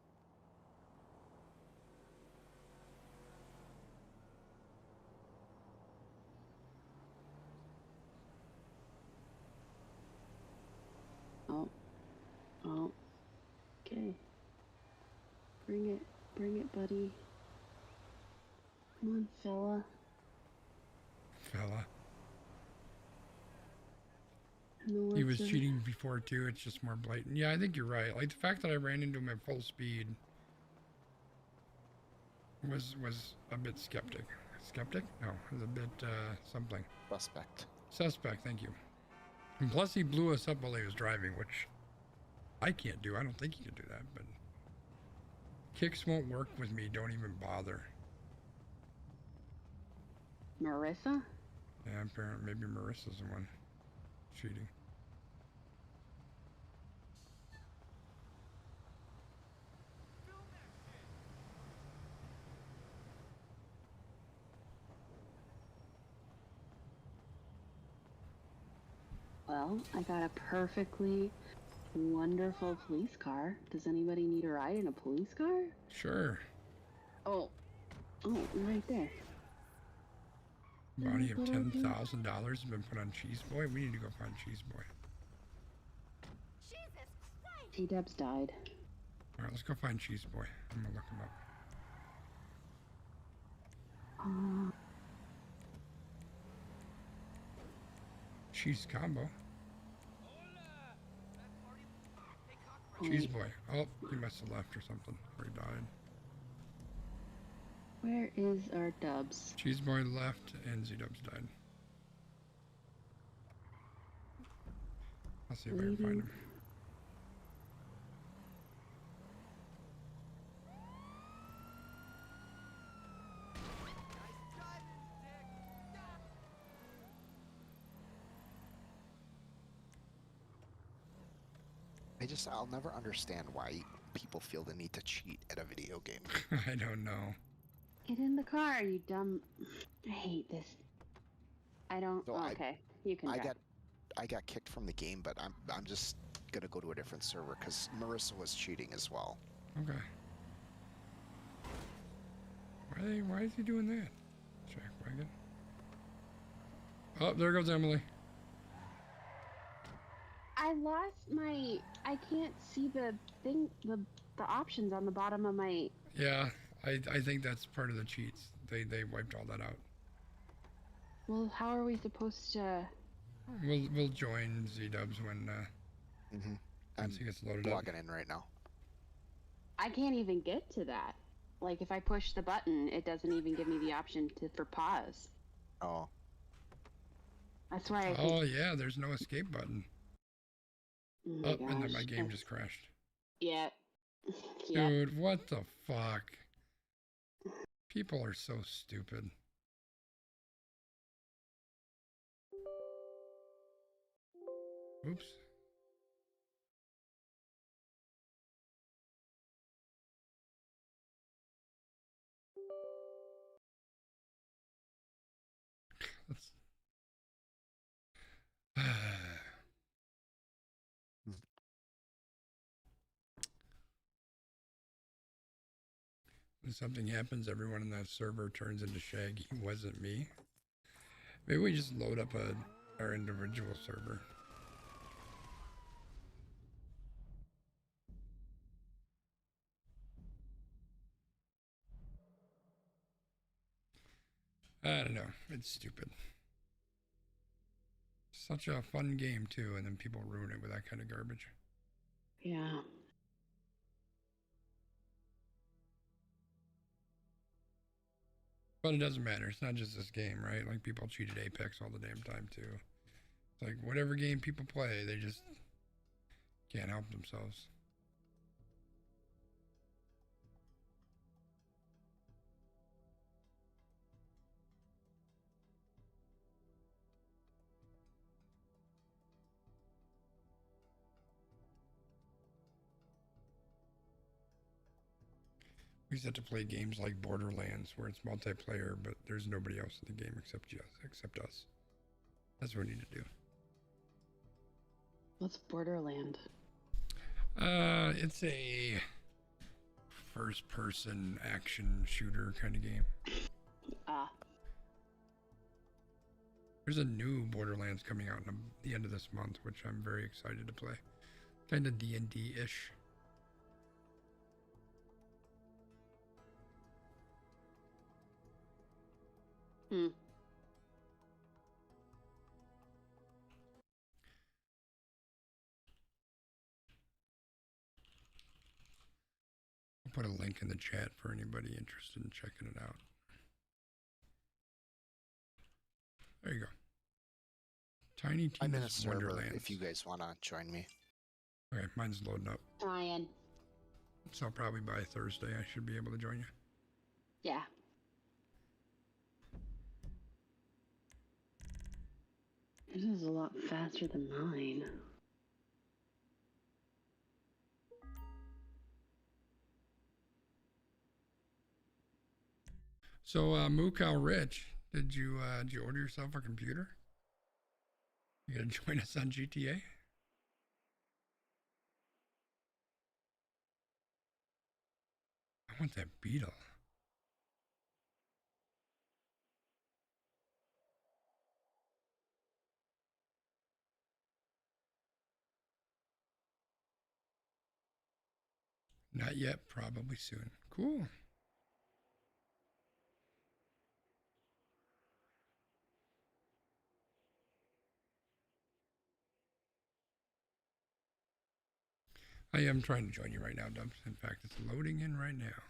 Oh. Oh. Okay. Bring it, buddy. Come on, fella. Fella. No, He was it's a- cheating before too. It's just more blatant. Yeah, I think you're right. Like the fact that I ran into him at full speed was a bit skeptic. Skeptic? No, it was a bit something. Suspect. Suspect. Thank you. And plus, he blew us up while he was driving, which I can't do. I don't think he can do that. But kicks won't work with me. Don't even bother. Marissa? Yeah, apparently maybe Marissa's the one cheating. Well, I got a perfectly wonderful police car. Does anybody need a ride in a police car? Sure. Oh, right there. Bounty of $10,000 has been put on Cheese Boy. We need to go find Cheese Boy. Jesus Christ! T-Dubs died. All right, let's go find Cheese Boy. I'm gonna look him up. Cheese combo. Cheese Boy. Oh, he must have left or something, or he died. Where is our Dubs? Cheese Boy left and Z-Dubs died. I'll see if I can find him. I'll never understand why people feel the need to cheat at a video game. I don't know. Get in the car, you dumb... I hate this. I don't... So okay, you can drive. I got kicked from the game, but I'm just gonna go to a different server because Marissa was cheating as well. Okay. Why is he doing that? Jack wagon. Oh, there goes Emily. I lost my... I can't see the thing, the options on the bottom of my... Yeah, I think that's part of the cheats. They wiped all that out. Well, how are we supposed to... We'll join Z-Dubs when once he gets loaded up. Logging in right now. I can't even get to that. Like, if I push the button, it doesn't even give me the option for pause. Oh. That's why I Oh yeah, there's no escape button. Oh, and then my game just crashed. Yeah. Dude, what the fuck? People are so stupid. Oops. When something happens, everyone in that server turns into Shaggy. Wasn't me. Maybe we just load up our individual server. I don't know. It's stupid. Such a fun game too, and then people ruin it with that kind of garbage. Yeah. But it doesn't matter. It's not just this game, right? Like people cheated Apex all the damn time too. It's like whatever game people play, they just can't help themselves. We used to have to play games like Borderlands, where it's multiplayer, but there's nobody else in the game except us. That's what we need to do. What's Borderland? It's a first-person action shooter kind of game. Ah. There's a new Borderlands coming out in the end of this month, which I'm very excited to play. Kind of D&D-ish. Hmm. I'll put a link in the chat for anybody interested in checking it out. There you go. Tiny I'm in a Tina's server Wonderlands. if you guys want to join me. Okay, mine's loading up. Trying. So probably by Thursday I should be able to join you. Yeah. This is a lot faster than mine. So Moo Cow Rich, did you order yourself a computer? You gonna join us on GTA? I want that Beetle. Not yet, probably soon. Cool. I am trying to join you right now, Dubs. In fact, it's loading in right now.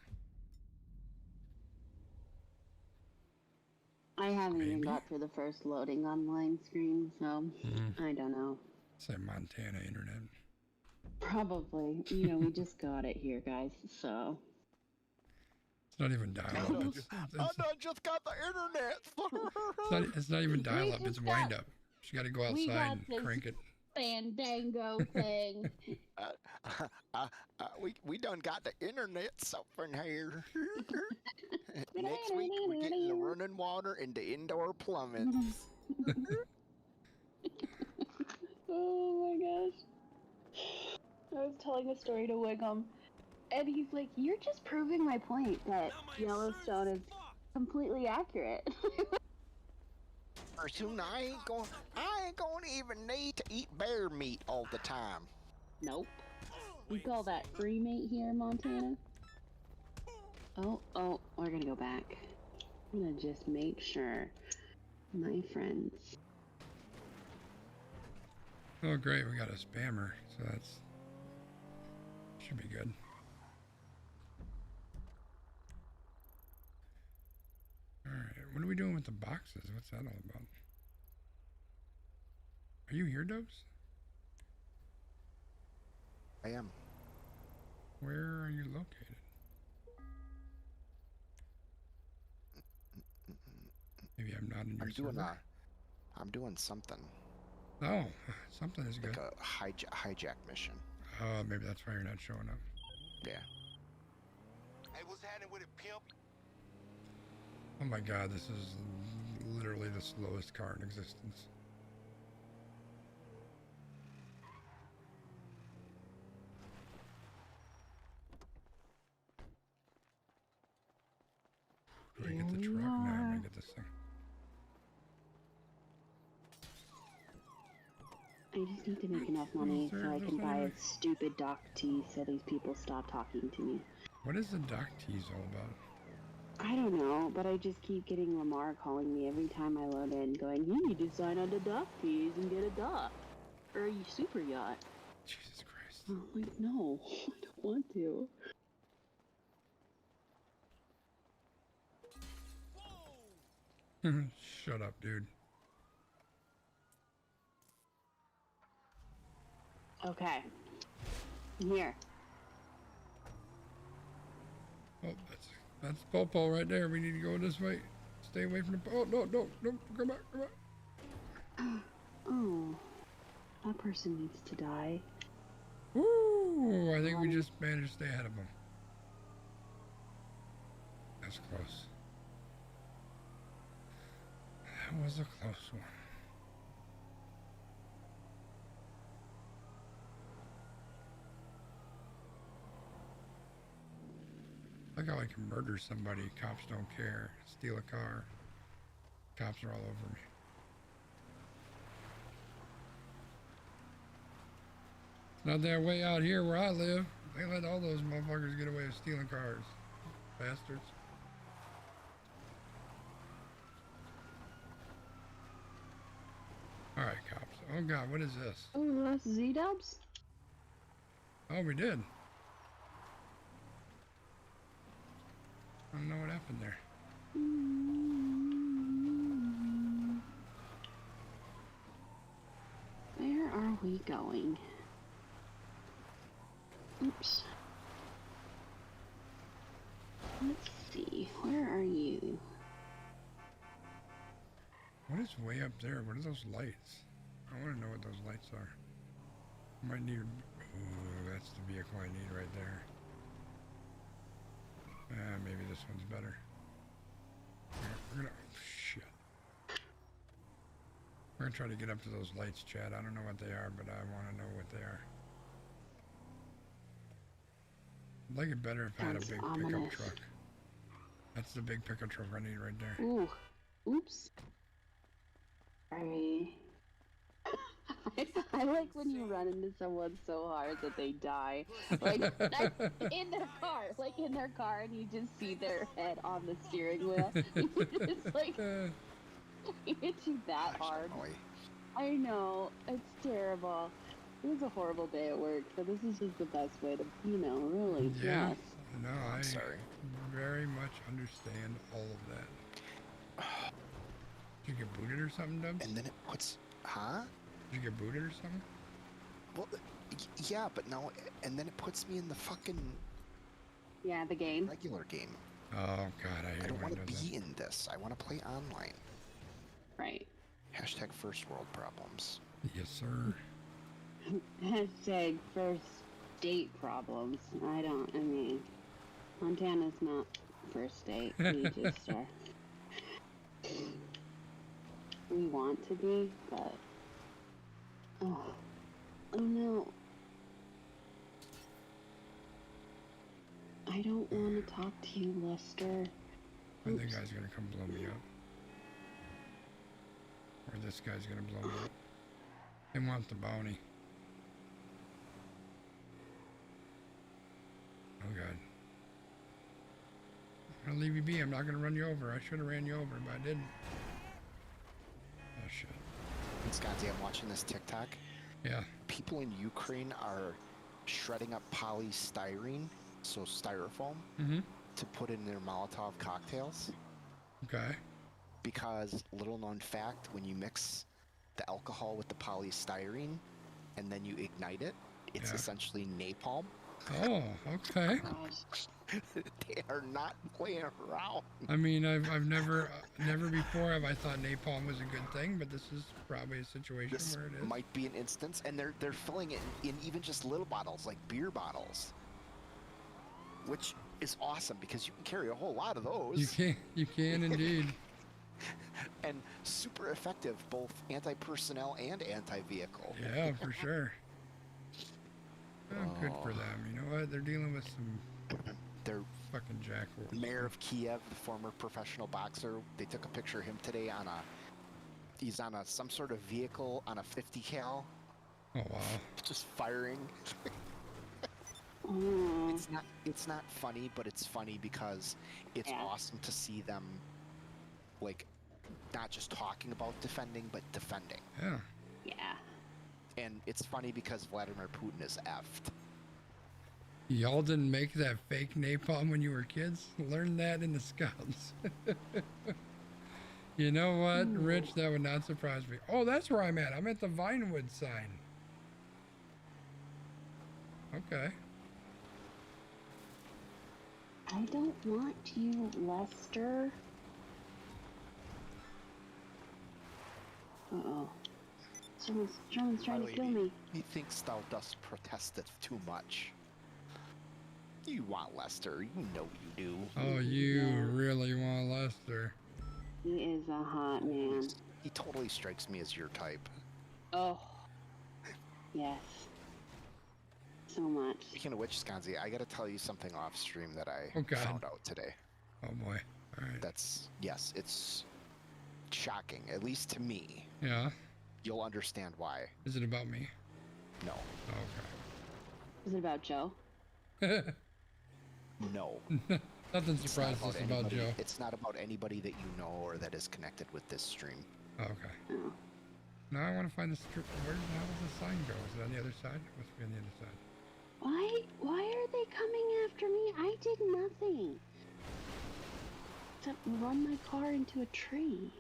I haven't even got through the first loading online screen, so I don't know. It's like Montana internet. Probably. You know, we just got it here, guys, so. It's not even dial-up. I just got the internet. It's not even dial-up. It's wind-up. You got to go outside and crank it. Fandango thing. We done got the internet something here. Next week we're getting the running water and the indoor plumbing. Oh my gosh. I was telling a story to Wiggum, and he's like, "You're just proving my point that Yellowstone is completely accurate." Soon I ain't going to even need to eat bear meat all the time. Nope. We call that free meat here in Montana. Oh, we're gonna go back. I'm gonna just make sure my friends. Oh, great. We got a spammer. So that's... should be good. Alright, what are we doing with the boxes? What's that all about? Are you here, Dubs? I am. Where are you located? Maybe I'm not in your server. I'm doing something. Oh, something is good. Like a hijack mission. Oh, maybe that's why you're not showing up. Yeah. Hey, what's happening with it, pimp? Oh my god, this is literally the slowest car in existence. Do I get the truck? No, I'm gonna get this thing. I just need to make enough money so I can buy a stupid dock tee so these people stop talking to me. What is the dock tease all about? I don't know, but I just keep getting Lamar calling me every time I load in, going, "You need to sign on to dock tees and get a dock or a super yacht." Jesus Christ. I'm like, no, I don't want to. Shut up, dude. Okay. Here. Oh, that's Popo right there. We need to go this way. Stay away from the. Oh no, no, no! Come back, come back. Oh, that person needs to die. Woo! I think we just managed to stay ahead of him. That's close. That was a close one. Look how I can murder somebody. Cops don't care. Steal a car. Cops are all over me. It's not that way out here where I live. They let all those motherfuckers get away with stealing cars. Bastards. Alright, cops. Oh god, what is this? Oh, that's Z-Dubs? Oh, we did. I don't know what happened there. Where are we going? Oops. Let's see. Where are you? What is way up there? What are those lights? I want to know what those lights are. I might need. Ooh, that's the vehicle I need right there. Maybe this one's better. We're gonna. Oh, shit. We're gonna try to get up to those lights, Chad. I don't know what they are, but I want to know what they are. I'd like it better if I had a big pickup truck. That's the big pickup truck I need right there. Ooh. Oops. Sorry. I like when you run into someone so hard that they die. Like, in their car. Like, in their car, and you just see their head on the steering wheel. It's like, it hits you that hard. I know. It's terrible. It was a horrible day at work, so this is just the best way to, really. Yeah. Yes. No, I very much understand all of that. Did you get booted or something, Dubs? And then it puts, huh? Did you get booted or something? Well, yeah, but no, and then it puts me in the fucking the game. regular game. Oh god, I don't want to be in this. I want to play online. Right. Hashtag first world problems. Yes, sir. Hashtag first date problems. I mean, Montana's not first date. We just are. We want to be, but oh no. I don't want to talk to you, Lester. I think guy's gonna come blow me up. Or this guy's gonna blow me up. They want the bounty. Oh god. I'm gonna leave you be. I'm not gonna run you over. I should have ran you over, but I didn't. Oh shit. And Scotty, I'm watching this TikTok. Yeah. People in Ukraine are shredding up polystyrene, so styrofoam, to put in their Molotov cocktails. Okay. Because, little known fact, when you mix the alcohol with the polystyrene and then you ignite it, it's essentially napalm. Oh, okay. They are not playing around. I mean, I've never before have I thought napalm was a good thing, but this is probably a situation where it is. Might be an instance, and they're filling it in even just little bottles, like beer bottles, which is awesome because you can carry a whole lot of those. You can indeed. And super effective, both anti-personnel and anti-vehicle. Yeah, for sure. Oh, good for them. You know what? They're dealing with some. They're Fucking Jack. Mayor of Kiev, the former professional boxer. They took a picture of him today on a. He's on some sort of vehicle on a 50 cal. Oh wow. Just firing. Mm. It's not funny, but it's funny because it's awesome to see them, like, not just talking about defending, but defending. Yeah. Yeah. And it's funny because Vladimir Putin is effed. Y'all didn't make that fake napalm when you were kids? Learn that in the Scouts. You know what, Rich? That would not surprise me. Oh, that's where I'm at. I'm at the Vinewood sign. Okay. I don't want you, Lester. Uh-oh. Someone's trying to kill me. He thinks thou dost protesteth too much. You want Lester. You know you do. Oh, you really want Lester. He is a hot man. He totally strikes me as your type. Oh. Yes. So much. Speaking of which, Skanzi, I gotta tell you something off stream that I found out today. Oh boy. All right. Yes, it's shocking, at least to me. Yeah. You'll understand why. Is it about me? No. Okay. Is it about Joe? No. Nothing surprises us about Joe. It's not about anybody that you know or that is connected with this stream. Okay. Oh. Now I want to find the strip. Where the hell does the sign go? Is it on the other side? It must be on the other side. Why are they coming after me? I did nothing. Except run my car into a tree.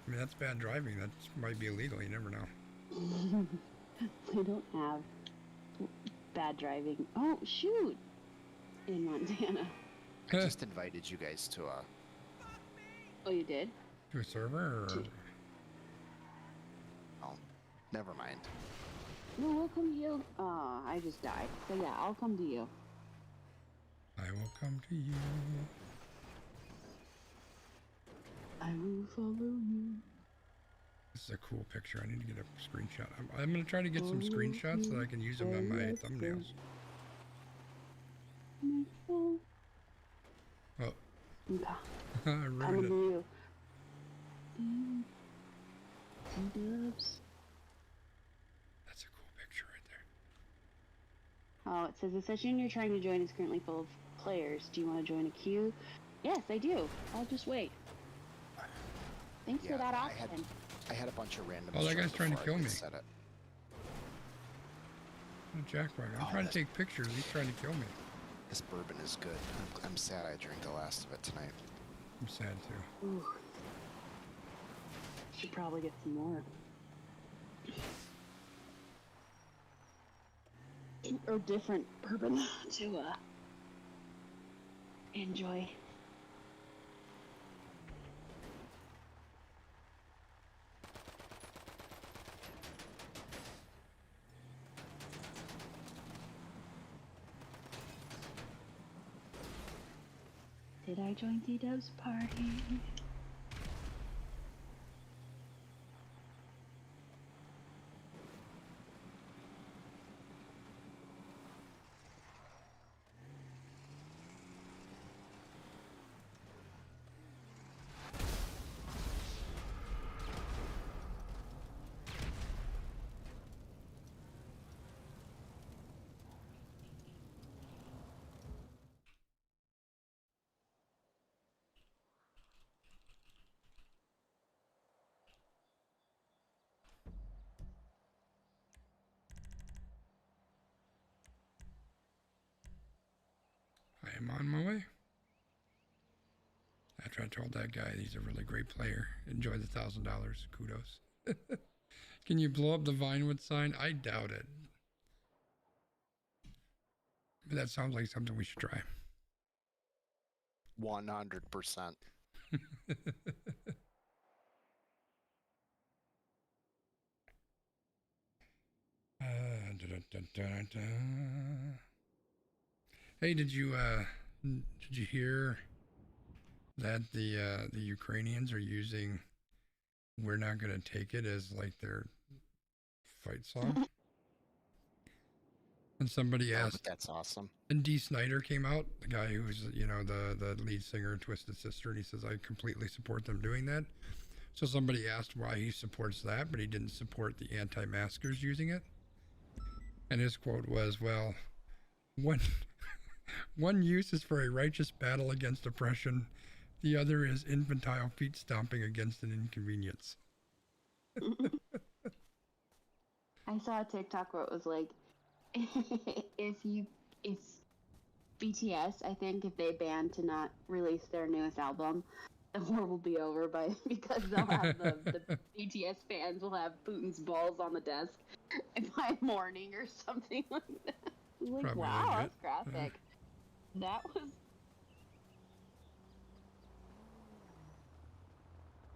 I mean, that's bad driving. That might be illegal. You never know. We don't have bad driving. Oh, shoot! In Montana. I just invited you guys to a... Oh, you did? To a server? Or... Oh, never mind. No, we'll come to you. Oh, I just died. So yeah, I'll come to you. I will come to you. I will follow you. This is a cool picture. I need to get a screenshot. I'm going to try to get some screenshots so I can use them on my thumbnails. Oh. I ruined it. That's a cool picture right there. Oh, it says the session you're trying to join is currently full of players. Do you want to join a queue? Yes, I do. I'll just wait. Thanks for that option. I had a bunch of random. Oh, that guy's trying to kill me. Set it. Oh, Jackwagon. I'm trying to take pictures. He's trying to kill me. This bourbon is good. I'm sad I drank the last of it tonight. I'm sad too. Ooh. Should probably get some more. Or different bourbon to enjoy. Did I join D-Dub's party? I am on my way. After I told that guy he's a really great player. Enjoy the $1,000. Kudos. Can you blow up the Vinewood sign? I doubt it. But that sounds like something we should try. 100%. Hey, did you hear that the Ukrainians are using "We're Not Gonna Take It" as like their fight song? And somebody Oh, but asked, that's awesome. and Dee Snider came out, the guy who's, the lead singer of Twisted Sister, and he says, I completely support them doing that. So somebody asked why he supports that, but he didn't support the anti-maskers using it. And his quote was, well, one use is for a righteous battle against oppression. The other is infantile feet stomping against an inconvenience. I saw a TikTok where it was like, if BTS, I think if they ban to not release their newest album, the war will be over because they'll have the BTS fans will have Putin's balls on the desk by morning or something like that. Like, Probably wow, legit. that's graphic. That was.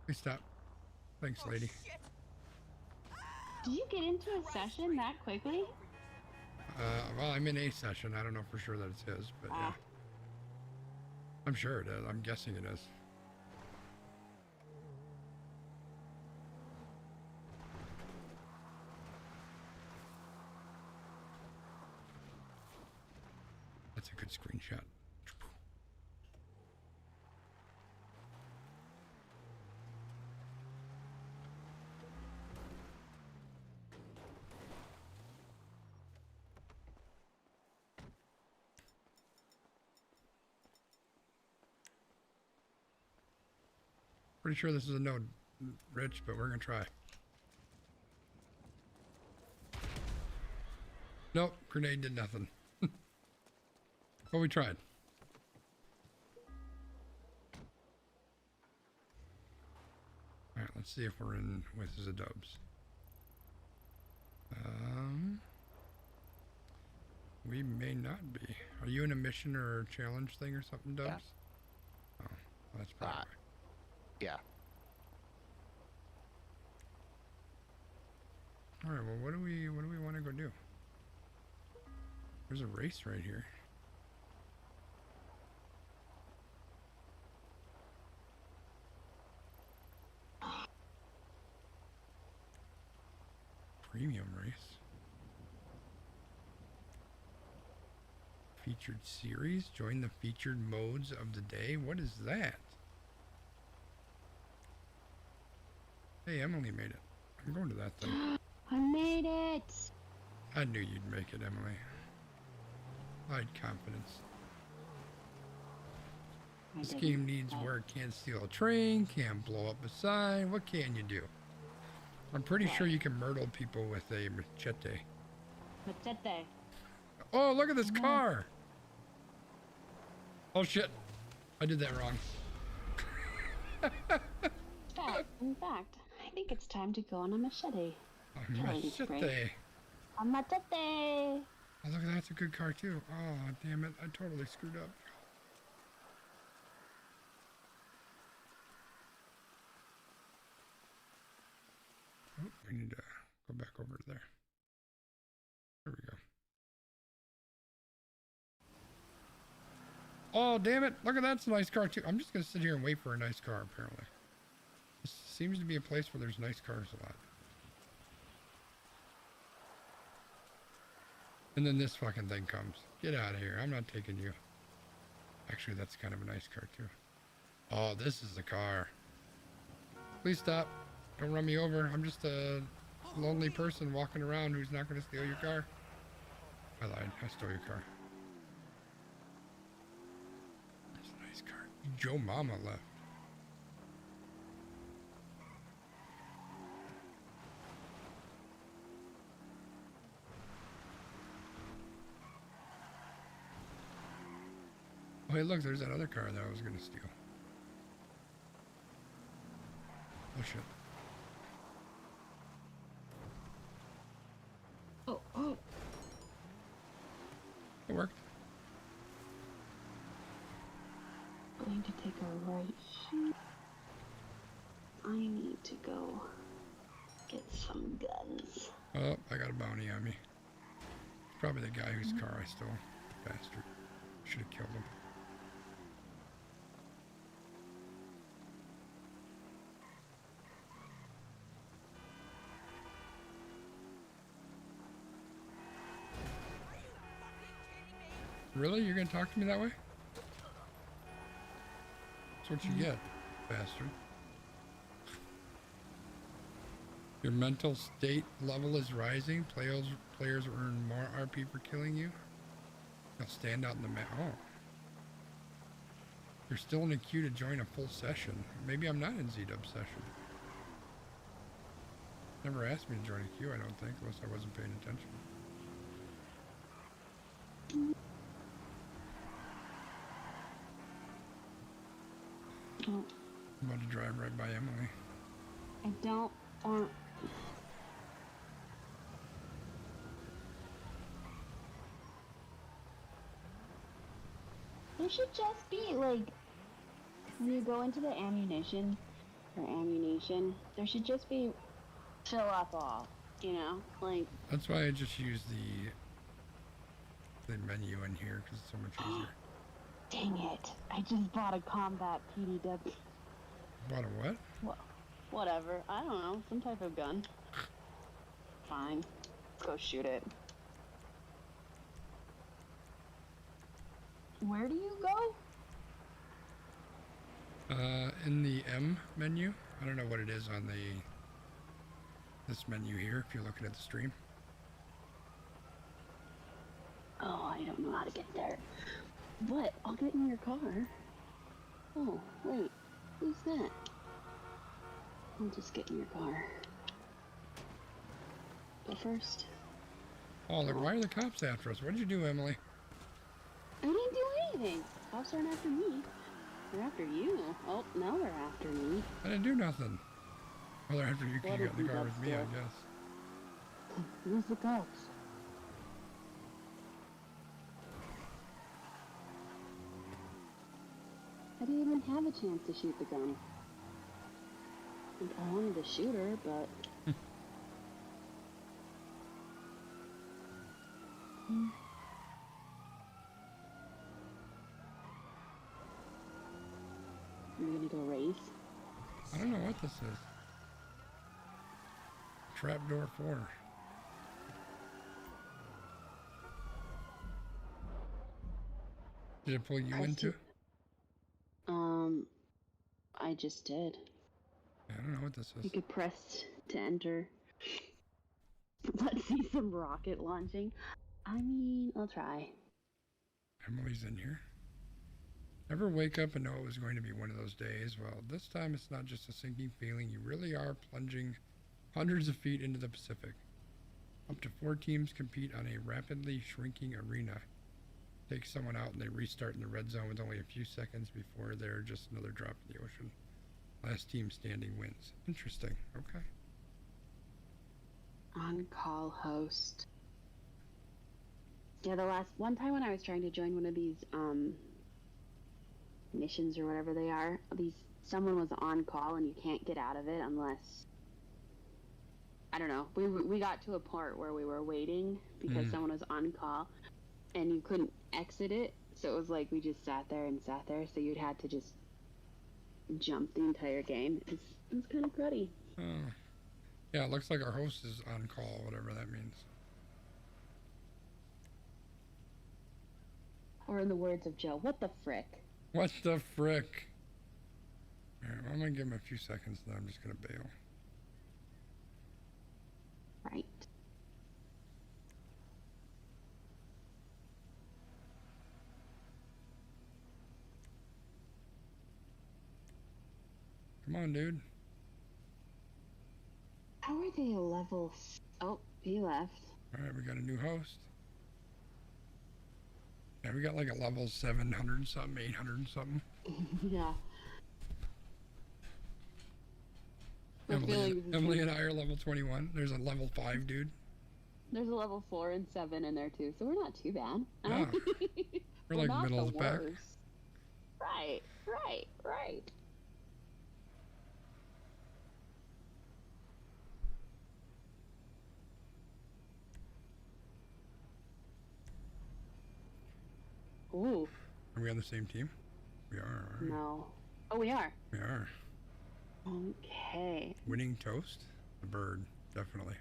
Please stop. Thanks, lady. Did you get into a session that quickly? Well, I'm in a session. I don't know for sure that it's his, but yeah. I'm sure it is. I'm guessing it is. That's a good screenshot. Pretty sure this is a no, Rich, but we're gonna try. Nope, grenade did nothing. But we tried. Alright, let's see if we're in with the dubs. We may not be. Are you in a mission or challenge thing or something, Dubs? Yeah. Oh, that's probably. Yeah. All right. Well, what do we want to go do? There's a race right here. Premium race. Featured series. Join the featured modes of the day. What is that? Hey, Emily made it. I'm going to that thing. I made it! I knew you'd make it, Emily. I had confidence. This game needs work. Can't steal a train, can't blow up a sign. What can you do? I'm pretty sure you can myrtle people with a machete. Machete. Oh, look at this car! Oh shit! I did that wrong. In fact, I think it's time to go on a machete. A machete. A machete. Oh, look at that. That's a good car too. Oh, damn it. I totally screwed up. Oh, we need to go back over to there. There we go. Oh, damn it. Look at that. It's a nice car too. I'm just going to sit here and wait for a nice car, apparently. This seems to be a place where there's nice cars a lot. And then this fucking thing comes. Get out of here. I'm not taking you. Actually, that's kind of a nice car too. Oh, this is the car. Please stop. Don't run me over. I'm just a lonely person walking around who's not going to steal your car. I lied. I stole your car. That's a nice car. Joe Mama left. Oh, hey, look, there's that other car that I was going to steal. Oh, shit. Oh. It worked. Going to take a right here. I need to go get some guns. Oh, I got a bounty on me. Probably the guy whose car I stole. Bastard. Should have killed him. Really? You're gonna talk to me that way? That's what you get, bastard. Your mental state level is rising. Players earn more RP for killing you. They'll stand out in the map. Oh. You're still in a queue to join a full session. Maybe I'm not in Z-Dub session. Never asked me to join a queue, I don't think, unless I wasn't paying attention. Oh, I'm about to drive right by Emily. I don't want. There should just be like, when you go into the ammunition, there should just be fill up all, you know, like. That's why I just use the menu in here because it's so much easier. Dang it! I just bought a combat PDW. Bought a what? Well, whatever. I don't know. Some type of gun. Fine. Go shoot it. Where do you go? In the M menu. I don't know what it is on this menu here if you're looking at the stream. Oh, I don't know how to get there. But I'll get in your car. Oh, wait. Who's that? I'll just get in your car. But first... Oh, look, why are the cops after us? What did you do, Emily? I didn't do anything. Cops aren't after me. They're after you. Oh, now they're after me. I didn't do nothing. Well, they're after you because you got in the car with me, I upstairs? guess. Where's the cops? I didn't even have a chance to shoot the gun. Like, I wanted to shoot her, but... You're gonna go race? I don't know what this is. Trapdoor 4. Did it pull you into? I just did. I don't know what this You is. could press to enter. Let's see some rocket launching. I mean, I'll try. Emily's in here. Ever wake up and know it was going to be one of those days? Well, this time it's not just a sinking feeling. You really are plunging hundreds of feet into the Pacific. Up to 4 teams compete on a rapidly shrinking arena. Take someone out and they restart in the red zone with only a few seconds before they're just another drop in the ocean. Last team standing wins. Interesting. Okay. On-call host. Yeah, the last one time when I was trying to join one of these missions or whatever they are, someone was on call and you can't get out of it unless, I don't know. We got to a part where we were waiting because someone was on call and you couldn't exit it, so it was like we just sat there, so you'd had to just jump the entire game. It was kind of cruddy. Oh. Yeah, it looks like our host is on call, whatever that means. Or in the words of Joe, what the frick? What the frick? Alright, well, I'm gonna give him a few seconds, then I'm just gonna bail. Right. Come on, dude. How are they a level? Oh, he left. Alright, we got a new host. Yeah, we got like a level 700 something, 800 something. Yeah. Emily and I are level 21. There's a level 5 dude. There's a level 4 and 7 in there too, so we're not too bad. Yeah. We're like not middle of the pack. worst. Right. Ooh. Are we on the same team? We are. Right? No. Oh, we are. We are. Okay. Winning toast? A bird, definitely.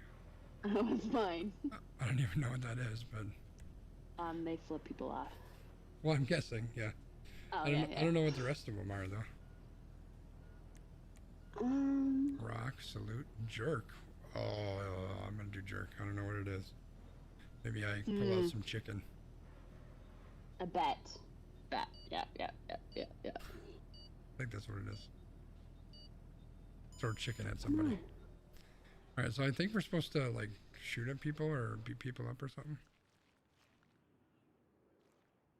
That was fine. I don't even know what that is, but... They flip people off. Well, I'm guessing, yeah. Oh, I yeah. don't know what the rest of them are though. Rock, salute, jerk. Oh, I'm gonna do jerk. I don't know what it is. Maybe I pull out some chicken. A bet. Yeah. I think that's what it is. Throw chicken at somebody. All right, so I think we're supposed to like shoot at people or beat people up or something.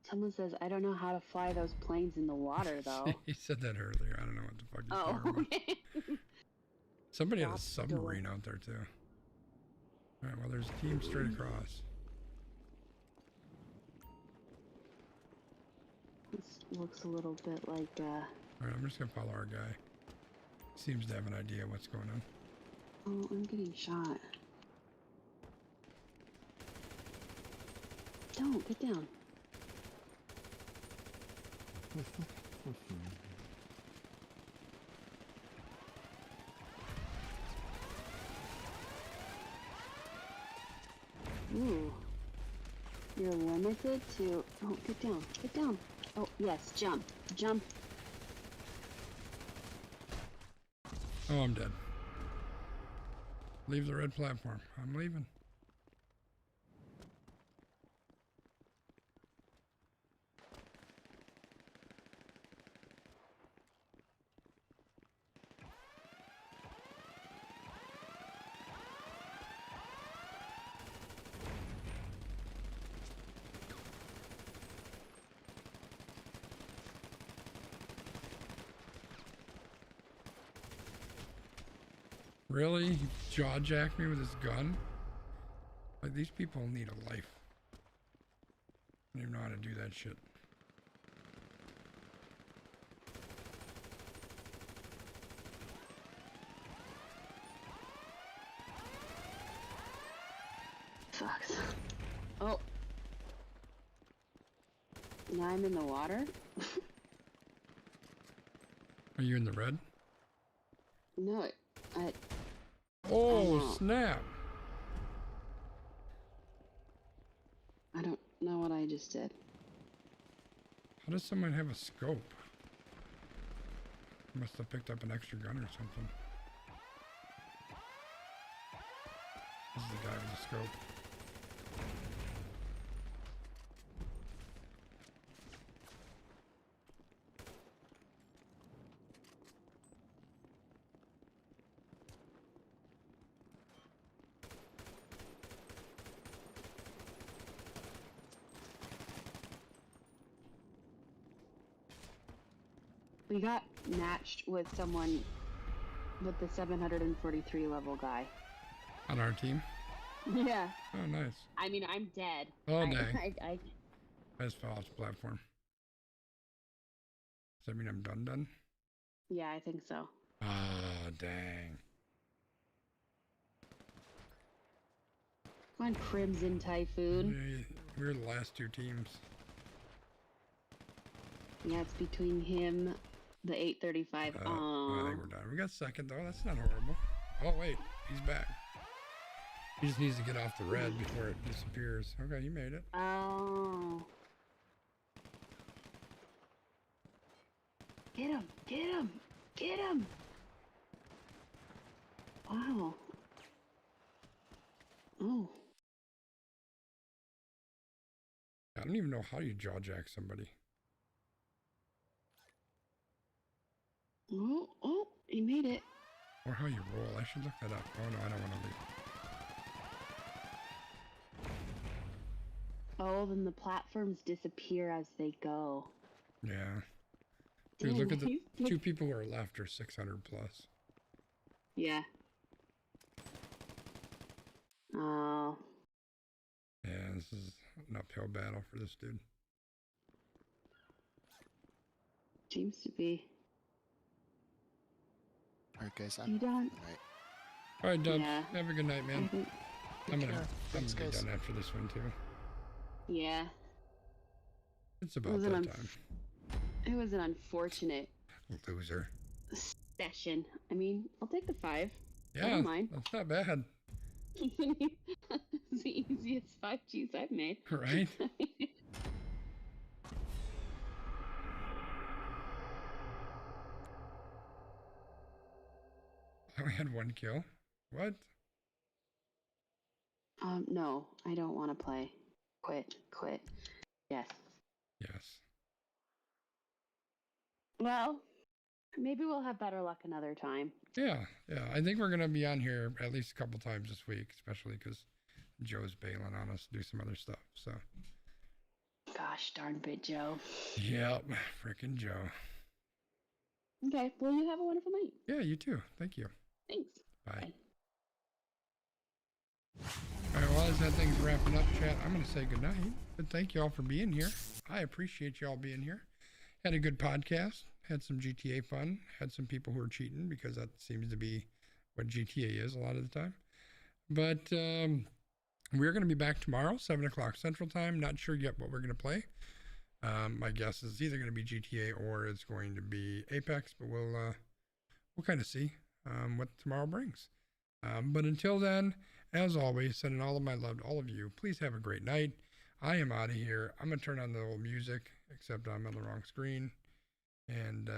Someone says, I don't know how to fly those planes in the water, though. He said that earlier. I don't know what the fuck he's talking about. Okay. Somebody had a submarine out there too. All right, well, there's a team straight across. This looks a little bit like, All right, I'm just gonna follow our guy. Seems to have an idea what's going on. Oh, I'm getting shot. Don't, get down. Ooh. You're limited to... Oh, get down. Get down. Oh, yes. Jump. Jump. Oh, I'm dead. Leave the red platform. I'm leaving. Really? He jaw-jacked me with his gun? Like, these people need a life. I don't even know how to do that shit. Sucks. Oh. Now I'm in the water? Are you in the red? No, Oh, snap. I don't know what I just did. How does someone have a scope? Must have picked up an extra gun or something. This is the guy with the scope. We got matched with someone with the 743 level guy. On our team? Yeah. Oh, nice. I mean, I'm dead. Oh, dang. I I just fell off the platform. Does that mean I'm done? yeah, I think so. Ah, dang. Come on, Crimson Typhoon. We were the last two teams. Yeah, it's between him, the 835. I think we're done. We got second, though. That's not horrible. Oh, wait. He's back. He just needs to get off the red before it disappears. Okay, he made it. Oh. Get him! Get him! Get him! Wow. Oh. I don't even know how you jaw jack somebody. Oh, he made it. Or how you roll. I should look that up. Oh, no, I don't want to leave. Oh, then the platforms disappear as they go. Yeah. Dude, look at the two people who are left are 600 plus. Yeah. Oh. Yeah, this is an uphill battle for this dude. Seems to be. Alright, guys, You done? All right, Dubs. Yeah. Have a good night, man. I'm gonna be guys. done after this one too. Yeah. It's about that time. It was an unfortunate Loser. session. I mean, I'll take the 5. I Yeah, don't mind. that's not bad. It's the easiest 5 Gs I've made. Right? I only had 1 kill. What? No, I don't want to play. Quit. Yes. Yes. Well, maybe we'll have better luck another time. Yeah. I think we're gonna be on here at least a couple times this week, especially because Joe's bailing on us to do some other stuff. So. Gosh darn bit, Joe. Yep, freaking Joe. Okay, well, you have a wonderful night. Yeah, you too. Thank you. Thanks. Bye. All right, well, as that thing's wrapping up, chat, I'm going to say goodnight. But thank you all for being here. I appreciate you all being here. Had a good podcast. Had some GTA fun. Had some people who are cheating because that seems to be what GTA is a lot of the time. But we're going to be back tomorrow, 7 o'clock Central Time. Not sure yet what we're going to play. My guess is either going to be GTA or it's going to be Apex, but we'll kind of see what tomorrow brings. But until then, as always, sending all of my love to all of you. Please have a great night. I am out of here. I'm going to turn on the old music, except I'm on the wrong screen. And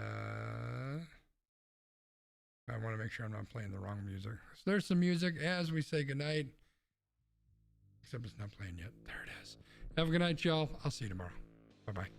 I want to make sure I'm not playing the wrong music. So there's some music as we say goodnight. Except it's not playing yet. There it is. Have a good night, y'all. I'll see you tomorrow. Bye-bye.